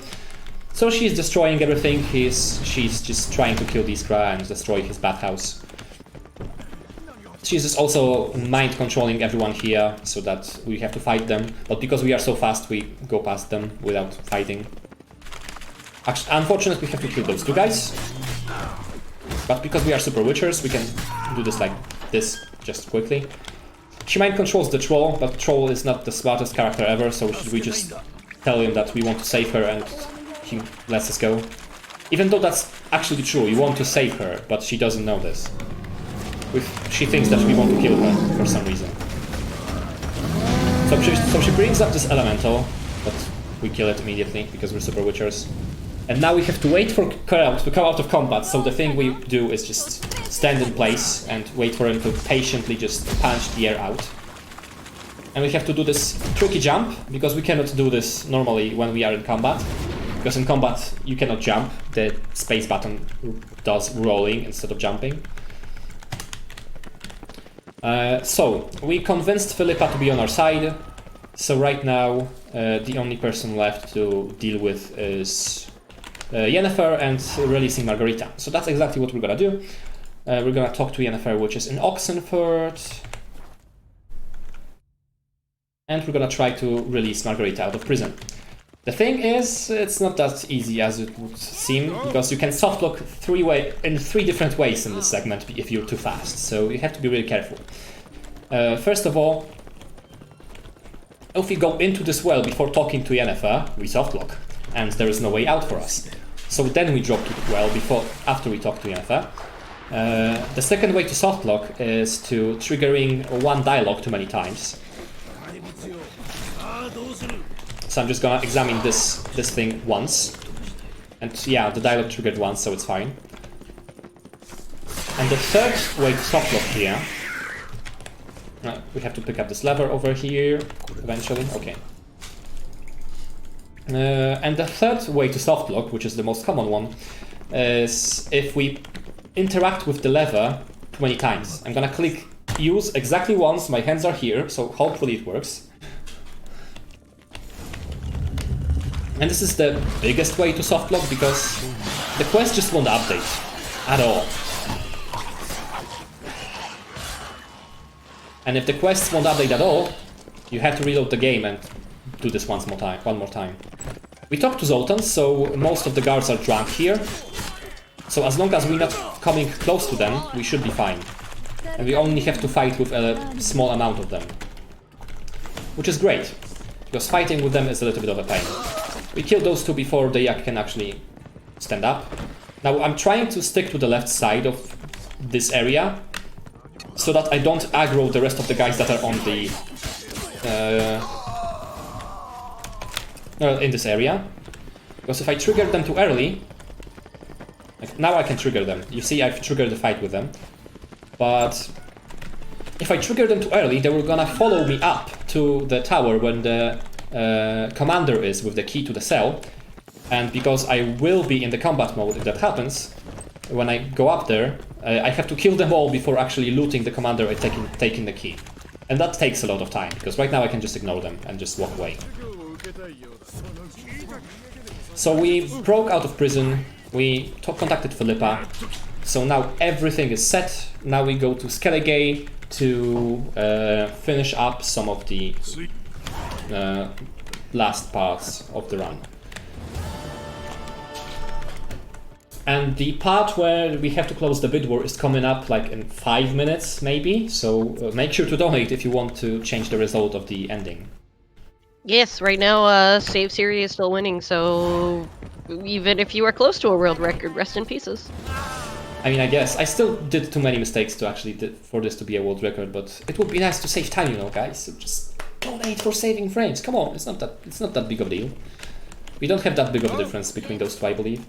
So she's destroying everything. She's just trying to kill D-Skra and destroy his bathhouse. She's just also mind controlling everyone here, so that we have to fight them. But because we are so fast, we go past them without fighting. Actually, unfortunately, we have to kill those 2 guys. But because we are Super Witchers, we can do this like this, just quickly. She mind controls the Troll, but Troll is not the smartest character ever, so should we just tell him that we want to save her and he lets us go. Even though that's actually true, you want to save her, but she doesn't know this. She thinks that we want to kill her for some reason. So she brings up this elemental, but we kill it immediately because we're super witchers. And now we have to wait for Kurl to come out of combat, so the thing we do is just stand in place and wait for him to patiently just punch the air out. And we have to do this tricky jump, because we cannot do this normally when we are in combat. Because in combat you cannot jump, the space button does rolling instead of jumping. So, we convinced Philippa to be on our side, so right now the only person left to deal with is Yennefer and releasing Margarita. So that's exactly what we're gonna do. We're gonna talk to Yennefer, which is in Oxenford. And we're gonna try to release Margarita out of prison. The thing is, it's not that easy as it would seem, because you can softlock in three different ways in this segment if you're too fast, so you have to be really careful. First of all, if we go into this well before talking to Yennefer, we softlock, and there is no way out for us. So then we drop to the well after we talk to Yennefer. The second way to softlock is to triggering one dialogue too many times. So I'm just gonna examine this thing once. And yeah, the dialogue triggered once, so it's fine. And the third way to softlock here... we have to pick up this lever over here, eventually, okay. And the third way to softlock, which is the most common one, is if we interact with the lever too many times. I'm gonna click use exactly once, my hands are here, so hopefully it works. And this is the biggest way to softlock, because the quest just won't update at all. And if the quests won't update at all, you have to reload the game and do this one more time. We talked to Zoltan, so most of the guards are drunk here. So as long as we're not coming close to them, we should be fine. And we only have to fight with a small amount of them. Which is great, because fighting with them is a little bit of a pain. We killed those two before they can actually stand up. Now I'm trying to stick to the left side of this area, so that I don't aggro the rest of the guys that are on the... in this area. Because if I trigger them too early... Like, now I can trigger them. You see, I've triggered the fight with them. But... if I trigger them too early, they were gonna follow me up to the tower when the commander is with the key to the cell. And because I will be in the combat mode if that happens, when I go up there, I have to kill them all before actually looting the commander and taking the key. And that takes a lot of time, because right now I can just ignore them and just walk away. So we broke out of prison, we contacted Philippa, so now everything is set. Now we go to Skellige to finish up some of the last parts of the run. And the part where we have to close the bid war is coming up like in 5 minutes, maybe. So make sure to donate if you want to change the result of the ending. Yes, right now, Save Serie is still winning, so even if you are close to a world record, rest in pieces. I mean, I guess I still did too many mistakes to actually for this to be a world record, but it would be nice to save time, you know, guys. So just donate for saving frames. Come on, it's not that big of a deal. We don't have that big of a difference between those two, I believe.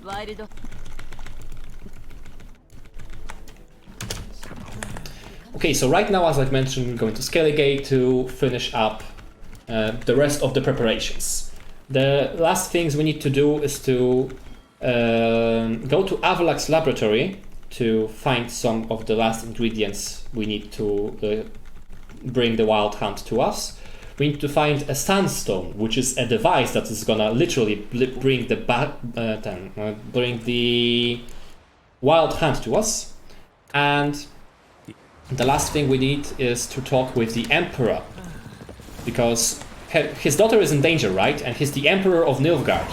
Okay, so right now, as I've mentioned, we're going to Skellige to finish up the rest of the preparations. The last things we need to do is to go to Avalak's laboratory to find some of the last ingredients we need to bring the Wild Hunt to us. We need to find a sandstone, which is a device that is gonna literally bring the Wild Hunt to us. And the last thing we need is to talk with the Emperor, because his daughter is in danger, right? And he's the Emperor of Nilfgaard.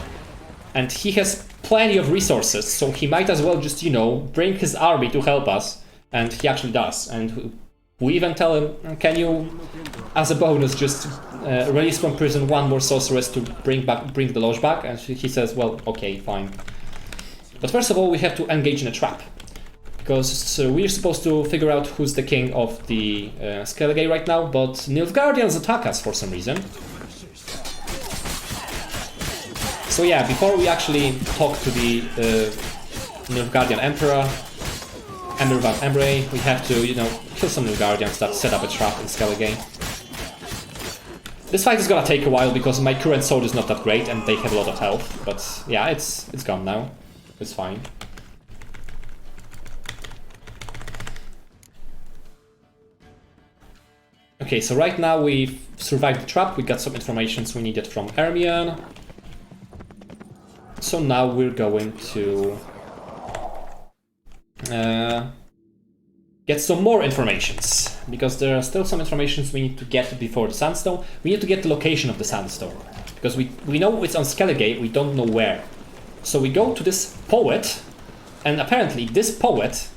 And he has plenty of resources, so he might as well just, you know, bring his army to help us. And he actually does. And We even tell him, can you, as a bonus, just release from prison one more sorceress to bring the lodge back? And he says, well, okay, fine. But first of all, we have to engage in a trap. Because we're supposed to figure out who's the king of the Skellige right now, but Nilfgaardians attack us for some reason. So yeah, before we actually talk to the Nilfgaardian Emperor, Emir van Emre, we have to, you know, kill some Nilfgaardians that set up a trap in Skellige. This fight is gonna take a while because my current sword is not that great and they have a lot of health, but yeah, it's gone now. It's fine. Okay, so right now we've survived the trap, we got some information we needed from Hermione. So now we're going to get some more informations, because there are still some informations we need to get before the sandstone. We need to get the location of the sandstone, because we know it's on Skellige, we don't know where. So we go to this poet, and apparently this poet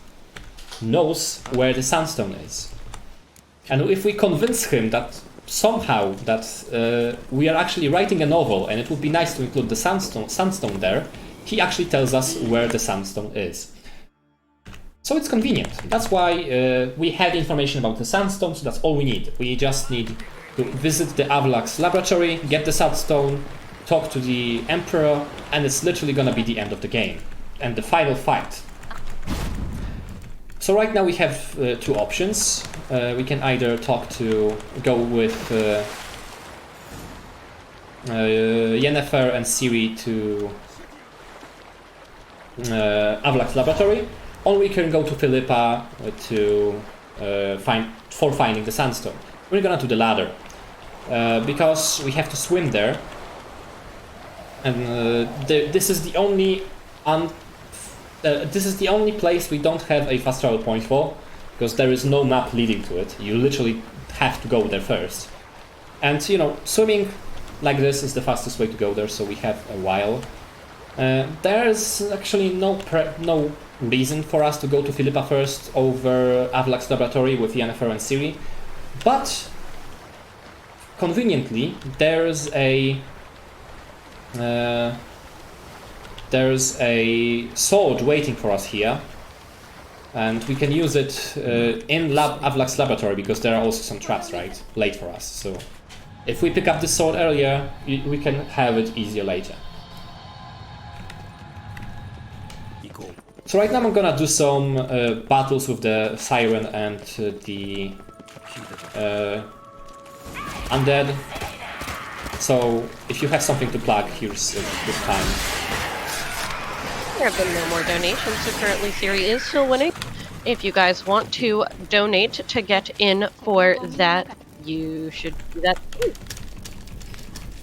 knows where the sandstone is. And if we convince him that somehow that we are actually writing a novel and it would be nice to include the sandstone there, he actually tells us where the sandstone is. So it's convenient. That's why we had information about the sandstone, so that's all we need. We just need to visit the Avlax laboratory, get the sandstone, talk to the Emperor, and it's literally gonna be the end of the game. And the final fight. So right now we have two options. We can either go with Yennefer and Serie to Avlax laboratory, or we can go to Philippa to finding the sandstone. We're gonna do the latter because we have to swim there, and this is the only place we don't have a fast travel point for, because there is no map leading to it. You literally have to go there first. And, you know, swimming like this is the fastest way to go there, so we have a while. There's actually no reason for us to go to Philippa first over Avlax laboratory with Yennefer and Serie. But, conveniently, there's a sword waiting for us here, and we can use it in Avlax laboratory, because there are also some traps late for us. So if we pick up this sword earlier, we can have it easier later. So right now I'm gonna do some battles with the Siren and the Undead. So if you have something to plug, here's a good time. There have been no more donations, so currently Serie is still winning. If you guys want to donate to get in for that, you should do that too.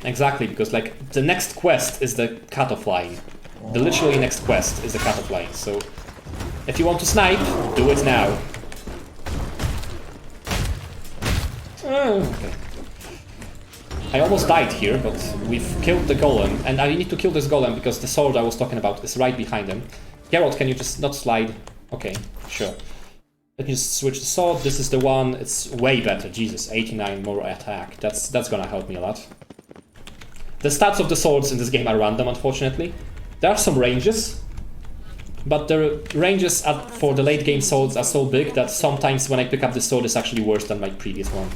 Exactly, because like the next quest is the cutoff line. The literally next quest is the cutoff line, so if you want to snipe, do it now. Okay. I almost died here, but we've killed the golem, and I need to kill this golem because the sword I was talking about is right behind him. Geralt, can you just not slide? Okay, sure. Let me just switch the sword. This is the one. It's way better. Jesus, 89 more attack. That's gonna help me a lot. The stats of the swords in this game are random, unfortunately. There are some ranges, but the ranges for the late game swords are so big that sometimes when I pick up the sword, it's actually worse than my previous one.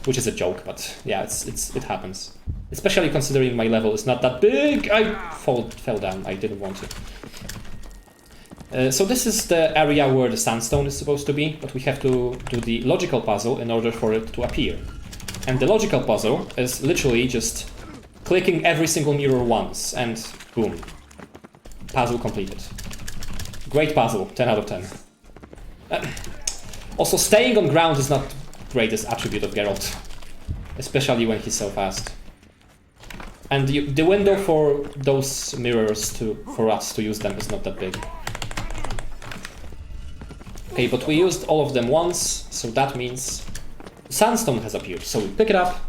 Which is a joke, but yeah, it happens. Especially considering my level is not that big. I fell down. I didn't want to. So this is the area where the sandstone is supposed to be, but we have to do the logical puzzle in order for it to appear. And the logical puzzle is literally just clicking every single mirror once, and boom. Puzzle completed. Great puzzle, 10 out of 10. Also, staying on ground is not the greatest attribute of Geralt, especially when he's so fast. And the window for those mirrors for us to use them is not that big. Okay, but we used all of them once, so that means sandstone has appeared. So we pick it up,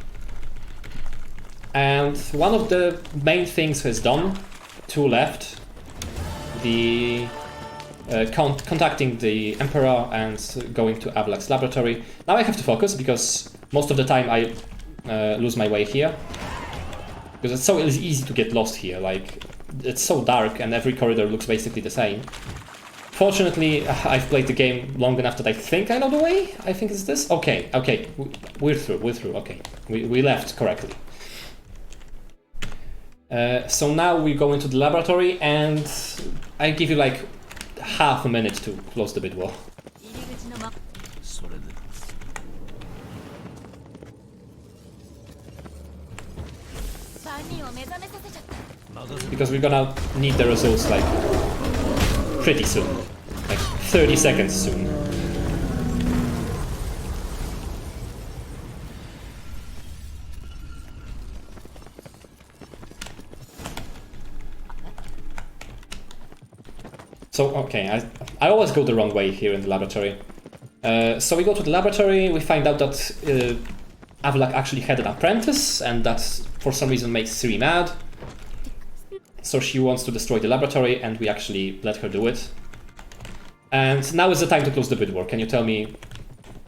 and one of the main things is done. 2 left. The contacting the Emperor and going to Avlak's laboratory. Now I have to focus because most of the time I lose my way here. Because it's so easy to get lost here, like it's so dark and every corridor looks basically the same. Fortunately, I've played the game long enough that I think I know the way. I think it's this. Okay, we're through, okay. We left correctly. So now we go into the laboratory and I give you like half a minute to close the bid wall. Because we're gonna need the results like pretty soon, like 30 seconds soon. So, okay, I always go the wrong way here in the laboratory. So we go to the laboratory, we find out that Avlak actually had an apprentice, and that for some reason makes Serie mad. So she wants to destroy the laboratory, and we actually let her do it. And now is the time to close the bid war. Can you tell me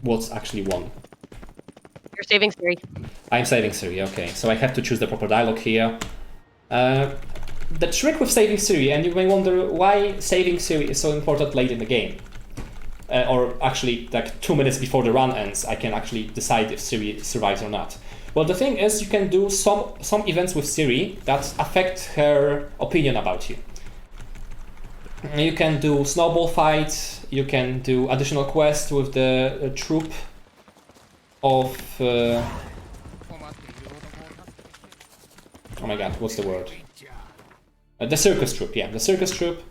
what's actually won? You're saving Serie. I'm saving Serie, okay. So I have to choose the proper dialogue here. The trick with saving Serie, and you may wonder why saving Serie is so important late in the game. Or actually, like 2 minutes before the run ends, I can actually decide if Serie survives or not. Well, the thing is, you can do some events with Serie that affect her opinion about you. You can do snowball fights, you can do additional quests with the troop of... oh my god, what's the word? The circus troop, yeah, the circus troop.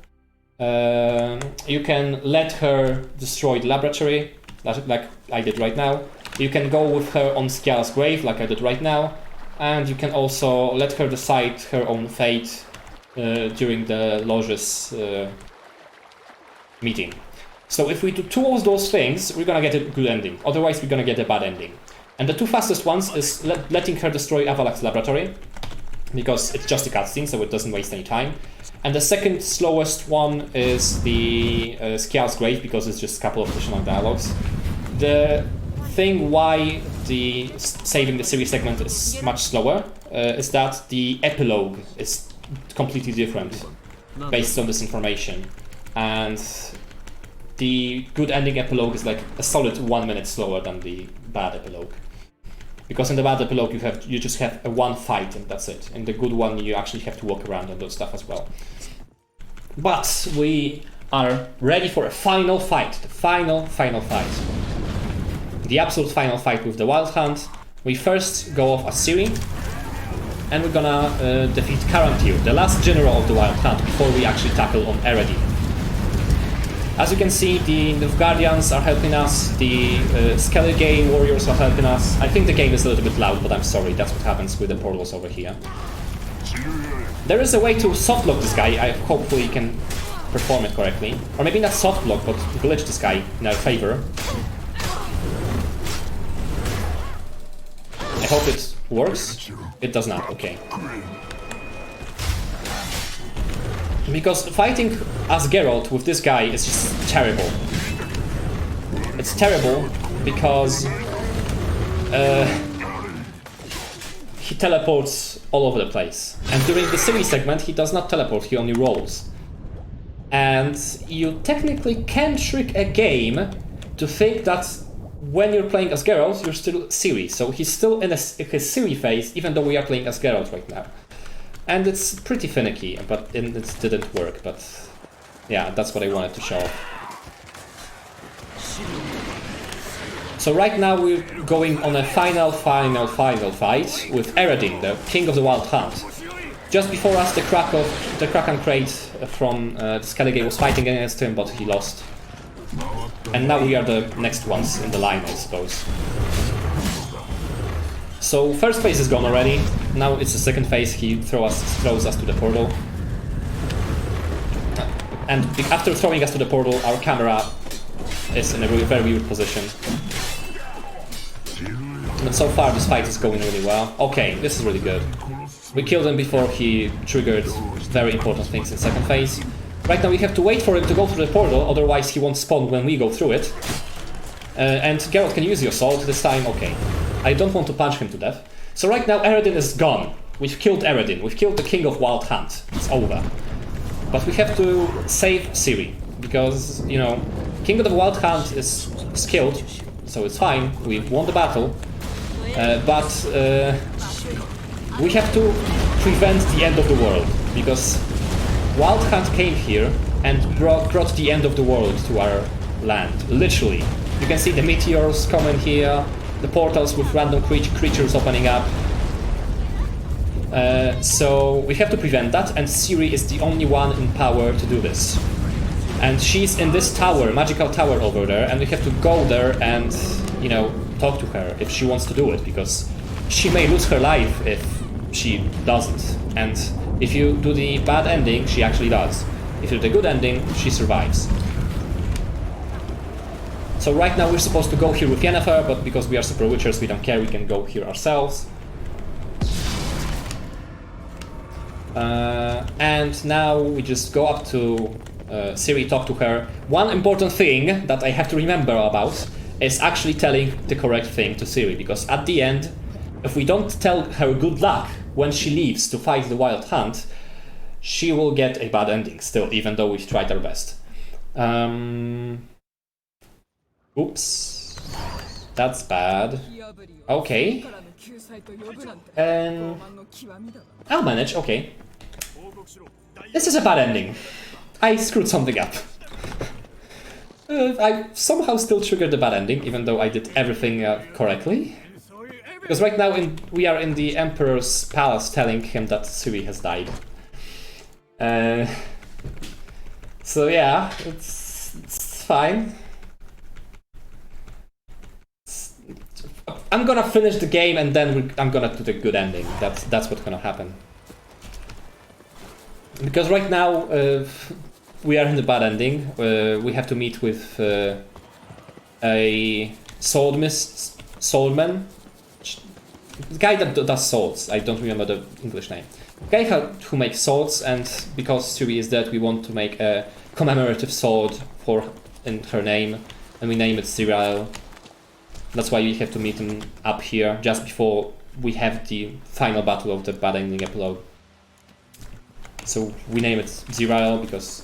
You can let her destroy the laboratory, like I did right now. You can go with her on Skiala's grave, like I did right now. And you can also let her decide her own fate during the Loge's meeting. So if we do two of those things, we're gonna get a good ending. Otherwise, we're gonna get a bad ending. And the two fastest ones is letting her destroy Avlak's laboratory, because it's just a cutscene, so it doesn't waste any time. And the second slowest one is the Skiala's grave, because it's just a couple of additional dialogues. The thing why the saving the Serie segment is much slower is that the epilogue is completely different based on this information. And the good ending epilogue is like a solid 1 minute slower than the bad epilogue. Because in the bad epilogue you just have a one fight and that's it. In the good one you actually have to walk around and do stuff as well. But we are ready for a final fight. The final fight. The absolute final fight with the Wild Hunt. We first go off as Serie, and we're gonna defeat Karantir, the last general of the Wild Hunt, before we actually tackle on Eredin. As you can see, the Nilfgaardians are helping us, the Skellige warriors are helping us. I think the game is a little bit loud, but I'm sorry, that's what happens with the portals over here. There is a way to softlock this guy. I hopefully can perform it correctly. Or maybe not softlock, but glitch this guy in our favor. I hope it works. It does not, okay. Because fighting as Geralt with this guy is just terrible. It's terrible because he teleports all over the place. And during the Serie segment he does not teleport, he only rolls. And you technically can trick a game to think that when you're playing as Geralt, you're still Serie. So he's still in his Serie phase, even though we are playing as Geralt right now. And it's pretty finicky, but it didn't work. But yeah, that's what I wanted to show. So right now we're going on a final fight with Eredin, the king of the Wild Hunt. Just before us, the Kraken crate from Skellige was fighting against him, but he lost. And now we are the next ones in the line, I suppose. So first phase is gone already. Now it's the second phase. He throws us to the portal. And after throwing us to the portal, our camera is in a very weird position. But so far this fight is going really well. Okay, this is really good. We killed him before he triggered very important things in second phase. Right now we have to wait for him to go through the portal, otherwise he won't spawn when we go through it. And Geralt, can you use your sword this time? Okay. I don't want to punch him to death. So right now Eredin is gone. We've killed Eredin. We've killed the King of Wild Hunt. It's over. But we have to save Serie. Because, you know, King of the Wild Hunt is killed. So it's fine. We won the battle. But we have to prevent the end of the world. Because Wild Hunt came here and brought the end of the world to our land. Literally. You can see the meteors coming here, the portals with random creatures opening up. So we have to prevent that, and Serie is the only one in power to do this. And she's in this tower, magical tower over there, and we have to go there and, you know, talk to her if she wants to do it, because she may lose her life if she doesn't. And if you do the bad ending, she actually does. If you do the good ending, she survives. So right now we're supposed to go here with Yennefer, but because we are super witchers, we don't care, we can go here ourselves. And now we just go up to Serie, talk to her. One important thing that I have to remember about is actually telling the correct thing to Serie, because at the end, if we don't tell her good luck when she leaves to fight the Wild Hunt, she will get a bad ending still, even though we've tried our best. Oops. That's bad. Okay. I'll manage, okay. This is a bad ending. I screwed something up. I somehow still triggered the bad ending, even though I did everything correctly. Because right now we are in the Emperor's palace telling him that Serie has died. So yeah, it's fine. I'm gonna finish the game and then I'm gonna do the good ending. That's what's gonna happen. Because right now we are in the bad ending. We have to meet with a swordman. The guy that does swords. I don't remember the English name. The guy who makes swords, and because Serie is dead, we want to make a commemorative sword in her name, and we name it Serie. That's why we have to meet him up here, just before we have the final battle of the bad ending epilogue. So we name it Serie because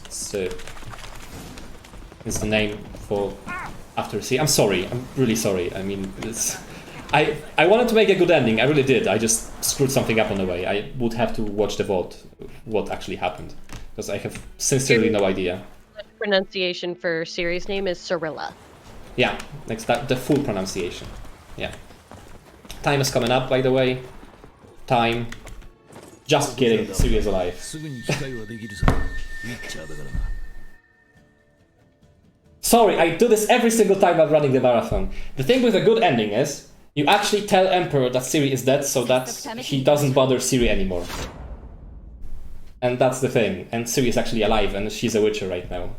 it's the name for after Serie. I'm sorry, I'm really sorry. I mean, I wanted to make a good ending, I really did. I just screwed something up on the way. I would have to watch the VOD, what actually happened, because I have sincerely no idea. The pronunciation for Serie's name is Cirilla. Yeah, the full pronunciation. Yeah. Time is coming up, by the way. Time. Just kidding, Serie is alive. Sorry, I do this every single time I'm running the marathon. The thing with a good ending is, you actually tell Emperor that Serie is dead so that he doesn't bother Serie anymore. And that's the thing. And Serie is actually alive and she's a witcher right now.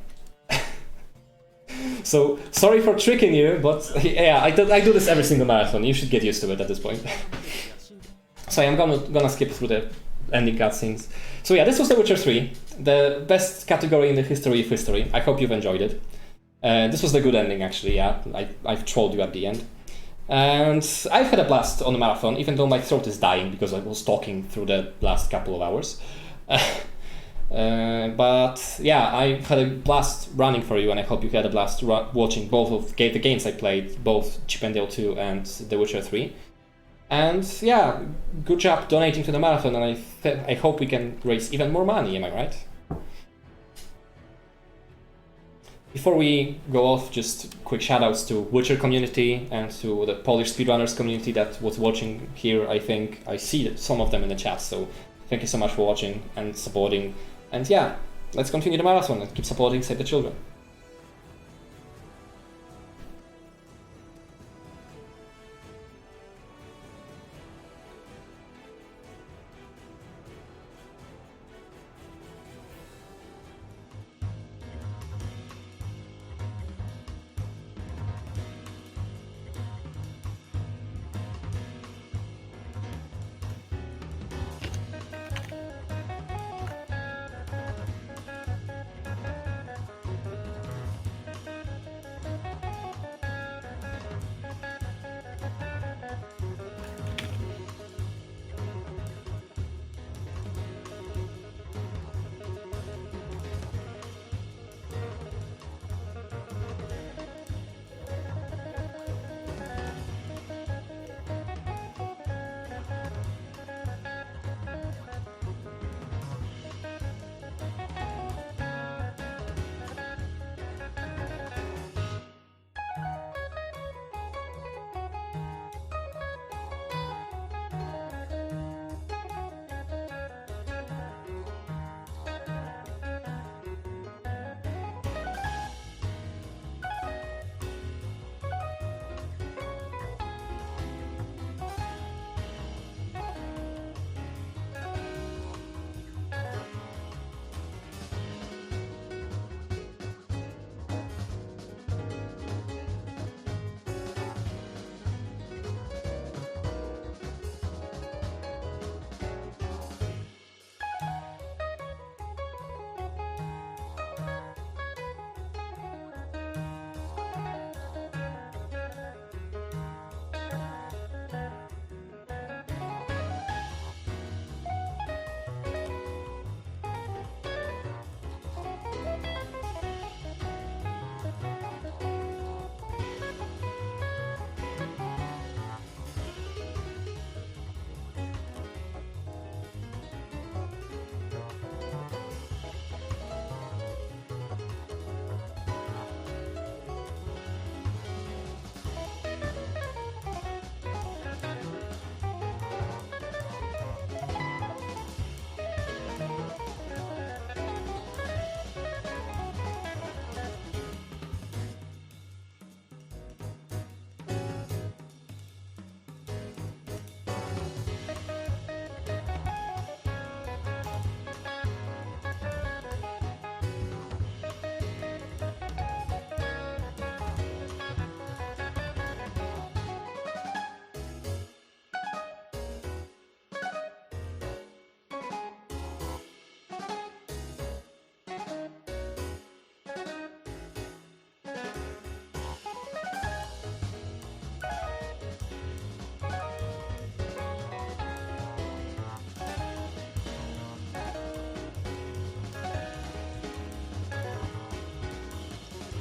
So, sorry for tricking you, but yeah, I do this every single marathon. You should get used to it at this point. So I'm gonna skip through the ending cutscenes. So yeah, this was The Witcher 3, the best category in the history of history. I hope you've enjoyed it. This was the good ending, actually, yeah. I've trolled you at the end. And I've had a blast on the marathon, even though my throat is dying because I was talking through the last couple of hours. But yeah, I had a blast running for you, and I hope you had a blast watching both of the games I played, both Chip and Dale 2 and The Witcher 3. And yeah, good job donating to the marathon, and I hope we can raise even more money, am I right? Before we go off, just quick shoutouts to Witcher community and to the Polish speedrunners community that was watching here. I think I see some of them in the chat, so thank you so much for watching and supporting. And yeah, let's continue the marathon and keep supporting Save the Children.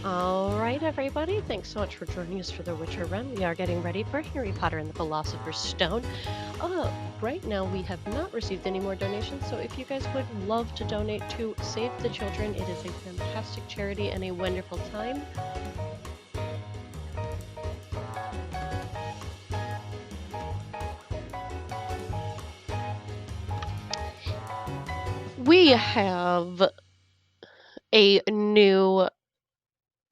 Alright, everybody, thanks so much for joining us for the Witcher run. We are getting ready for Harry Potter and the Philosopher's Stone. Right now we have not received any more donations, so if you guys would love to donate to Save the Children, it is a fantastic charity and a wonderful time. We have a new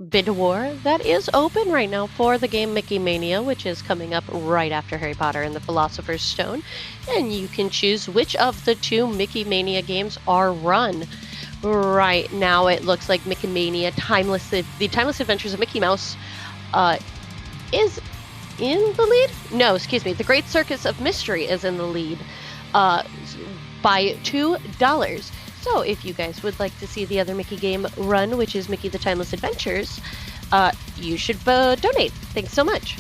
bid war that is open right now for the game Mickey Mania, which is coming up right after Harry Potter and the Philosopher's Stone, and you can choose which of the two Mickey Mania games are run. Right now it looks like Mickey Mania The Timeless Adventures of Mickey Mouse is in the lead? No, excuse me, The Great Circus of Mystery is in the lead by $2. So if you guys would like to see the other Mickey game run, which is Mickey the Timeless Adventures, you should donate. Thanks so much.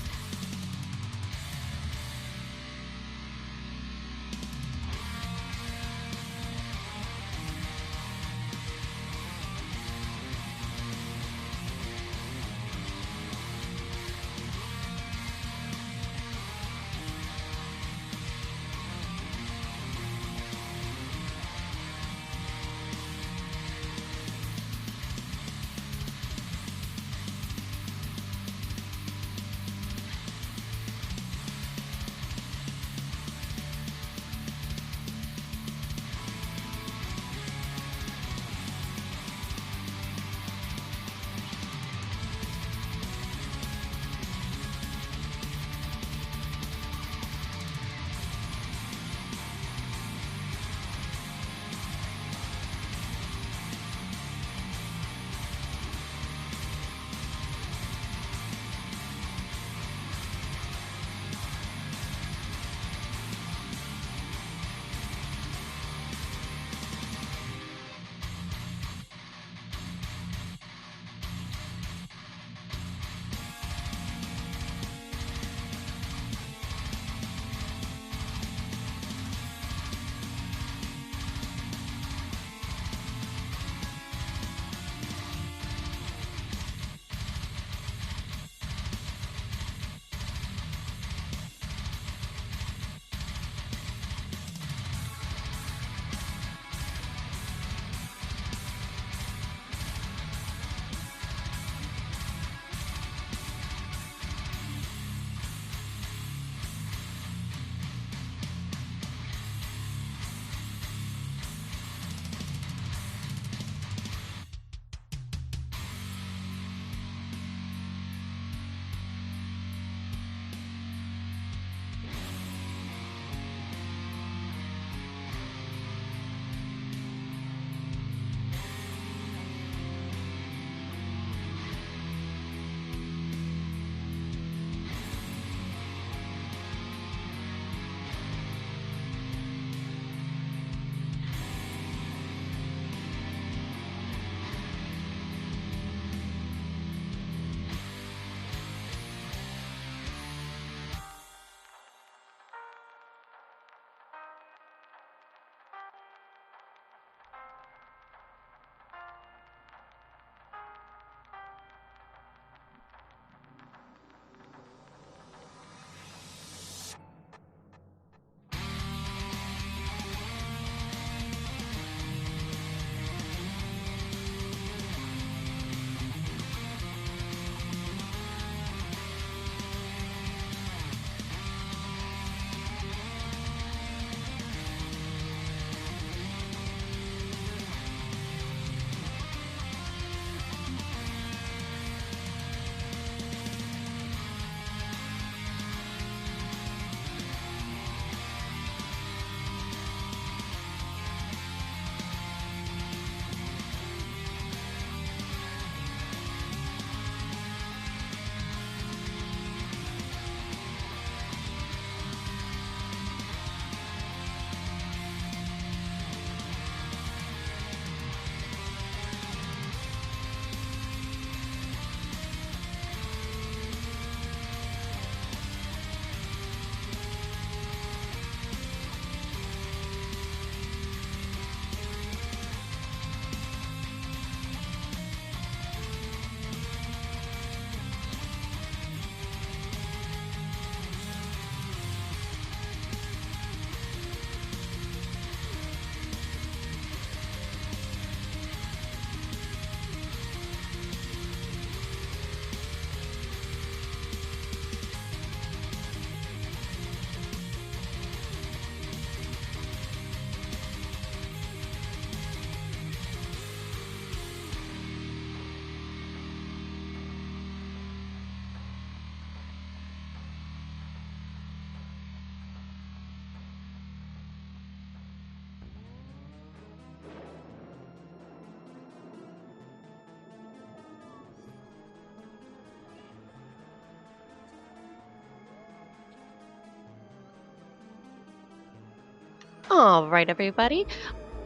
All right, everybody.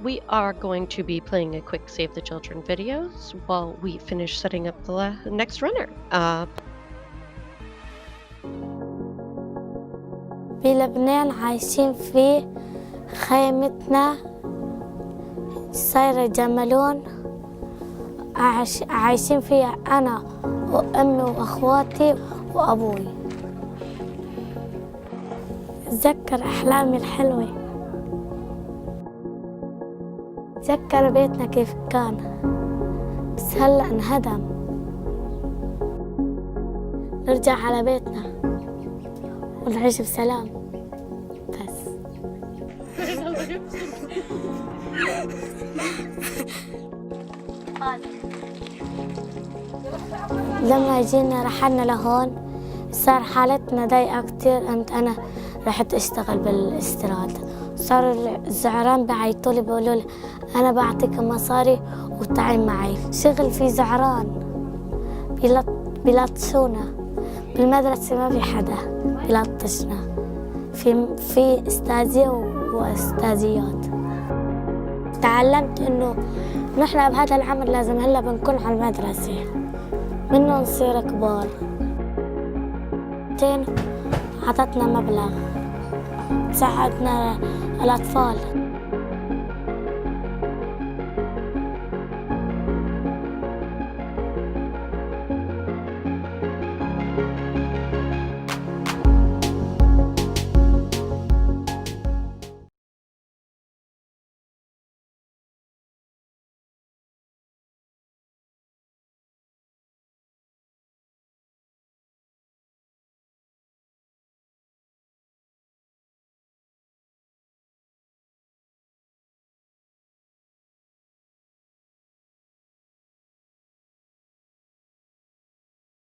We are going to be playing a quick Save the Children videos while we finish setting up the next runner. بلبنان عايشين في خيمتنا صايرة جملون عايشين فيها أنا وأمي وأخواتي وأبوي. أتذكر أحلامي الحلوة، أتذكر بيتنا كيف كان بس هلأ انهدم. نرجع على بيتنا ونعيش بسلام بس. لما جينا رحلنا لهون صار حالتنا ضيقة كتير. أنا رحت أشتغل بالاستيراد، صار الزعران بعيطولي بيقولولي أنا بعطيك مصاري وتعي معي. شغل في زعران بيلطشونا بالمدرسة، ما في حدا بيلطشنا، في استاذية واستاذيات. تعلمت إنه نحن بهذا العمر لازم هلا بنكون على المدرسة منه نصير كبار. عطتنا مبلغ تساعدنا الأطفال.